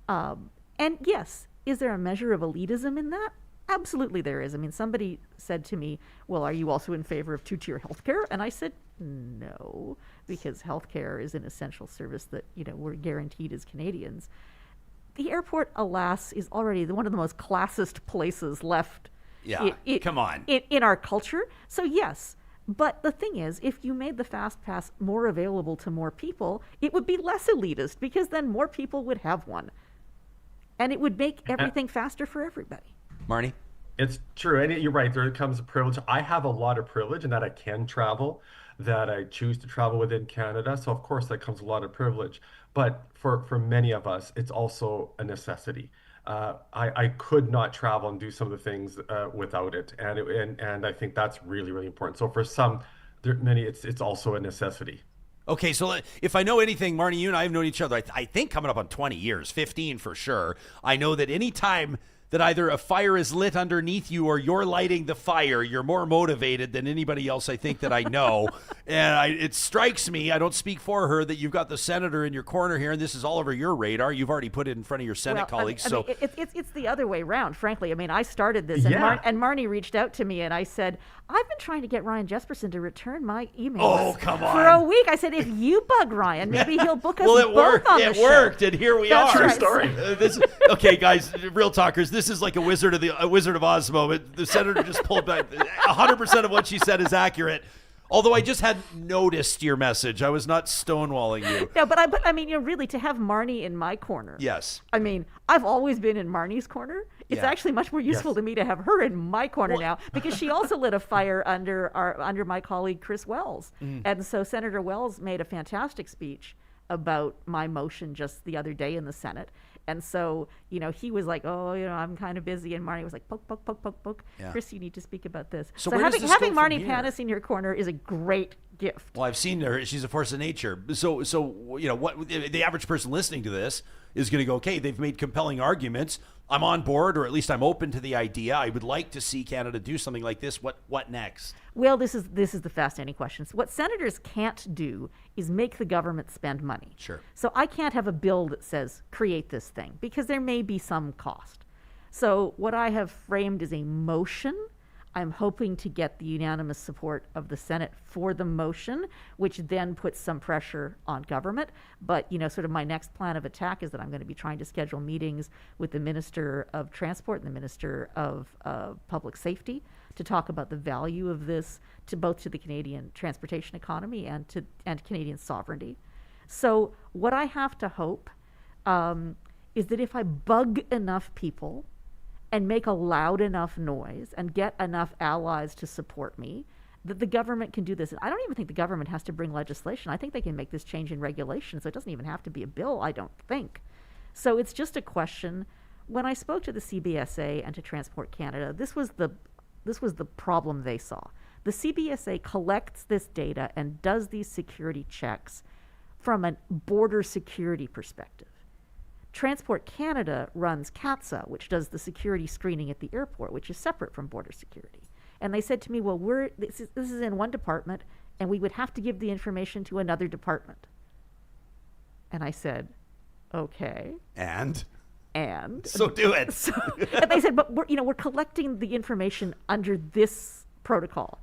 S6: And yes, is there a measure of elitism in that? Absolutely there is. I mean, somebody said to me, well, are you also in favor of two-tier healthcare? And I said, no, because healthcare is an essential service that, we're guaranteed as Canadians. the airport, alas, is already one of the most classist places left.
S3: Yeah, come on.
S6: In our culture. So yes, but the thing is, if you made the Fast Pass more available to more people, it would be less elitist because then more people would have one. And it would make everything faster for everybody.
S3: Marni?
S7: It's true. And you're right. There comes a privilege. I have a lot of privilege in that I can travel, that I choose to travel within Canada. So, of course, that comes a lot of privilege. But for many of us, it's also a necessity. I could not travel and do some of the things without it. And I think that's really, really important. So for some, many, it's also a necessity.
S3: Okay, so if I know anything, Marni, you and I have known each other, I think coming up on 20 years, 15 for sure. I know that any time that either a fire is lit underneath you or you're lighting the fire, you're more motivated than anybody else I think that I know. And it strikes me, I don't speak for her, that you've got the senator in your corner here, and this is all over your radar. You've already put it in front of your Senate colleagues.
S6: I mean, it's the other way around, frankly. I mean, I started this, and, and Marni reached out to me, and I said, I've been trying to get Ryan Jesperson to return my emails for a week. I said, if you bug Ryan, maybe he'll book us both on the show.
S3: It worked, and here we are.
S7: True story.
S3: Okay, guys, real talkers, this is like a Wizard of Oz moment. The senator just pulled back. 100% of what she said is accurate. Although I just hadn't noticed your message. I was not stonewalling you.
S6: No, but I mean, really, to have Marni in my corner.
S3: Yes.
S6: I mean, I've always been in Marni's corner. It's actually much more useful to me to have her in my corner now, because she also lit a fire under my colleague Chris Wells. And so Senator Wells made a fantastic speech about my motion just the other day in the Senate. And so, he was like, I'm kind of busy. And Marni was like, poke, poke, poke, poke, poke. Yeah. Chris, you need to speak about this. So having Marni Panas in your corner is a great gift.
S3: Well, I've seen her. She's a force of nature. So what the average person listening to this is going to go, okay, they've made compelling arguments. I'm on board, or at least I'm open to the idea. I would like to see Canada do something like this. What next?
S6: Well, this is the fascinating question. What senators can't do is make the government spend money.
S3: Sure.
S6: So I can't have a bill that says create this thing, because there may be some cost. So what I have framed is a motion. I'm hoping to get the unanimous support of the Senate for the motion, which then puts some pressure on government. But, sort of my next plan of attack is that I'm going to be trying to schedule meetings with the Minister of Transport and the Minister of Public Safety to talk about the value of this to the Canadian transportation economy and Canadian sovereignty. So what I have to hope is that if I bug enough people and make a loud enough noise and get enough allies to support me, that the government can do this. And I don't even think the government has to bring legislation. I think they can make this change in regulation, so it doesn't even have to be a bill, I don't think. So it's just a question. When I spoke to the CBSA and to Transport Canada, this was the problem they saw. The CBSA collects this data and does these security checks from a border security perspective. Transport Canada runs CATSA, which does the security screening at the airport, which is separate from border security. And they said to me, well, this is in one department, and we would have to give the information to another department. And I said, okay.
S3: And?
S6: So
S3: do it.
S6: And they said, but we're collecting the information under this protocol,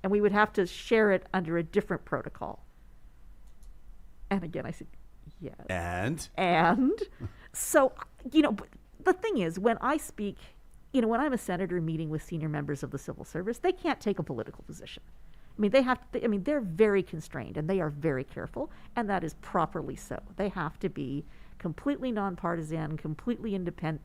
S6: and we would have to share it under a different protocol. And again, I said, yes. And so, the thing is, when I speak, when I'm a senator meeting with senior members of the civil service, they can't take a political position. I mean, they're very constrained, and they are very careful, and that is properly so. They have to be completely nonpartisan, completely independent.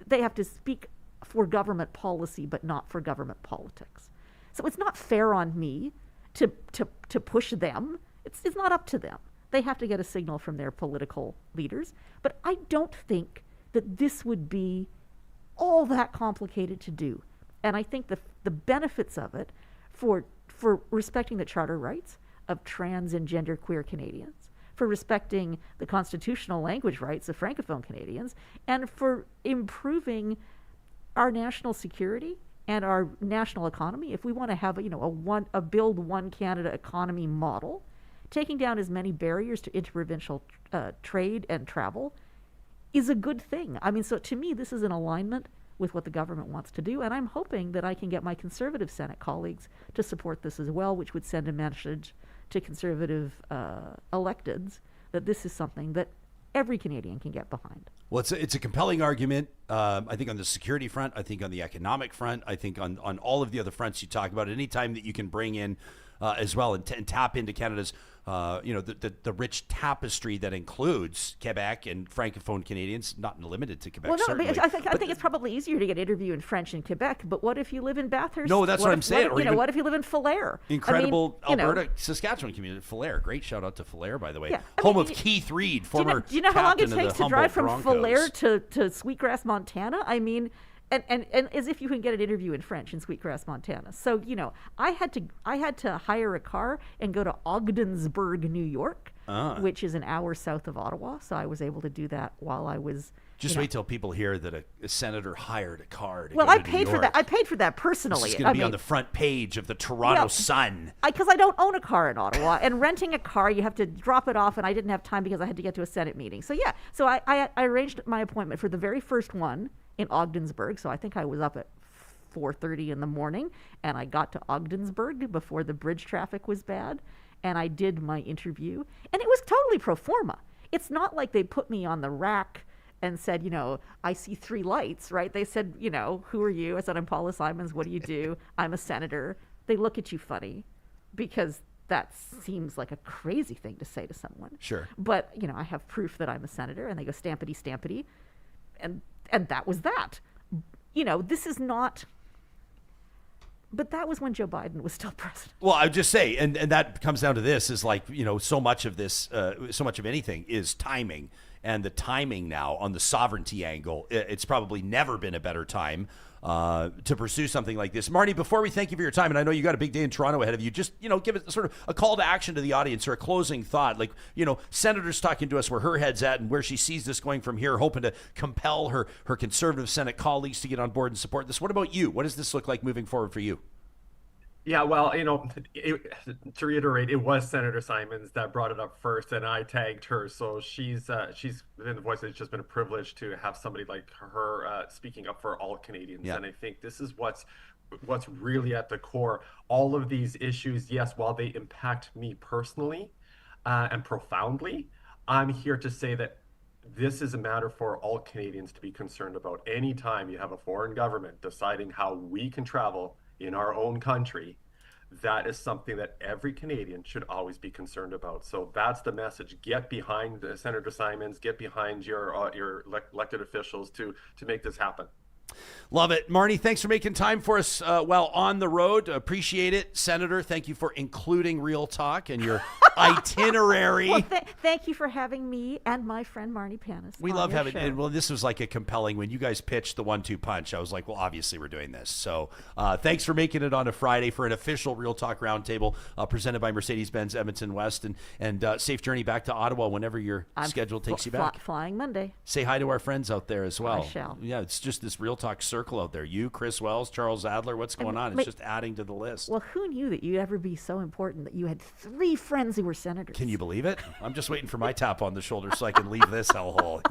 S6: They have to speak for government policy, but not for government politics. So it's not fair on me to push them. It's not up to them. They have to get a signal from their political leaders. But I don't think that this would be all that complicated to do. And I think the benefits of it for respecting the charter rights of trans and genderqueer Canadians, for respecting the constitutional language rights of Francophone Canadians, and for improving our national security and our national economy. If we want to have a build one Canada economy model, taking down as many barriers to interprovincial trade and travel is a good thing. I mean, so to me, this is in alignment with what the government wants to do, and I'm hoping that I can get my Conservative Senate colleagues to support this as well, which would send a message to Conservative electeds that this is something that every Canadian can get behind.
S3: Well, it's a compelling argument. I think on the security front, I think on the economic front, I think on all of the other fronts you talk about. Anytime that you can bring in as well and tap into Canada's, the rich tapestry that includes Quebec and Francophone Canadians, not limited to Quebec.
S6: Well, no,
S3: certainly.
S6: I think it's probably easier to get interview in French in Quebec. But what if you live in Bathurst?
S3: No, that's what I'm saying.
S6: What if you live in Falher?
S3: Incredible Alberta, Saskatchewan community. Falher, great shout out to Falher, by the way.
S6: Yeah,
S3: Home of Keith Reed, former
S6: do you know how long it
S3: captain of
S6: takes
S3: the
S6: to drive from
S3: Humboldt
S6: Falher
S3: Broncos.
S6: to Sweetgrass, Montana? I mean, and as if you can get an interview in French in Sweetgrass, Montana. So I had to hire a car and go to Ogdensburg, New York, which is an hour south of Ottawa. So I was able to do that while I was.
S3: Just wait till people hear that a senator hired a car to
S6: Well,
S3: go
S6: I
S3: to
S6: paid
S3: New
S6: for
S3: York.
S6: that. I paid for that personally.
S3: This is going to be on the front page of the Toronto Sun.
S6: Because I don't own a car in Ottawa, and renting a car, you have to drop it off, and I didn't have time because I had to get to a Senate meeting. So I arranged my appointment for the very first one in Ogdensburg. So I think I was up at 4:30 in the morning, and I got to Ogdensburg before the bridge traffic was bad, and I did my interview, and it was totally pro forma. It's not like they put me on the rack and said, I see 3 lights, right? They said, who are you? I said, I'm Paula Simons. What do you do? I'm a senator. They look at you funny because that seems like a crazy thing to say to someone.
S3: Sure.
S6: But, I have proof that I'm a senator, and they go stampity, stampity. And that was that. This is not. But that was when Joe Biden was still president.
S3: Well, I would just say, and that comes down to this, is like, so much of this, so much of anything is timing. And the timing now on the sovereignty angle, it's probably never been a better time to pursue something like this. Marni, before we thank you for your time, and I know you got a big day in Toronto ahead of you, just, give it sort of a call to action to the audience or a closing thought. Like, Senator's talking to us where her head's at and where she sees this going from here, hoping to compel her conservative Senate colleagues to get on board and support this. What about you? What does this look like moving forward for you?
S7: Yeah, well, to reiterate, it was Senator Simons that brought it up first, and I tagged her. So she's been the voice. It's just been a privilege to have somebody like her speaking up for all Canadians.
S3: Yeah.
S7: And I think this is what's really at the core. All of these issues, yes, while they impact me personally and profoundly, I'm here to say that this is a matter for all Canadians to be concerned about. Anytime you have a foreign government deciding how we can travel in our own country, that is something that every Canadian should always be concerned about. So that's the message. Get behind Senator Simons, get behind your elected officials to make this happen.
S3: Love it. Marni, thanks for making time for us while on the road. Appreciate it. Senator, thank you for including Real Talk and your itinerary.
S6: Well, thank you for having me and my friend Marni Panas.
S3: We love having
S6: show.
S3: it. Well, this was like a compelling, when you guys pitched the 1-2 punch, I was like, well, obviously we're doing this. So thanks for making it on a Friday for an official Real Talk Roundtable presented by Mercedes-Benz Edmonton West, and safe journey back to Ottawa whenever your schedule takes you back.
S6: Flying Monday.
S3: Say hi to our friends out there as well.
S6: I shall.
S3: Yeah, it's just this Real Talk circle out there. You, Chris Wells, Charles Adler, what's going on? It's just adding to the list.
S6: Well, who knew that you'd ever be so important that you had 3 friends who were senators?
S3: Can you believe it? I'm just waiting for my tap on the shoulder so I can leave this hellhole,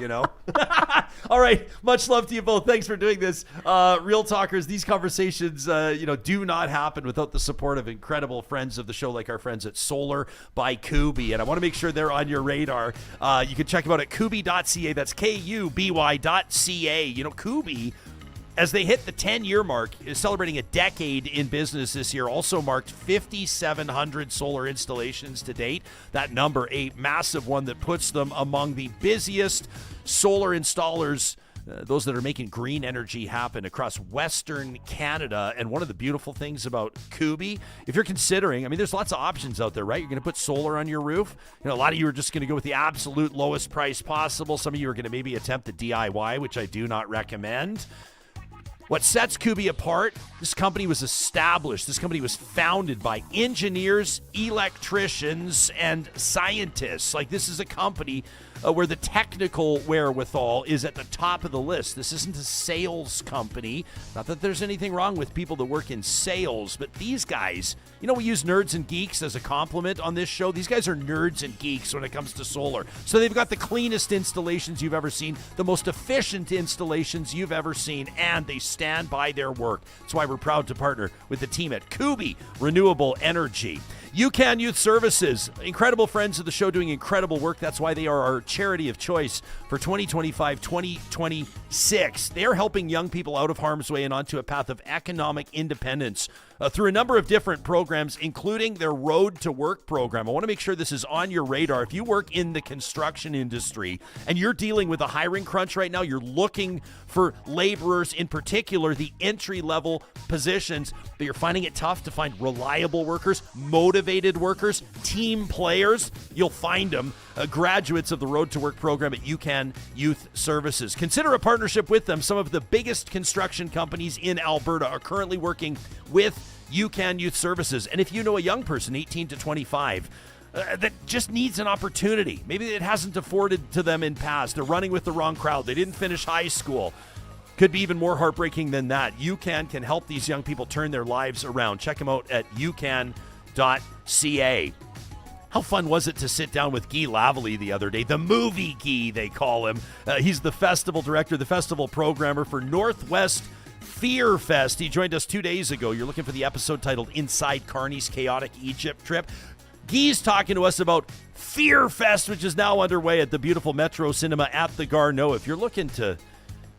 S3: All right. Much love to you both. Thanks for doing this. Real Talkers, these conversations, do not happen without the support of incredible friends of the show, like our friends at Solar by Kuby. And I want to make sure they're on your radar. You can check them out at kuby.ca. That's KUBY.ca. Kuby, as they hit the 10-year mark, is celebrating a decade in business this year, also marked 5,700 solar installations to date. That number, a massive one that puts them among the busiest solar installers, those that are making green energy happen across Western Canada. And one of the beautiful things about Kuby, if you're considering, there's lots of options out there, right? You're going to put solar on your roof. A lot of you are just going to go with the absolute lowest price possible. Some of you are going to maybe attempt the DIY, which I do not recommend. What sets Kuby apart, this company was founded by engineers, electricians, and scientists. This is a company where the technical wherewithal is at the top of the list. This isn't a sales company. Not that there's anything wrong with people that work in sales, but these guys, we use nerds and geeks as a compliment on this show. These guys are nerds and geeks when it comes to solar. So they've got the cleanest installations you've ever seen, the most efficient installations you've ever seen, and they stand by their work. That's why we're proud to partner with the team at Kuby Renewable Energy. UCAN Youth Services, incredible friends of the show doing incredible work. That's why they are our charity of choice for 2025-2026. They are helping young people out of harm's way and onto a path of economic independence through a number of different programs, including their Road to Work program. I want to make sure this is on your radar. If you work in the construction industry and you're dealing with a hiring crunch right now, you're looking for laborers, in particular the entry-level positions, but you're finding it tough to find reliable workers, motivated workers, team players, you'll find them. Graduates of the Road to Work program at UCAN Youth Services. Consider a partnership with them. Some of the biggest construction companies in Alberta are currently working with UCAN Youth Services. And if you know a young person, 18 to 25, that just needs an opportunity, maybe it hasn't afforded to them in past, they're running with the wrong crowd, they didn't finish high school, could be even more heartbreaking than that. UCAN can help these young people turn their lives around. Check them out at ucan.ca. How fun was it to sit down with Guy Lavallee the other day? The movie Guy, they call him. He's the festival director, the festival programmer for Northwest Fear Fest. He joined us 2 days ago. You're looking for the episode titled Inside Carney's Chaotic Egypt Trip. Guy's talking to us about Fear Fest, which is now underway at the beautiful Metro Cinema at the Garneau. If you're looking to,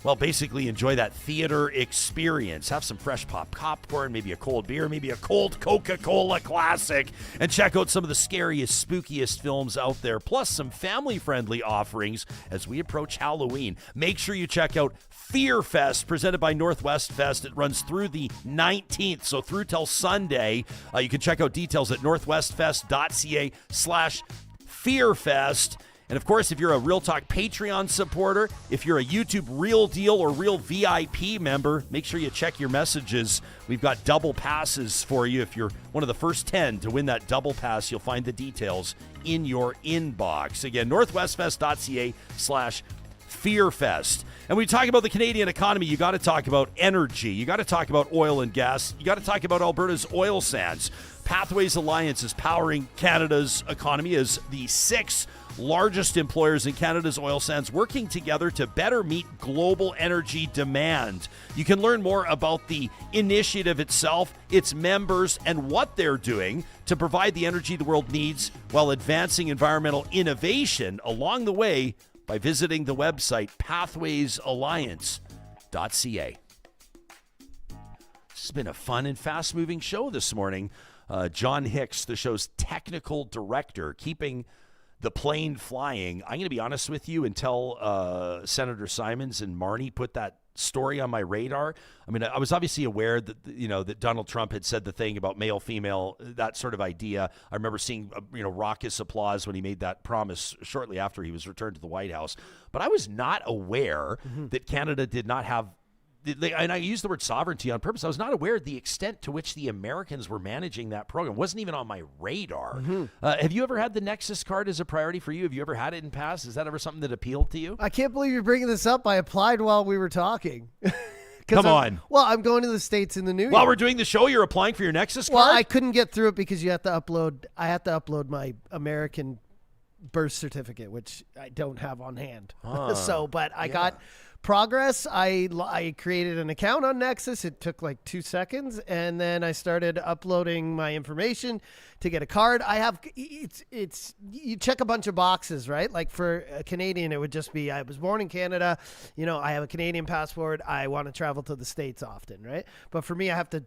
S3: well, basically enjoy that theater experience, have some fresh popcorn, maybe a cold beer, maybe a cold Coca-Cola Classic, and check out some of the scariest, spookiest films out there, plus some family-friendly offerings as we approach Halloween. Make sure you check out Fear Fest, presented by Northwest Fest. It runs through the 19th, so through till Sunday. You can check out details at northwestfest.ca/fearfest. And of course, if you're a Real Talk Patreon supporter, if you're a YouTube Real Deal or Real VIP member, make sure you check your messages. We've got double passes for you. If you're one of the first 10 to win that double pass, you'll find the details in your inbox. Again, northwestfest.ca/fearfest. And when we talk about the Canadian economy, you got to talk about energy. You got to talk about oil and gas. You got to talk about Alberta's oil sands. Pathways Alliance is powering Canada's economy as the 6th largest employers in Canada's oil sands, working together to better meet global energy demand. You can learn more about the initiative itself, its members, and what they're doing to provide the energy the world needs while advancing environmental innovation along the way by visiting the website pathwaysalliance.ca. This has been a fun and fast-moving show this morning. John Hicks, the show's technical director, keeping the plane flying. I'm going to be honest with you, until Senator Simons and Marni put that story on my radar. I mean, I was obviously aware that, that Donald Trump had said the thing about male, female, that sort of idea. I remember seeing, raucous applause when he made that promise shortly after he was returned to the White House. But I was not aware that Canada did not have, and I use the word sovereignty on purpose. I was not aware of the extent to which the Americans were managing that program. It wasn't even on my radar. Have you ever had the Nexus card as a priority for you? Have you ever had it in past? Is that ever something that appealed to you?
S4: I can't believe you're bringing this up. I applied while we were talking.
S3: Come on.
S4: Well, I'm going to the States in the new year.
S3: While we're doing the show, you're applying for your Nexus card?
S4: Well, I couldn't get through it because I had to upload my American birth certificate, which I don't have on hand. But I got progress. I created an account on Nexus. It took like 2 seconds, and then I started uploading my information to get a card. I have it's you check a bunch of boxes, right? Like for a Canadian, it would just be I was born in Canada, I have a Canadian passport. I want to travel to the States often, right? But for me, I have to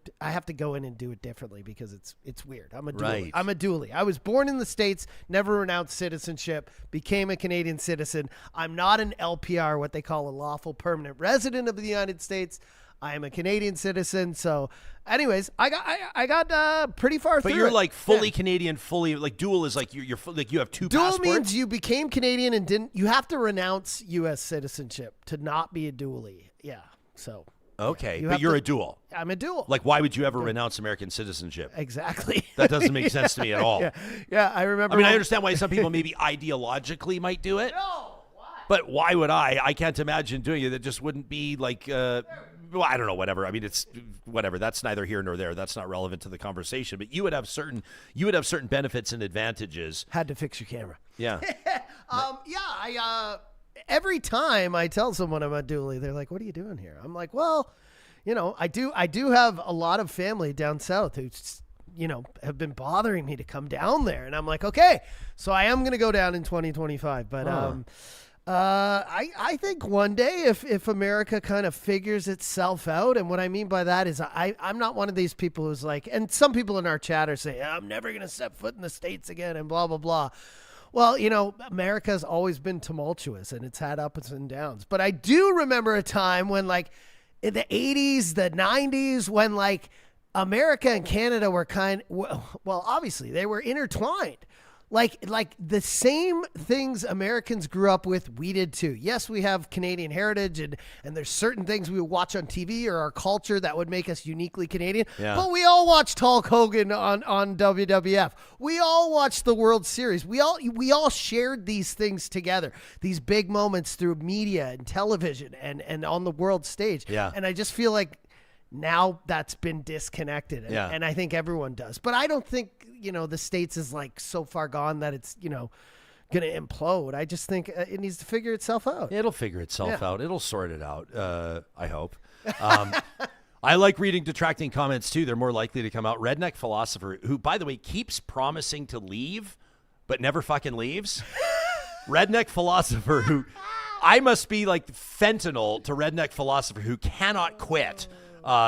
S4: go in and do it differently because it's weird. I'm a dually.
S3: Right.
S4: I'm a dually. I was born in the States, never renounced citizenship, became a Canadian citizen. I'm not an LPR, what they call a lawful permanent resident of the United States. I am a Canadian citizen. So anyways, I got pretty far through.
S3: But you're
S4: it.
S3: like fully Canadian, fully like dual is like you're like you have two
S4: dual
S3: passports.
S4: means you became Canadian and you have to renounce U.S. citizenship to not be a dually. Yeah. So.
S3: Okay, but you're a dual.
S4: I'm a dual.
S3: Like, why would you ever renounce American citizenship?
S4: Exactly.
S3: That doesn't make sense to me at all.
S4: Yeah, I remember.
S3: I mean, I understand why some people maybe ideologically might do it.
S4: No, why?
S3: But why would I? I can't imagine doing it. That just wouldn't be like, well, I don't know, whatever. I mean, it's whatever. That's neither here nor there. That's not relevant to the conversation. But you would have certain benefits and advantages.
S4: Had to fix your camera.
S3: Yeah.
S4: Every time I tell someone I'm a dually, they're like, "What are you doing here?" I'm like, "Well, I do have a lot of family down south who have been bothering me to come down there. And I'm like, okay, so I am going to go down in 2025. But I think one day if America kind of figures itself out, and what I mean by that is I'm not one of these people who's like, and some people in our chat are saying, I'm never going to step foot in the States again and blah, blah, blah. Well, America's always been tumultuous and it's had ups and downs. But I do remember a time when, like, in the 80s, the 90s, when, like, America and Canada were obviously they were intertwined. Like the same things Americans grew up with, we did too. Yes, we have Canadian heritage and there's certain things we watch on TV or our culture that would make us uniquely Canadian. Yeah. But we all watched Hulk Hogan on WWF. We all watched the World Series. We all shared these things together, these big moments through media and television and on the world stage. Yeah. And I just feel like now that's been disconnected, and I think everyone does. But I don't think, the States is like so far gone that it's, going to implode. I just think it needs to figure itself out.
S3: It'll figure itself out. It'll sort it out, I hope. I like reading detracting comments, too. They're more likely to come out. Redneck Philosopher, who, by the way, keeps promising to leave, but never fucking leaves. Redneck Philosopher, who I must be like fentanyl to Redneck Philosopher, who cannot quit.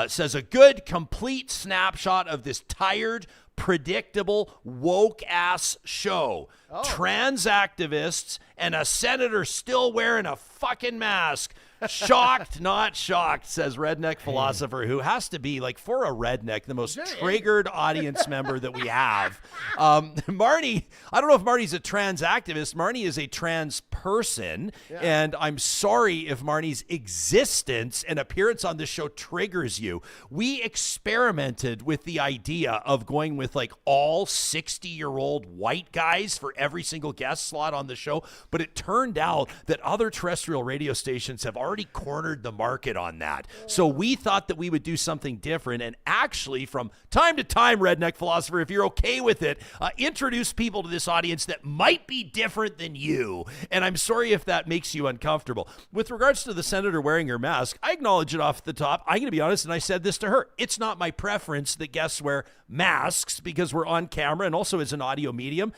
S3: Says a good, complete snapshot of this tired, predictable, woke-ass show. Trans activists and a senator still wearing a fucking mask. Shocked, not shocked, says Redneck Philosopher, who has to be, like, for a redneck, the most triggered audience member that we have. Marni, I don't know if Marni's a trans activist. Marni is a trans person, and I'm sorry if Marni's existence and appearance on this show triggers you. We experimented with the idea of going with, like, all 60-year-old white guys for every single guest slot on the show, but it turned out that other terrestrial radio stations have already cornered the market on that. So we thought that we would do something different, and actually from time to time, Redneck Philosopher, if you're okay with it, introduce people to this audience that might be different than you. And I'm sorry if that makes you uncomfortable. With regards to the senator wearing her mask, I acknowledge it off the top. I'm going to be honest, and I said this to her. It's not my preference that guests wear masks because we're on camera and also as an audio medium.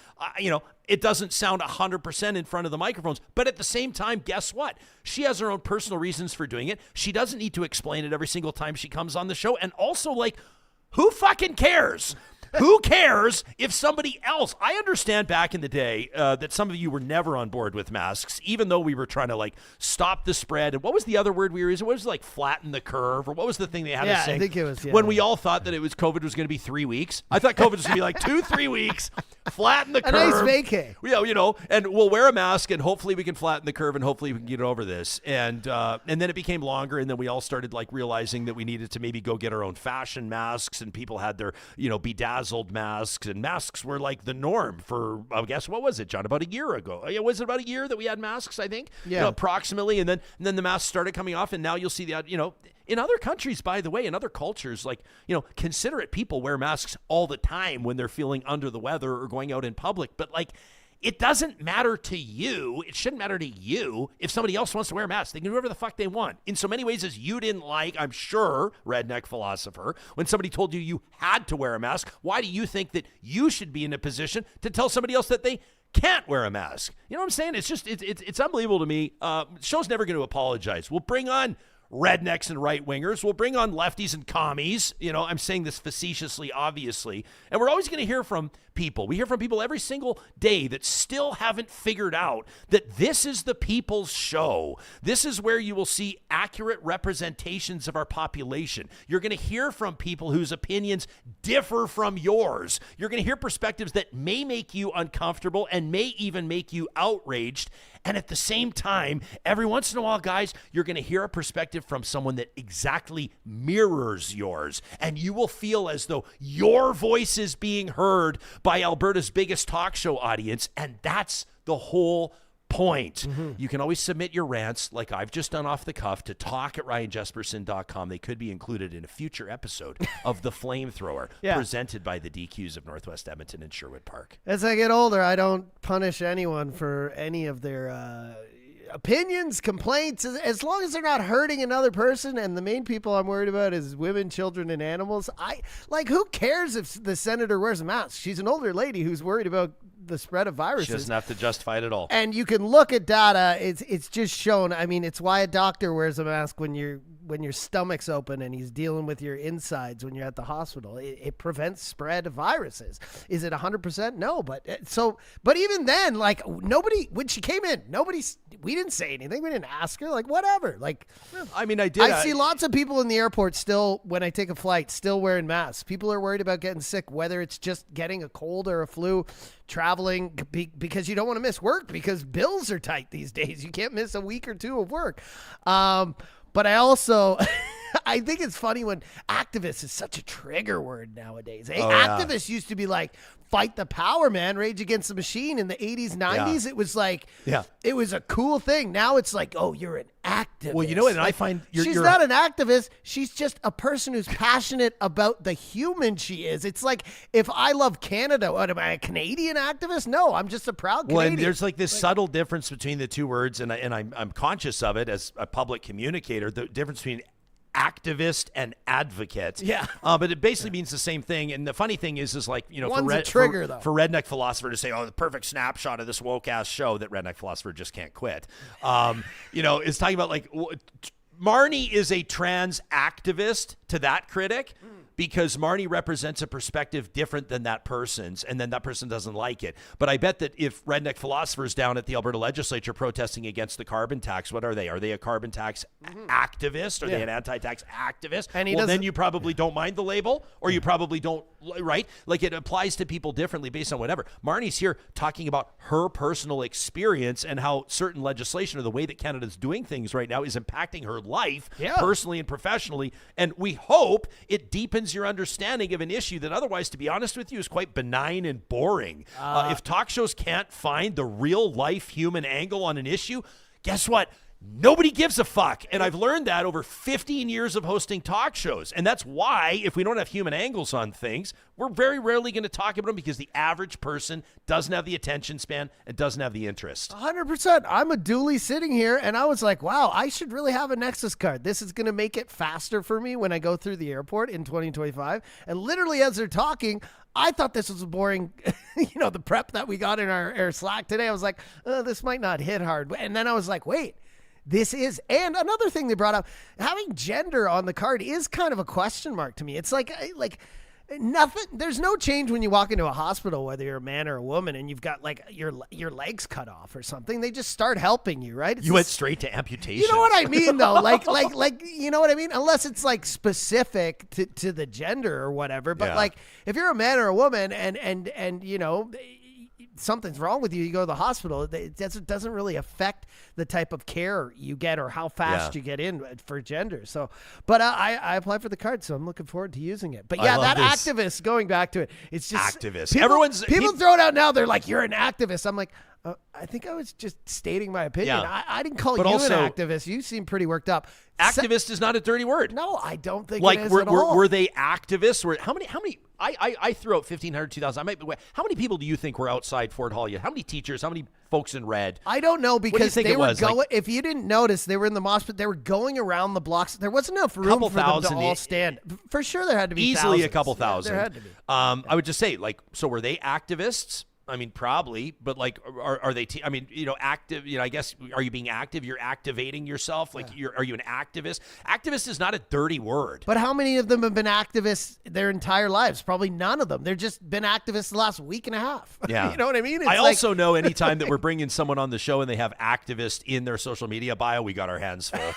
S3: It doesn't sound 100% in front of the microphones. But at the same time, guess what? She has her own personal reasons for doing it. She doesn't need to explain it every single time she comes on the show. And also, like, who fucking cares? Who cares if somebody else? I understand back in the day that some of you were never on board with masks, even though we were trying to, like, stop the spread. And what was the other word we were using? What was it, like, flatten the curve? Or what was the thing they had to say?
S4: I think it was,
S3: when we all thought that COVID was going to be 3 weeks. I thought COVID was going to be like 2-3 weeks. Flatten the curve.
S4: A nice vacay.
S3: Yeah, and we'll wear a mask, and hopefully we can flatten the curve, and hopefully we can get over this. And then it became longer, and then we all started, like, realizing that we needed to maybe go get our own fashion masks, and people had their, bedazzled masks, and masks were, like, the norm for, I guess, what was it, John? About a year ago. Was it about a year that we had masks, I think? Yeah. Approximately, and then the masks started coming off, and now you'll see that, in other countries, by the way, in other cultures, like, considerate people wear masks all the time when they're feeling under the weather or going out in public. But, like, it doesn't matter to you. It shouldn't matter to you if somebody else wants to wear a mask. They can do whatever the fuck they want. In so many ways as you didn't like, I'm sure, Redneck Philosopher, when somebody told you had to wear a mask, why do you think that you should be in a position to tell somebody else that they can't wear a mask? You know what I'm saying? It's just, it's unbelievable to me. Show's never going to apologize. We'll bring on rednecks and right-wingers. We'll bring on lefties and commies. I'm saying this facetiously, obviously. And we're always going to hear from people. We hear from people every single day that still haven't figured out that this is the people's show. This is where you will see accurate representations of our population. You're going to hear from people whose opinions differ from yours. You're going to hear perspectives that may make you uncomfortable and may even make you outraged. And at the same time, every once in a while, guys, you're going to hear a perspective from someone that exactly mirrors yours. And you will feel as though your voice is being heard by Alberta's biggest talk show audience. And that's the whole point. Mm-hmm. You can always submit your rants, like I've just done off the cuff, to talk@ryanjesperson.com. They could be included in a future episode of The Flamethrower, presented by the DQs of Northwest Edmonton and Sherwood Park.
S4: As I get older, I don't punish anyone for any of their opinions, complaints, as long as they're not hurting another person. And the main people I'm worried about is women, children, and animals. Who cares if the senator wears a mask? She's an older lady who's worried about the spread of viruses.
S3: She doesn't have to justify it at all.
S4: And you can look at data. It's just shown. I mean, it's why a doctor wears a mask when your stomach's open and he's dealing with your insides when you're at the hospital. It prevents spread of viruses. Is it 100%? No, but even then, like, nobody, when she came in, we didn't say anything. We didn't ask her, like, whatever. Like,
S3: I mean, I did.
S4: I see lots of people in the airport still, when I take a flight, still wearing masks. People are worried about getting sick, whether it's just getting a cold or a flu, traveling because you don't want to miss work because bills are tight these days. You can't miss a week or two of work. But I also, I think it's funny when activist is such a trigger word nowadays. Activists used to be like, fight the power, man, Rage Against the Machine in the 80s, 90s.
S3: Yeah.
S4: It was like, it was a cool thing. Now it's like, oh, you're an activist.
S3: Well, you know what? And I find
S4: she's not an activist. She's just a person who's passionate about the human she is. It's like, if I love Canada, what, am I a Canadian activist? No, I'm just a proud Canadian.
S3: Well, and there's like this subtle difference between the two words, and I'm conscious of it as a public communicator, the difference between activist and advocate.
S4: Yeah.
S3: But it basically means the same thing. And the funny thing is like, you know,
S4: one's a trigger, though.
S3: For Redneck Philosopher to say, oh, the perfect snapshot of this woke ass show that Redneck Philosopher just can't quit. You know, is talking about like Marni is a trans activist to that critic. Because Marni represents a perspective different than that person's, and then that person doesn't like it. But I bet that if Redneck Philosophers down at the Alberta legislature protesting against the carbon tax, what are they? Are they a carbon tax activist? Are they an anti-tax activist? And then you probably don't mind the label, or you probably don't, right? Like, it applies to people differently based on whatever. Marni's here talking about her personal experience and how certain legislation or the way that Canada's doing things right now is impacting her life personally and professionally. And we hope it deepens your understanding of an issue that otherwise, to be honest with you, is quite benign and boring. If talk shows can't find the real life human angle on an issue, guess what? Nobody gives a fuck. And I've learned that over 15 years of hosting talk shows. And that's why, if we don't have human angles on things, we're very rarely going to talk about them, because the average person doesn't have the attention span and doesn't have the interest.
S4: 100%. I'm a dually sitting here, and I was like, wow, I should really have a Nexus card. This is going to make it faster for me when I go through the airport in 2025. And literally, as they're talking, I thought this was a boring, you know, the prep that we got in our Slack today. I was like, this might not hit hard. And then I was like, wait. This is, and another thing they brought up, having gender on the card is kind of a question mark to me. It's like nothing. There's no change when you walk into a hospital, whether you're a man or a woman, and you've got like your legs cut off or something. They just start helping you, right?
S3: You went straight to amputation.
S4: You know what I mean, though? like you know what I mean? Unless it's like specific to the gender or whatever. But like, if you're a man or a woman, and you know, something's wrong with you, you go to the hospital, it doesn't really affect the type of care you get or how fast you get in for gender. So, but I applied for the card, so I'm looking forward to using it. But yeah, that activist, going back to it, it's just
S3: activist.
S4: People throw it out now. They're like, you're an activist. I'm like, I think I was just stating my opinion. I didn't call you an activist. You seem pretty worked up.
S3: Activist is not a dirty word.
S4: No, I don't think
S3: like
S4: it is at all.
S3: Were they activists? How many? I threw out 1,500, 2,000. How many people do you think were outside Fort Hall yet? How many teachers? How many folks in red?
S4: I don't know, because they were going. If you didn't notice, they were in the mosh pit. They were going around the blocks. There wasn't enough room for them to all stand. For sure, there had to be
S3: easily
S4: thousands.
S3: a couple thousand.
S4: Yeah, there had to be.
S3: I would just say, like, so were they activists? I mean, probably, but like, are they? I mean, you know, active. You know, I guess, are you being active? You're activating yourself. Like, are you an activist? Activist is not a dirty word.
S4: But how many of them have been activists their entire lives? Probably none of them. They've just been activists the last week and a half.
S3: Yeah,
S4: you know what I mean.
S3: I also know anytime that we're bringing someone on the show and they have activist in their social media bio, we got our hands full.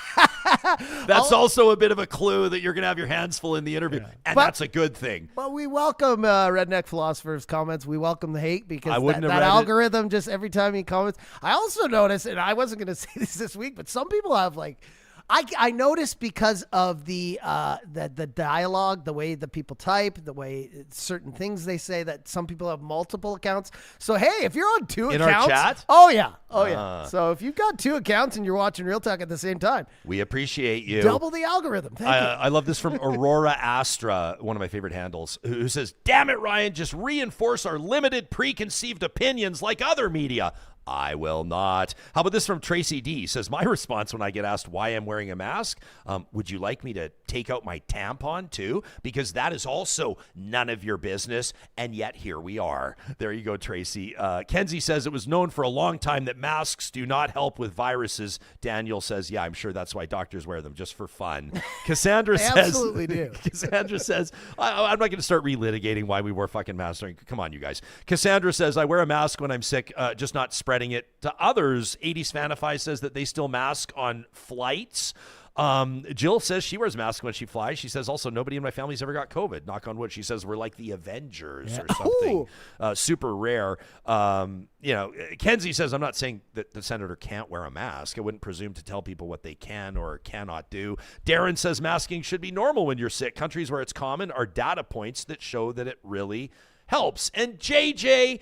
S3: That's also a bit of a clue that you're going to have your hands full in the interview, and that's a good thing.
S4: But we welcome Redneck Philosopher's comments. We welcome the hate, because that
S3: read
S4: algorithm, just every time he comments. I also noticed, and I wasn't going to say this week, but some people have like, I noticed, because of the dialogue, the way the people type, the way certain things they say, that some people have multiple accounts. So hey, if you're on two accounts,
S3: our chat,
S4: oh yeah. So if you've got two accounts and you're watching Real Talk at the same time,
S3: we appreciate you.
S4: Double the algorithm. Thank you.
S3: I love this from Aurora Astra, one of my favorite handles, who says, "Damn it, Ryan, just reinforce our limited preconceived opinions like other media. I will not. How about this from Tracy D? Says, my response when I get asked why I'm wearing a mask, would you like me to take out my tampon too? Because that is also none of your business. And yet here we are. There you go, Tracy. Kenzie says it was known for a long time that masks do not help with viruses. Daniel says, yeah, I'm sure that's why doctors wear them, just for fun. Cassandra says,
S4: absolutely do.
S3: Cassandra says, I'm not going to start relitigating why we wore fucking masks. Come on, you guys. Cassandra says, I wear a mask when I'm sick, just not spreading it to others. 80s Fanify says that they still mask on flights. Jill says she wears a mask when she flies. She says also nobody in my family's ever got COVID. Knock on wood. She says we're like the Avengers or something. Super rare. Kenzie says, I'm not saying that the senator can't wear a mask. I wouldn't presume to tell people what they can or cannot do. Darren says masking should be normal when you're sick. Countries where it's common are data points that show that it really helps. And JJ,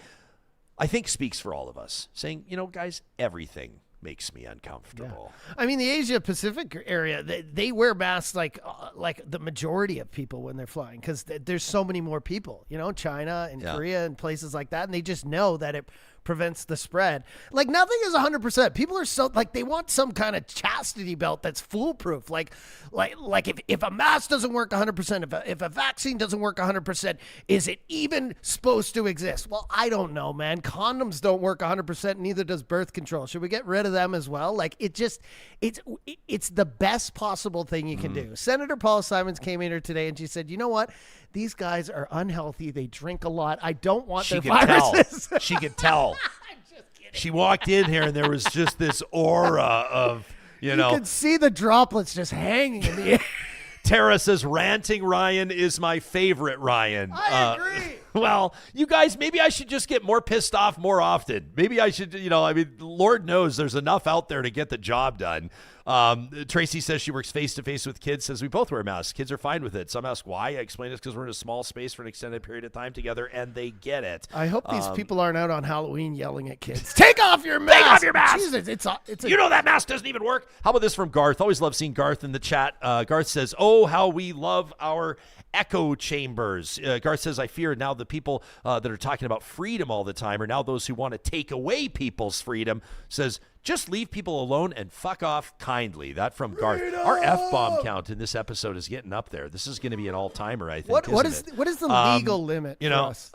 S3: I think, speaks for all of us, saying, guys, everything makes me uncomfortable.
S4: Yeah. I mean, the Asia Pacific area, they wear masks like the majority of people when they're flying because there's so many more people, China and Korea and places like that. And they just know that it prevents the spread. Like nothing is 100%. People are so they want some kind of chastity belt that's foolproof. Like if a mask doesn't work 100%, if a vaccine doesn't work 100%, is it even supposed to exist? Well, I don't know, man. Condoms don't work 100%. Neither does birth control. Should we get rid of them as well? Like it's the best possible thing you can do. Senator Paula Simons came in here today and she said, you know what? These guys are unhealthy. They drink a lot. I don't want their viruses.
S3: She could tell. She walked in here and there was just this aura of, you
S4: could see the droplets just hanging in the air.
S3: Tara says, ranting Ryan is my favorite Ryan.
S4: I agree.
S3: Well, you guys, maybe I should just get more pissed off more often. Maybe I should, Lord knows there's enough out there to get the job done. Tracy says she works face-to-face with kids, says we both wear masks. Kids are fine with it. Some ask why. I explain it's because we're in a small space for an extended period of time together, and they get it.
S4: I hope these people aren't out on Halloween yelling at kids. Take off your mask!
S3: Take off your mask!
S4: Jesus, it's
S3: that mask doesn't even work? How about this from Garth? Always love seeing Garth in the chat. Garth says, oh, how we love our echo chambers. Garth says, I fear now the people that are talking about freedom all the time are now those who want to take away people's freedom. Says, just leave people alone and fuck off kindly. That from Garth. Our F-bomb count in this episode is getting up there. This is going to be an all-timer, I think.
S4: What is the legal limit for us?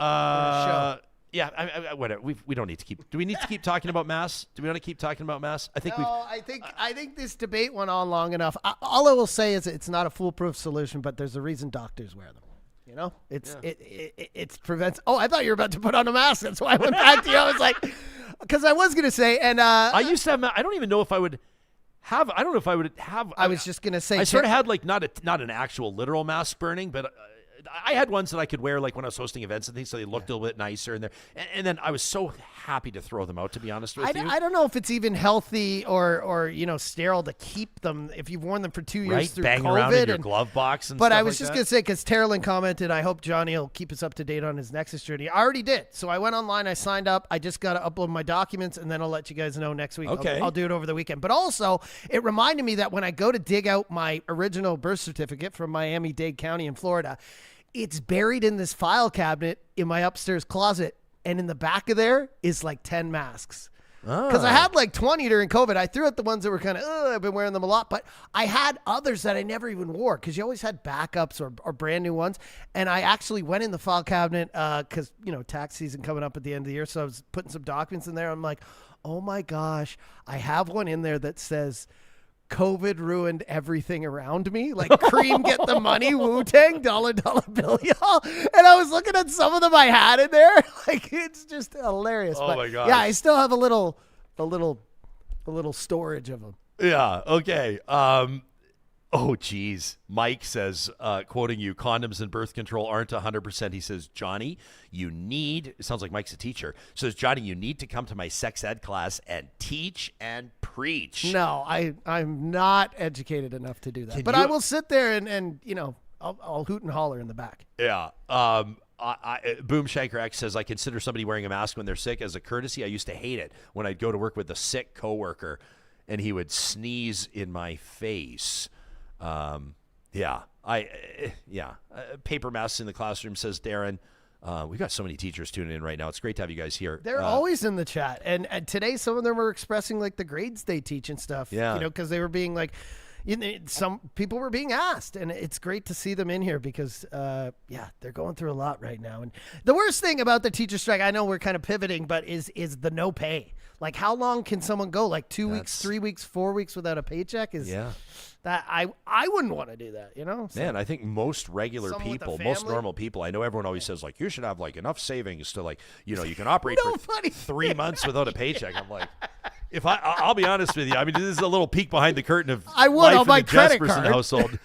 S3: Yeah, whatever. We don't need to keep. Do we need to keep talking about masks? Do we want to keep talking about masks? I
S4: think this debate went on long enough. All I will say is it's not a foolproof solution, but there's a reason doctors wear them. It prevents. Oh, I thought you were about to put on a mask. That's why I went back to you. I was like, because I was going to say, and
S3: I used to have. I don't even know if I would have. I don't know if I would have.
S4: I was just going to say,
S3: I sort of had like not an actual literal mask burning, but. I had ones that I could wear like when I was hosting events and things, so they looked a little bit nicer in there. And then I was so happy to throw them out, to be honest with you.
S4: I don't know if it's even healthy or sterile to keep them if you've worn them for 2 years through
S3: bang
S4: COVID.
S3: Around in your glove box and
S4: but
S3: stuff
S4: I was
S3: like
S4: just
S3: that.
S4: going to say, because Terrelyn commented, I hope Johnny will keep us up to date on his Nexus journey. I already did. So I went online, I signed up. I just got to upload my documents, and then I'll let you guys know next week.
S3: Okay.
S4: I'll do it over the weekend. But also, it reminded me that when I go to dig out my original birth certificate from Miami-Dade County in Florida, it's buried in this file cabinet in my upstairs closet, and in the back of there is like 10 masks. Because I had like 20 during COVID. I threw out the ones that were kind of, I've been wearing them a lot, but I had others that I never even wore because you always had backups or brand new ones. And I actually went in the file cabinet because, tax season coming up at the end of the year. So I was putting some documents in there. I'm like, oh my gosh, I have one in there that says, COVID ruined everything around me. Like Cream, get the money, Wu-Tang, dollar bill, y'all. And I was looking at some of them I had in there. Like it's just hilarious.
S3: Oh my gosh.
S4: Yeah, I still have a little storage of them.
S3: Yeah. Okay. Oh, geez. Mike says, quoting you, condoms and birth control aren't 100%. He says, Johnny, it sounds like Mike's a teacher. Says, Johnny, you need to come to my sex ed class and teach and preach.
S4: No, I'm not educated enough to do that. But I will sit there and I'll hoot and holler in the back.
S3: Yeah. Boom Shanker X says, I consider somebody wearing a mask when they're sick as a courtesy. I used to hate it when I'd go to work with a sick coworker and he would sneeze in my face. Paper masks in the classroom, says Darren. We've got so many teachers tuning in right now. It's great to have you guys here.
S4: They're always in the chat. And today, some of them were expressing like the grades they teach and stuff.
S3: Yeah.
S4: Because they were being like, some people were being asked, and it's great to see them in here because, they're going through a lot right now. And the worst thing about the teacher strike, I know we're kind of pivoting, but is the no pay. Like, how long can someone go? Like 2 weeks, 3 weeks, 4 weeks without a paycheck? That I wouldn't want to do that, So,
S3: man, I think most regular
S4: someone with a
S3: people, most
S4: family?
S3: normal people, I know everyone always says, like, you should have, like, enough savings to, like, you can operate for
S4: Nobody
S3: 3 months without a paycheck. I'm like, I'll be honest with you. I mean, this is a little peek behind the curtain of
S4: I would
S3: life
S4: on
S3: in
S4: my
S3: the
S4: credit
S3: Jesperson
S4: card.
S3: household.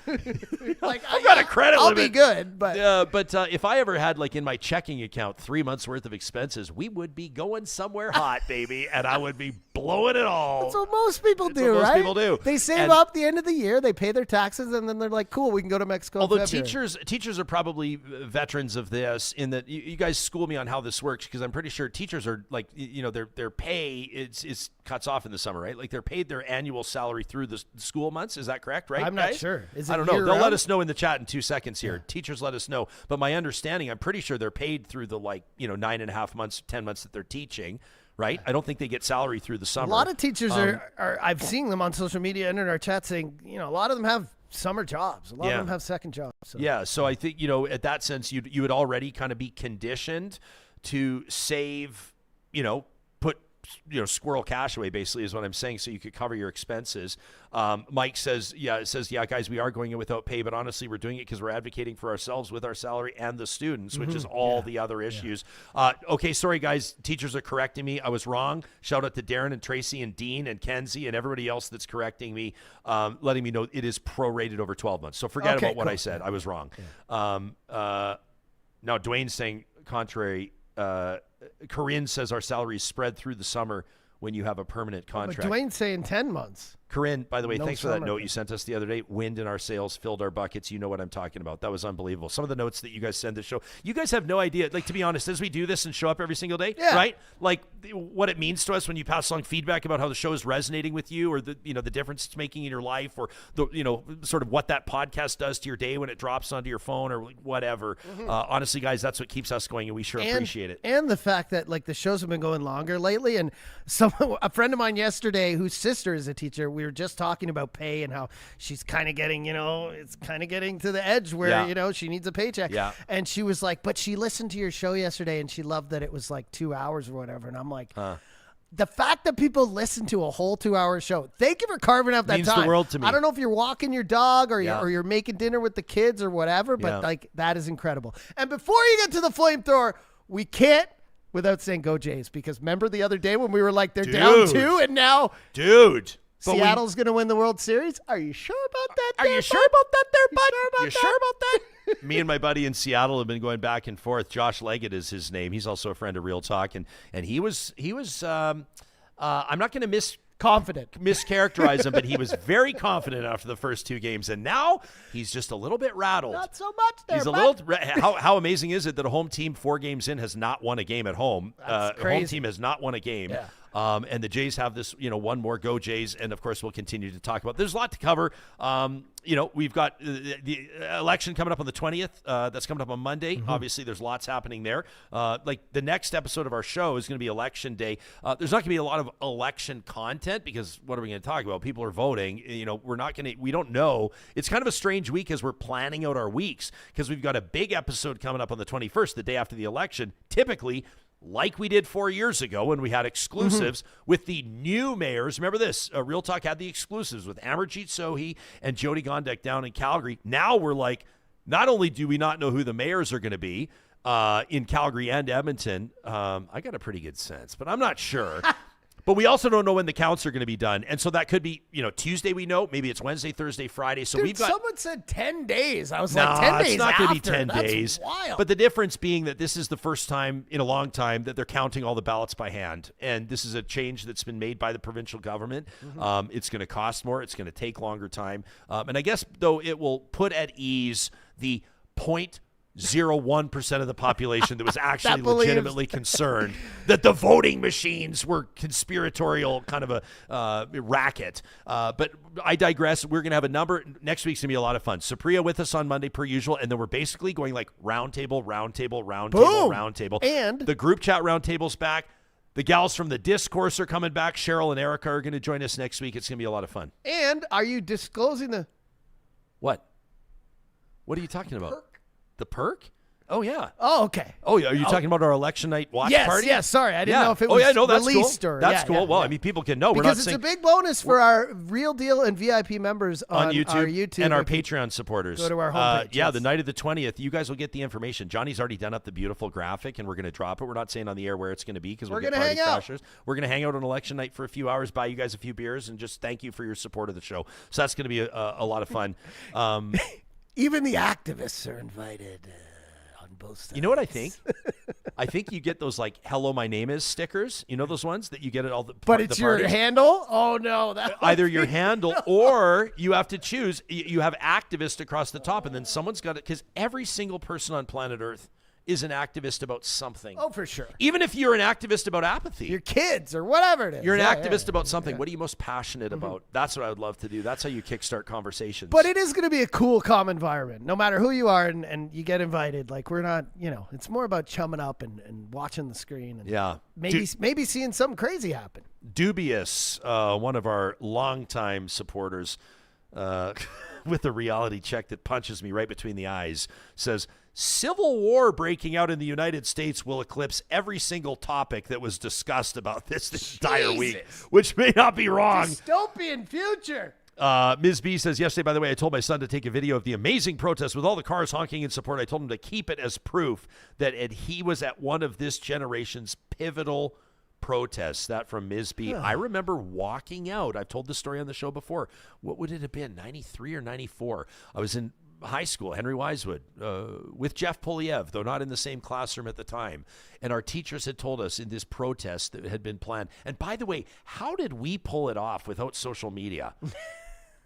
S4: like,
S3: I've got a credit
S4: I'll
S3: limit.
S4: be good, but
S3: But if I ever had, like, in my checking account 3 months worth of expenses, we would be going somewhere hot, baby, and I would be blowing it all.
S4: that's what most people
S3: That's
S4: do,
S3: what most
S4: right?
S3: people do.
S4: They save
S3: And-
S4: up the end of the year, they pay their taxes, and then they're like, cool, we can go to Mexico. in
S3: Although
S4: February.
S3: teachers are probably veterans of this, in that you guys school me on how this works, because I'm pretty sure teachers are like, their pay is cuts off in the summer, right? Like they're paid their annual salary through the school months. Is that correct? Right?
S4: I'm not
S3: guys?
S4: sure. Is it
S3: I don't know. They'll
S4: year-round?
S3: let us know in the chat in 2 seconds here. Teachers let us know. But my understanding, I'm pretty sure they're paid through the 9.5 months, 10 months that they're teaching. Right? I don't think they get salary through the
S4: A
S3: summer.
S4: lot of teachers are I've seen them on social media and in our chat saying, a lot of them have summer jobs. A lot of them have second jobs. So.
S3: Yeah, so I think, at that sense, you would already kind of be conditioned to save, put, squirrel cash away, basically, is what I'm saying, so you could cover your expenses. Mike says, guys, we are going in without pay, but honestly, we're doing it because we're advocating for ourselves with our salary and the students, which is all the other issues. Okay, sorry, guys. Teachers are correcting me. I was wrong. Shout out to Darren and Tracy and Dean and Kenzie and everybody else that's correcting me, letting me know it is prorated over 12 months. So forget about what I said. I was wrong. Now, Dwayne's saying contrary. Corinne says our salary is spread through the summer when you have a permanent
S4: But
S3: contract.
S4: Dwayne's saying 10 months.
S3: Corinne, by the way,
S4: No
S3: thanks for that
S4: summer.
S3: note you sent us the other day. Wind in our sails filled our buckets. You know what I'm talking about. That was unbelievable. Some of the notes that you guys send the show, you guys have no idea. Like, to be honest, as we do this and show up every single day, right? Like, what it means to us when you pass along feedback about how the show is resonating with you, or the difference it's making in your life, or the sort of what that podcast does to your day when it drops onto your phone or whatever. Honestly, guys, that's what keeps us going, and we sure appreciate it.
S4: And the fact that like the shows have been going longer lately, and a friend of mine yesterday whose sister is a teacher, we were just talking about pay and how she's kind of getting, it's kind of getting to the edge where, she needs a paycheck.
S3: Yeah.
S4: And she was like, but she listened to your show yesterday and she loved that it was like 2 hours or whatever. And I'm like, the fact that people listen to a whole 2 hour show, thank you for carving out that
S3: Means
S4: time.
S3: the world to me.
S4: I don't know if you're walking your dog or you're making dinner with the kids or whatever, but
S3: Yeah.
S4: like that is incredible. And before you get to the flamethrower, we can't without saying go Jays, because remember the other day when we were like, they're down 2 and now
S3: But
S4: Seattle's going to win the World Series? Are you sure about that?
S3: Are you sure about that there, bud? You sure about that? Me and my buddy in Seattle have been going back and forth. Josh Leggett is his name. He's also a friend of Real Talk, and he was I'm not going to mischaracterize him, but he was very confident after the first 2 games, and now he's just a little bit rattled.
S4: Not so much there,
S3: He's a
S4: bud.
S3: little. How amazing is it that a home team 4 games in has not won a game at home?
S4: That's
S3: A home
S4: crazy.
S3: team has not won a game.
S4: Yeah.
S3: And the Jays have this, one more. Go Jays. And of course, we'll continue to talk about. There's a lot to cover. We've got the election coming up on the 20th. That's coming up on Monday. Obviously, there's lots happening there. Like the next episode of our show is going to be Election Day. There's not going to be a lot of election content because what are we going to talk about? People are voting. We don't know. It's kind of a strange week as we're planning out our weeks because we've got a big episode coming up on the 21st, the day after the election. Typically, like we did 4 years ago when we had exclusives with the new mayors. Remember this, Real Talk had the exclusives with Amarjeet Sohi and Jody Gondek down in Calgary. Now we're like, not only do we not know who the mayors are going to be in Calgary and Edmonton, I got a pretty good sense, but I'm not sure. But we also don't know when the counts are going to be done. And so that could be, Tuesday we know. Maybe it's Wednesday, Thursday, Friday. So we've got...
S4: someone said 10 days. I was
S3: Nah,
S4: like, 10 days
S3: it's not
S4: after.
S3: going to be 10
S4: That's
S3: days.
S4: wild.
S3: But the difference being that this is the first time in a long time that they're counting all the ballots by hand. And this is a change that's been made by the provincial government. It's going to cost more. It's going to take longer time. And I guess, though, it will put at ease the 0.01% of the population that was actually
S4: believes.
S3: legitimately concerned that the voting machines were conspiratorial kind of a racket. But I digress. We're going to have a number. Next week's going to be a lot of fun. Supriya with us on Monday per usual, and then we're basically going like round table.
S4: And
S3: the group chat round table's back. The gals from the discourse are coming back. Cheryl and Erica are going to join us next week. It's going to be a lot of fun.
S4: And are you disclosing the
S3: What? What are you talking about? The perk? Oh, yeah.
S4: Oh, okay.
S3: Oh, yeah. Are you talking about our election night watch party?
S4: Yes, sorry. I didn't know if it was
S3: that's
S4: released
S3: cool.
S4: or...
S3: That's cool. Well, I mean, people can know. We're
S4: because
S3: not
S4: it's
S3: saying
S4: a big bonus for our Real Deal and VIP members on
S3: YouTube,
S4: our YouTube.
S3: and our Patreon supporters.
S4: Go to our homepage.
S3: Yeah, the night of the 20th, you guys will get the information. Johnny's already done up the beautiful graphic, and we're going to drop it. We're not saying on the air where it's going to be because we're going to
S4: hang out.
S3: crashers. We're going to hang out on election night for a few hours, buy you guys a few beers, and just thank you for your support of the show. So that's going to be a lot of fun.
S4: Even the activists are invited on both sides.
S3: You know what I think? I think you get those like "Hello, my name is" stickers. You know those ones that you get at all the
S4: But it's your
S3: parties?
S4: handle? Oh, no.
S3: Either your handle or you have to choose. You have activist across the top, and then someone's got it because every single person on planet Earth is an activist about something.
S4: Oh, for sure.
S3: Even if you're an activist about apathy.
S4: Your kids or whatever it is.
S3: You're an
S4: Yeah,
S3: activist
S4: yeah.
S3: about something. What are you most passionate about? That's what I would love to do. That's how you kickstart conversations.
S4: But it is going to be a cool, calm environment, no matter who you are and you get invited. Like, we're not, it's more about chumming up and watching the screen. And
S3: yeah.
S4: maybe seeing something crazy happen.
S3: Dubious, one of our longtime supporters with a reality check that punches me right between the eyes, says, Civil war breaking out in the United States will eclipse every single topic that was discussed about this entire week, which may not be wrong.
S4: Dystopian future.
S3: Ms. B says, yesterday, by the way, I told my son to take a video of the amazing protest with all the cars honking in support. I told him to keep it as proof that he was at one of this generation's pivotal protests. That from Ms. B. I remember walking out. I've told this story on the show before. What would it have been, 93 or 94? I was in high school, Henry Wisewood, with Jeff Poliev, though not in the same classroom at the time. And our teachers had told us in this protest that had been planned. And by the way, how did we pull it off without social media?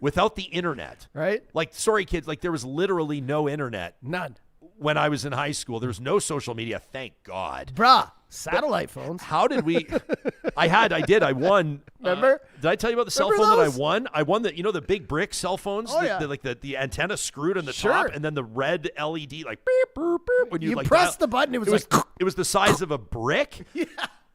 S3: Without the internet?
S4: Right?
S3: Like, sorry, kids, like there was literally no internet.
S4: None.
S3: When I was in high school, there was no social media, thank God.
S4: Bruh, satellite phones.
S3: How did we? I won.
S4: Remember?
S3: Did I tell you about the cell
S4: Remember
S3: phone
S4: those?
S3: that I won? I won the big brick cell phones.
S4: Oh, yeah.
S3: The antenna screwed on the
S4: Sure.
S3: top, and then the red LED like beep, boop, boop, when
S4: You
S3: like
S4: pressed
S3: dial-
S4: the button, it was like...
S3: it was the size of a brick. Yeah.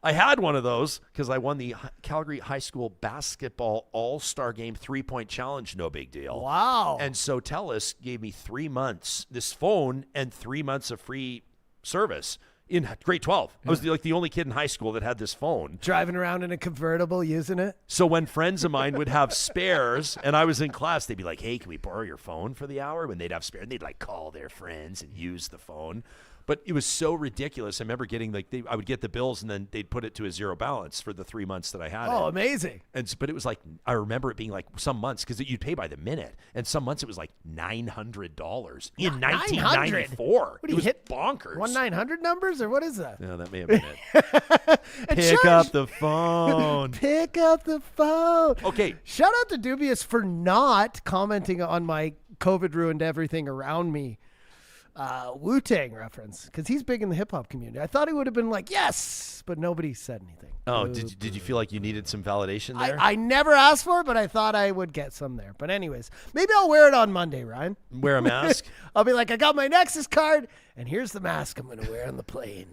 S3: I had one of those because I won the Calgary High School basketball all-star game 3-point challenge. No big deal.
S4: Wow.
S3: And so TELUS gave me 3 months, this phone, and 3 months of free service in grade 12. I was the only kid in high school that had this phone.
S4: Driving around in a convertible using it.
S3: So when friends of mine would have spares and I was in class, they'd be like, hey, can we borrow your phone for the hour? When they'd have spare, and they'd like call their friends and use the phone. But it was so ridiculous. I remember getting I would get the bills and then they'd put it to a zero balance for the 3 months that I had
S4: Oh,
S3: it.
S4: amazing.
S3: But it was like, I remember it being like some months, because you'd pay by the minute, and some months it was like $900 in 1994.
S4: What do
S3: It
S4: you
S3: was
S4: hit?
S3: bonkers.
S4: 1-900 numbers, or what is that?
S3: No, that may have been it. Pick up the phone.
S4: Pick up the phone.
S3: Okay.
S4: Shout out to Dubious for not commenting on my COVID ruined everything around me Wu-Tang reference, because he's big in the hip-hop community. I thought he would have been like, yes, but nobody said anything.
S3: Oh, did you feel like you needed some validation there?
S4: I never asked for it, but I thought I would get some there. But anyways, maybe I'll wear it on Monday, Ryan.
S3: Wear a mask?
S4: I'll be like, I got my Nexus card, and here's the mask I'm going to wear on the plane.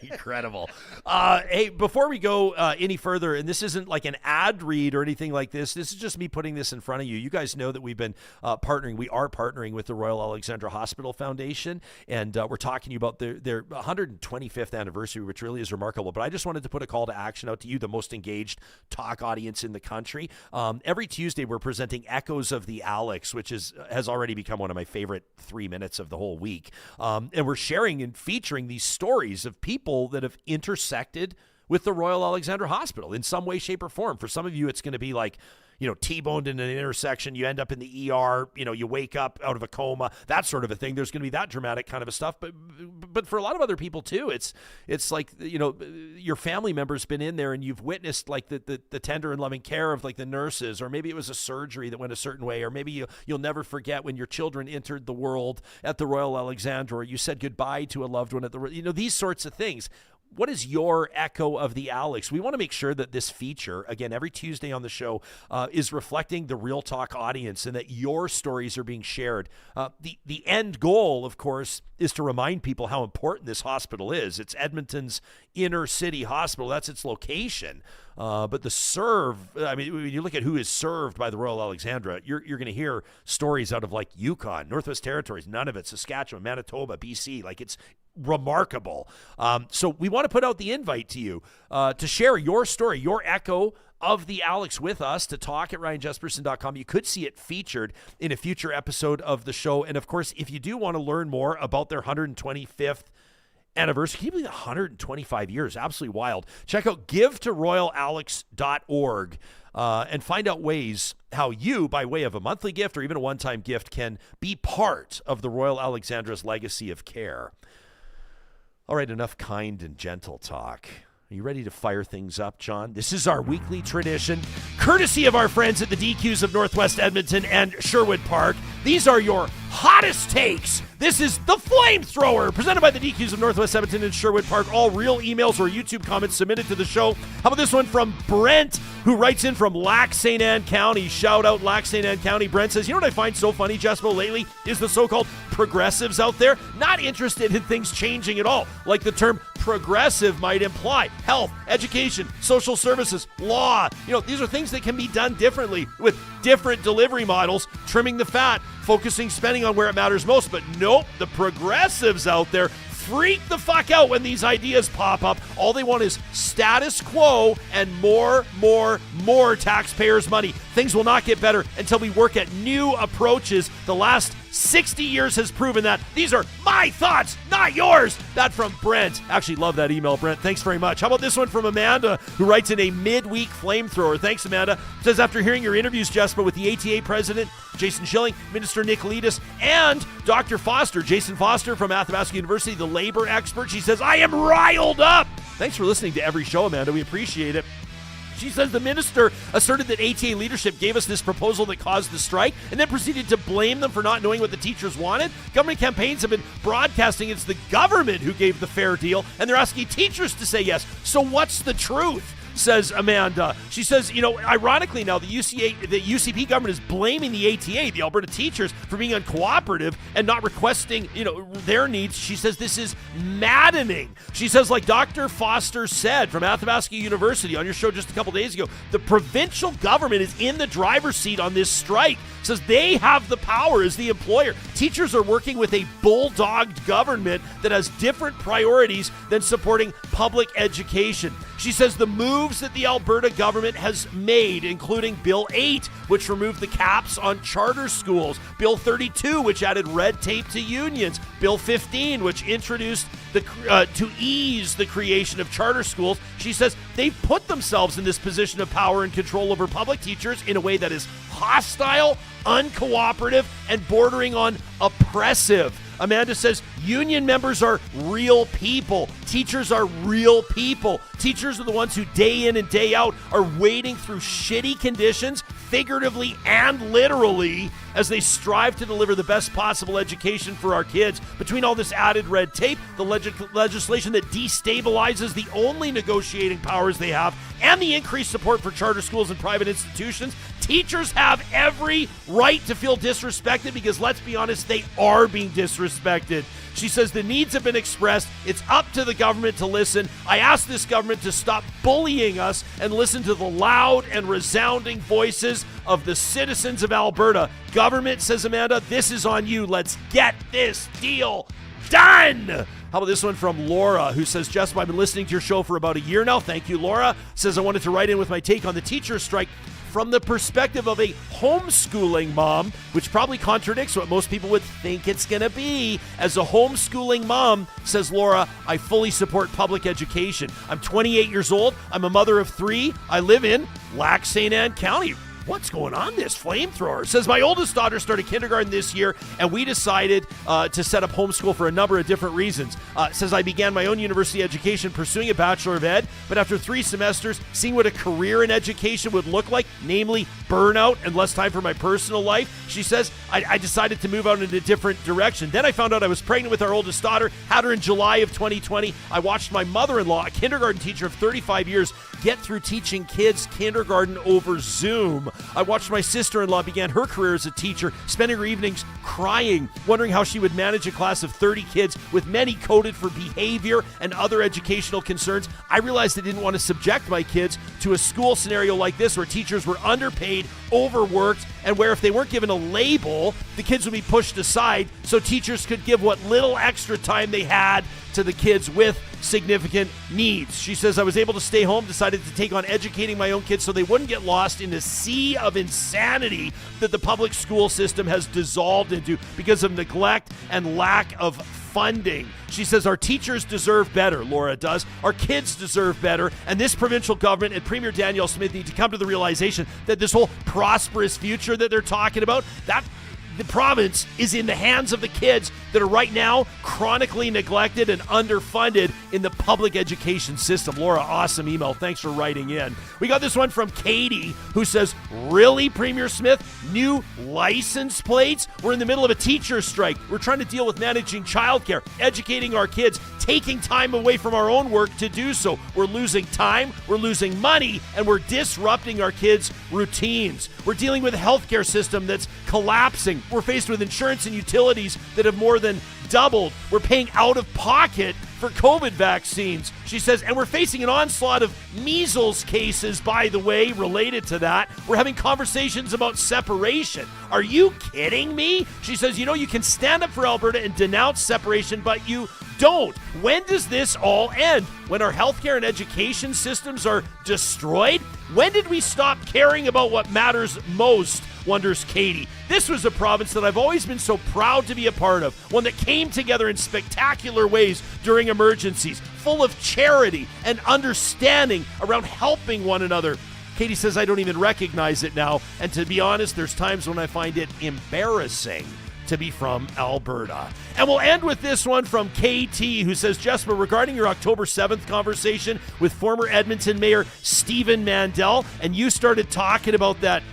S3: Incredible. Hey, before we go any further, and this isn't like an ad read or anything like this. This is just me putting this in front of you. You guys know that we've been partnering. We are partnering with the Royal Alexandra Hospital Foundation, and we're talking to you about their 125th anniversary, which really is remarkable. But I just wanted to put a call to action out to you, the most engaged talk audience in the country. Every Tuesday, we're presenting Echoes of the Alex, which has already become one of my favorite 3 minutes of the whole week. And we're sharing and featuring these stories of people that have intersected with the Royal Alexandra Hospital in some way, shape, or form. For some of you, it's going to be like, T-boned in an intersection, you end up in the ER, you wake up out of a coma, that sort of a thing. There's going to be that dramatic kind of a stuff. But for a lot of other people too, it's like, your family member's been in there and you've witnessed like the tender and loving care of like the nurses, or maybe it was a surgery that went a certain way, or maybe you'll never forget when your children entered the world at the Royal Alexandra, or you said goodbye to a loved one at the, these sorts of things. What is your echo of the Alex? We want to make sure that this feature, again, every Tuesday on the show, is reflecting the Real Talk audience and that your stories are being shared. The end goal, of course, is to remind people how important this hospital is. It's Edmonton's inner city hospital. That's its location. But when you look at who is served by the Royal Alexandra, you're going to hear stories out of like Yukon, Northwest Territories, none of it, Saskatchewan, Manitoba, BC. Like, it's remarkable. So we want to put out the invite to you to share your story, your echo of the Alex with us, to talk at ryanjesperson.com. You could see it featured in a future episode of the show. And of course, if you do want to learn more about their 125th anniversary, can you believe 125 years? Absolutely wild. Check out givetoroyalalex.org and find out ways how you, by way of a monthly gift or even a one-time gift, can be part of the Royal Alexandra's legacy of care. All right, enough kind and gentle talk. Are you ready to fire things up, John? This is our weekly tradition, courtesy of our friends at the DQs of Northwest Edmonton and Sherwood Park. These are your hottest takes. This is the Flamethrower, presented by the DQs of Northwest Edmonton and Sherwood Park. All real emails or YouTube comments submitted to the show. How about this one from Brent, who writes in from Lac St. Anne County? Shout out Lac St. Anne County. Brent says, you know what I find so funny, Jespo, lately is the so-called progressives out there not interested in things changing at all, like the term progressive might imply. Health, education, social services, law. These are things that can be done differently with different delivery models, trimming the fat, focusing spending on where it matters most. But nope, the progressives out there freak the fuck out when these ideas pop up. All they want is status quo and more taxpayers' money. Things will not get better until we work at new approaches. The last 60 years has proven that. These are my thoughts, not yours. That from Brent. Actually, love that email, Brent. Thanks very much. How about this one from Amanda, who writes in a midweek Flamethrower? Thanks, Amanda. Says, after hearing your interviews, Jesper, with the ATA president, Jason Schilling, Minister Nicolaitis, and Dr. Foster, Jason Foster from Athabasca University, the labor expert, she says, I am riled up. Thanks for listening to every show, Amanda. We appreciate it. She says the minister asserted that ATA leadership gave us this proposal that caused the strike and then proceeded to blame them for not knowing what the teachers wanted. Government campaigns have been broadcasting it's the government who gave the fair deal, and they're asking teachers to say yes. So what's the truth? Says Amanda. She says, ironically now, the UCP government is blaming the ATA, the Alberta teachers, for being uncooperative and not requesting, their needs. She says this is maddening. She says, like Dr. Foster said from Athabasca University on your show just a couple days ago, the provincial government is in the driver's seat on this strike. Says they have the power as the employer. Teachers are working with a bulldogged government that has different priorities than supporting public education. She says the moves that the Alberta government has made, including Bill 8, which removed the caps on charter schools, Bill 32, which added red tape to unions, Bill 15, which introduced to ease the creation of charter schools. She says they've put themselves in this position of power and control over public teachers in a way that is hostile, uncooperative, and bordering on oppressive. Amanda says union members are real people. Teachers are real people. Teachers are the ones who day in and day out are wading through shitty conditions, figuratively and literally, as they strive to deliver the best possible education for our kids. Between all this added red tape, the legislation that destabilizes the only negotiating powers they have, and the increased support for charter schools and private institutions, teachers have every right to feel disrespected because, let's be honest, they are being disrespected. She says the needs have been expressed. It's up to the government to listen. I ask this government to stop bullying us and listen to the loud and resounding voices of the citizens of Alberta. Government, says Amanda, this is on you. Let's get this deal Done! How about this one from Laura, who says, Jespo, I've been listening to your show for about a year now. Thank you, Laura. Says, I wanted to write in with my take on the teacher strike from the perspective of a homeschooling mom, which probably contradicts what most people would think it's going to be. As a homeschooling mom, says Laura, I fully support public education. I'm 28 years old. I'm a mother of 3. I live in Lac St. Anne County. What's going on this Flamethrower? Says my oldest daughter started kindergarten this year, and we decided to set up homeschool for a number of different reasons. Says I began my own university education pursuing a Bachelor of Ed, but after 3 semesters, seeing what a career in education would look like, namely burnout and less time for my personal life, she says, I decided to move out in a different direction. Then I found out I was pregnant with our oldest daughter, had her in July of 2020. I watched my mother-in-law, a kindergarten teacher of 35 years, get through teaching kids kindergarten over Zoom. I watched my sister-in-law begin her career as a teacher, spending her evenings crying, wondering how she would manage a class of 30 kids with many coded for behavior and other educational concerns. I realized I didn't want to subject my kids to a school scenario like this where teachers were underpaid, overworked, and where if they weren't given a label, the kids would be pushed aside so teachers could give what little extra time they had to the kids with significant needs. She says, I was able to stay home, decided to take on educating my own kids so they wouldn't get lost in a sea of insanity that the public school system has dissolved into because of neglect and lack of funding. She says, our teachers deserve better, Laura does. Our kids deserve better. And this provincial government and Premier Danielle Smith need to come to the realization that this whole prosperous future that they're talking about, that the province is in the hands of the kids that are right now chronically neglected and underfunded in the public education system. Laura, awesome email. Thanks for writing in. We got this one from Katie, who says, really, Premier Smith? New license plates? We're in the middle of a teacher strike. We're trying to deal with managing childcare, educating our kids, taking time away from our own work to do so. We're losing time, we're losing money, and we're disrupting our kids' routines. We're dealing with a healthcare system that's collapsing. We're faced with insurance and utilities that have more than doubled. We're paying out of pocket for COVID vaccines, she says, and we're facing an onslaught of measles cases, by the way, related to that. We're having conversations about separation. Are you kidding me? She says, you can stand up for Alberta and denounce separation, but you don't. When does this all end? When our healthcare and education systems are destroyed? When did we stop caring about what matters most? Wonders Katie. This was a province that I've always been so proud to be a part of, one that came together in spectacular ways during emergencies, full of charity and understanding around helping one another. Katie says, I don't even recognize it now, and to be honest, there's times when I find it embarrassing to be from Alberta. And we'll end with this one from KT, who says, Jespo, regarding your October 7th conversation with former Edmonton Mayor Stephen Mandel, and you started talking about that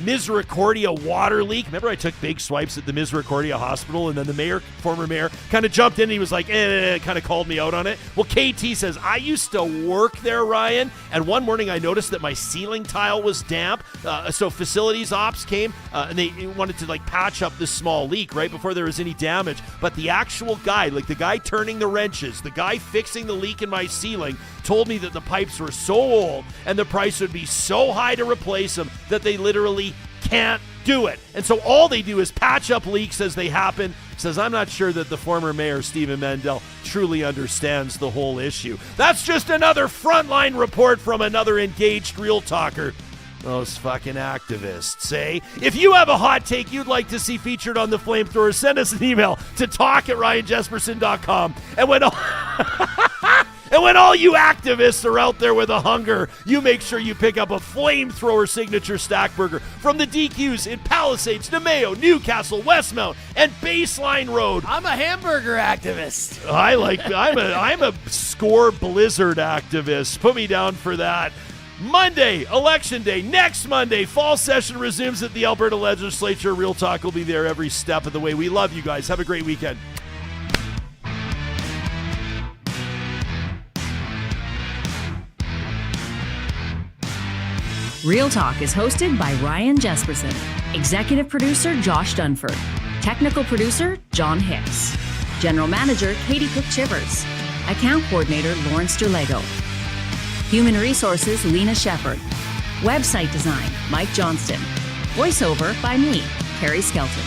S3: Misericordia water leak. Remember I took big swipes at the Misericordia Hospital, and then the former mayor, kind of jumped in and he was like, kind of called me out on it. Well, KT says, I used to work there, Ryan, and one morning I noticed that my ceiling tile was damp. So facilities ops came and they wanted to patch up this small leak right before there was any damage. But the actual guy, the guy turning the wrenches, the guy fixing the leak in my ceiling, told me that the pipes were so old and the price would be so high to replace them that they literally can't do it. And so all they do is patch up leaks as they happen. Says, I'm not sure that the former mayor, Stephen Mandel, truly understands the whole issue. That's just another frontline report from another engaged real talker. Those fucking activists, eh? If you have a hot take you'd like to see featured on the Flamethrower, send us an email to talk@ryanjesperson.com. And when all you activists are out there with a hunger, you make sure you pick up a Flamethrower signature stack burger from the DQs in Palisades, Nemeo, Newcastle, Westmount, and Baseline Road.
S4: I'm a hamburger activist.
S3: I'm a Score Blizzard activist. Put me down for that. Monday, Election Day. Next Monday, fall session resumes at the Alberta Legislature. Real Talk will be there every step of the way. We love you guys. Have a great weekend.
S2: Real Talk is hosted by Ryan Jesperson, executive producer Josh Dunford, technical producer John Hicks, general manager Katie Cook-Chivers, account coordinator Lawrence Derlego, human resources Lena Shepard, website design Mike Johnston, voiceover by me, Carrie Skelton.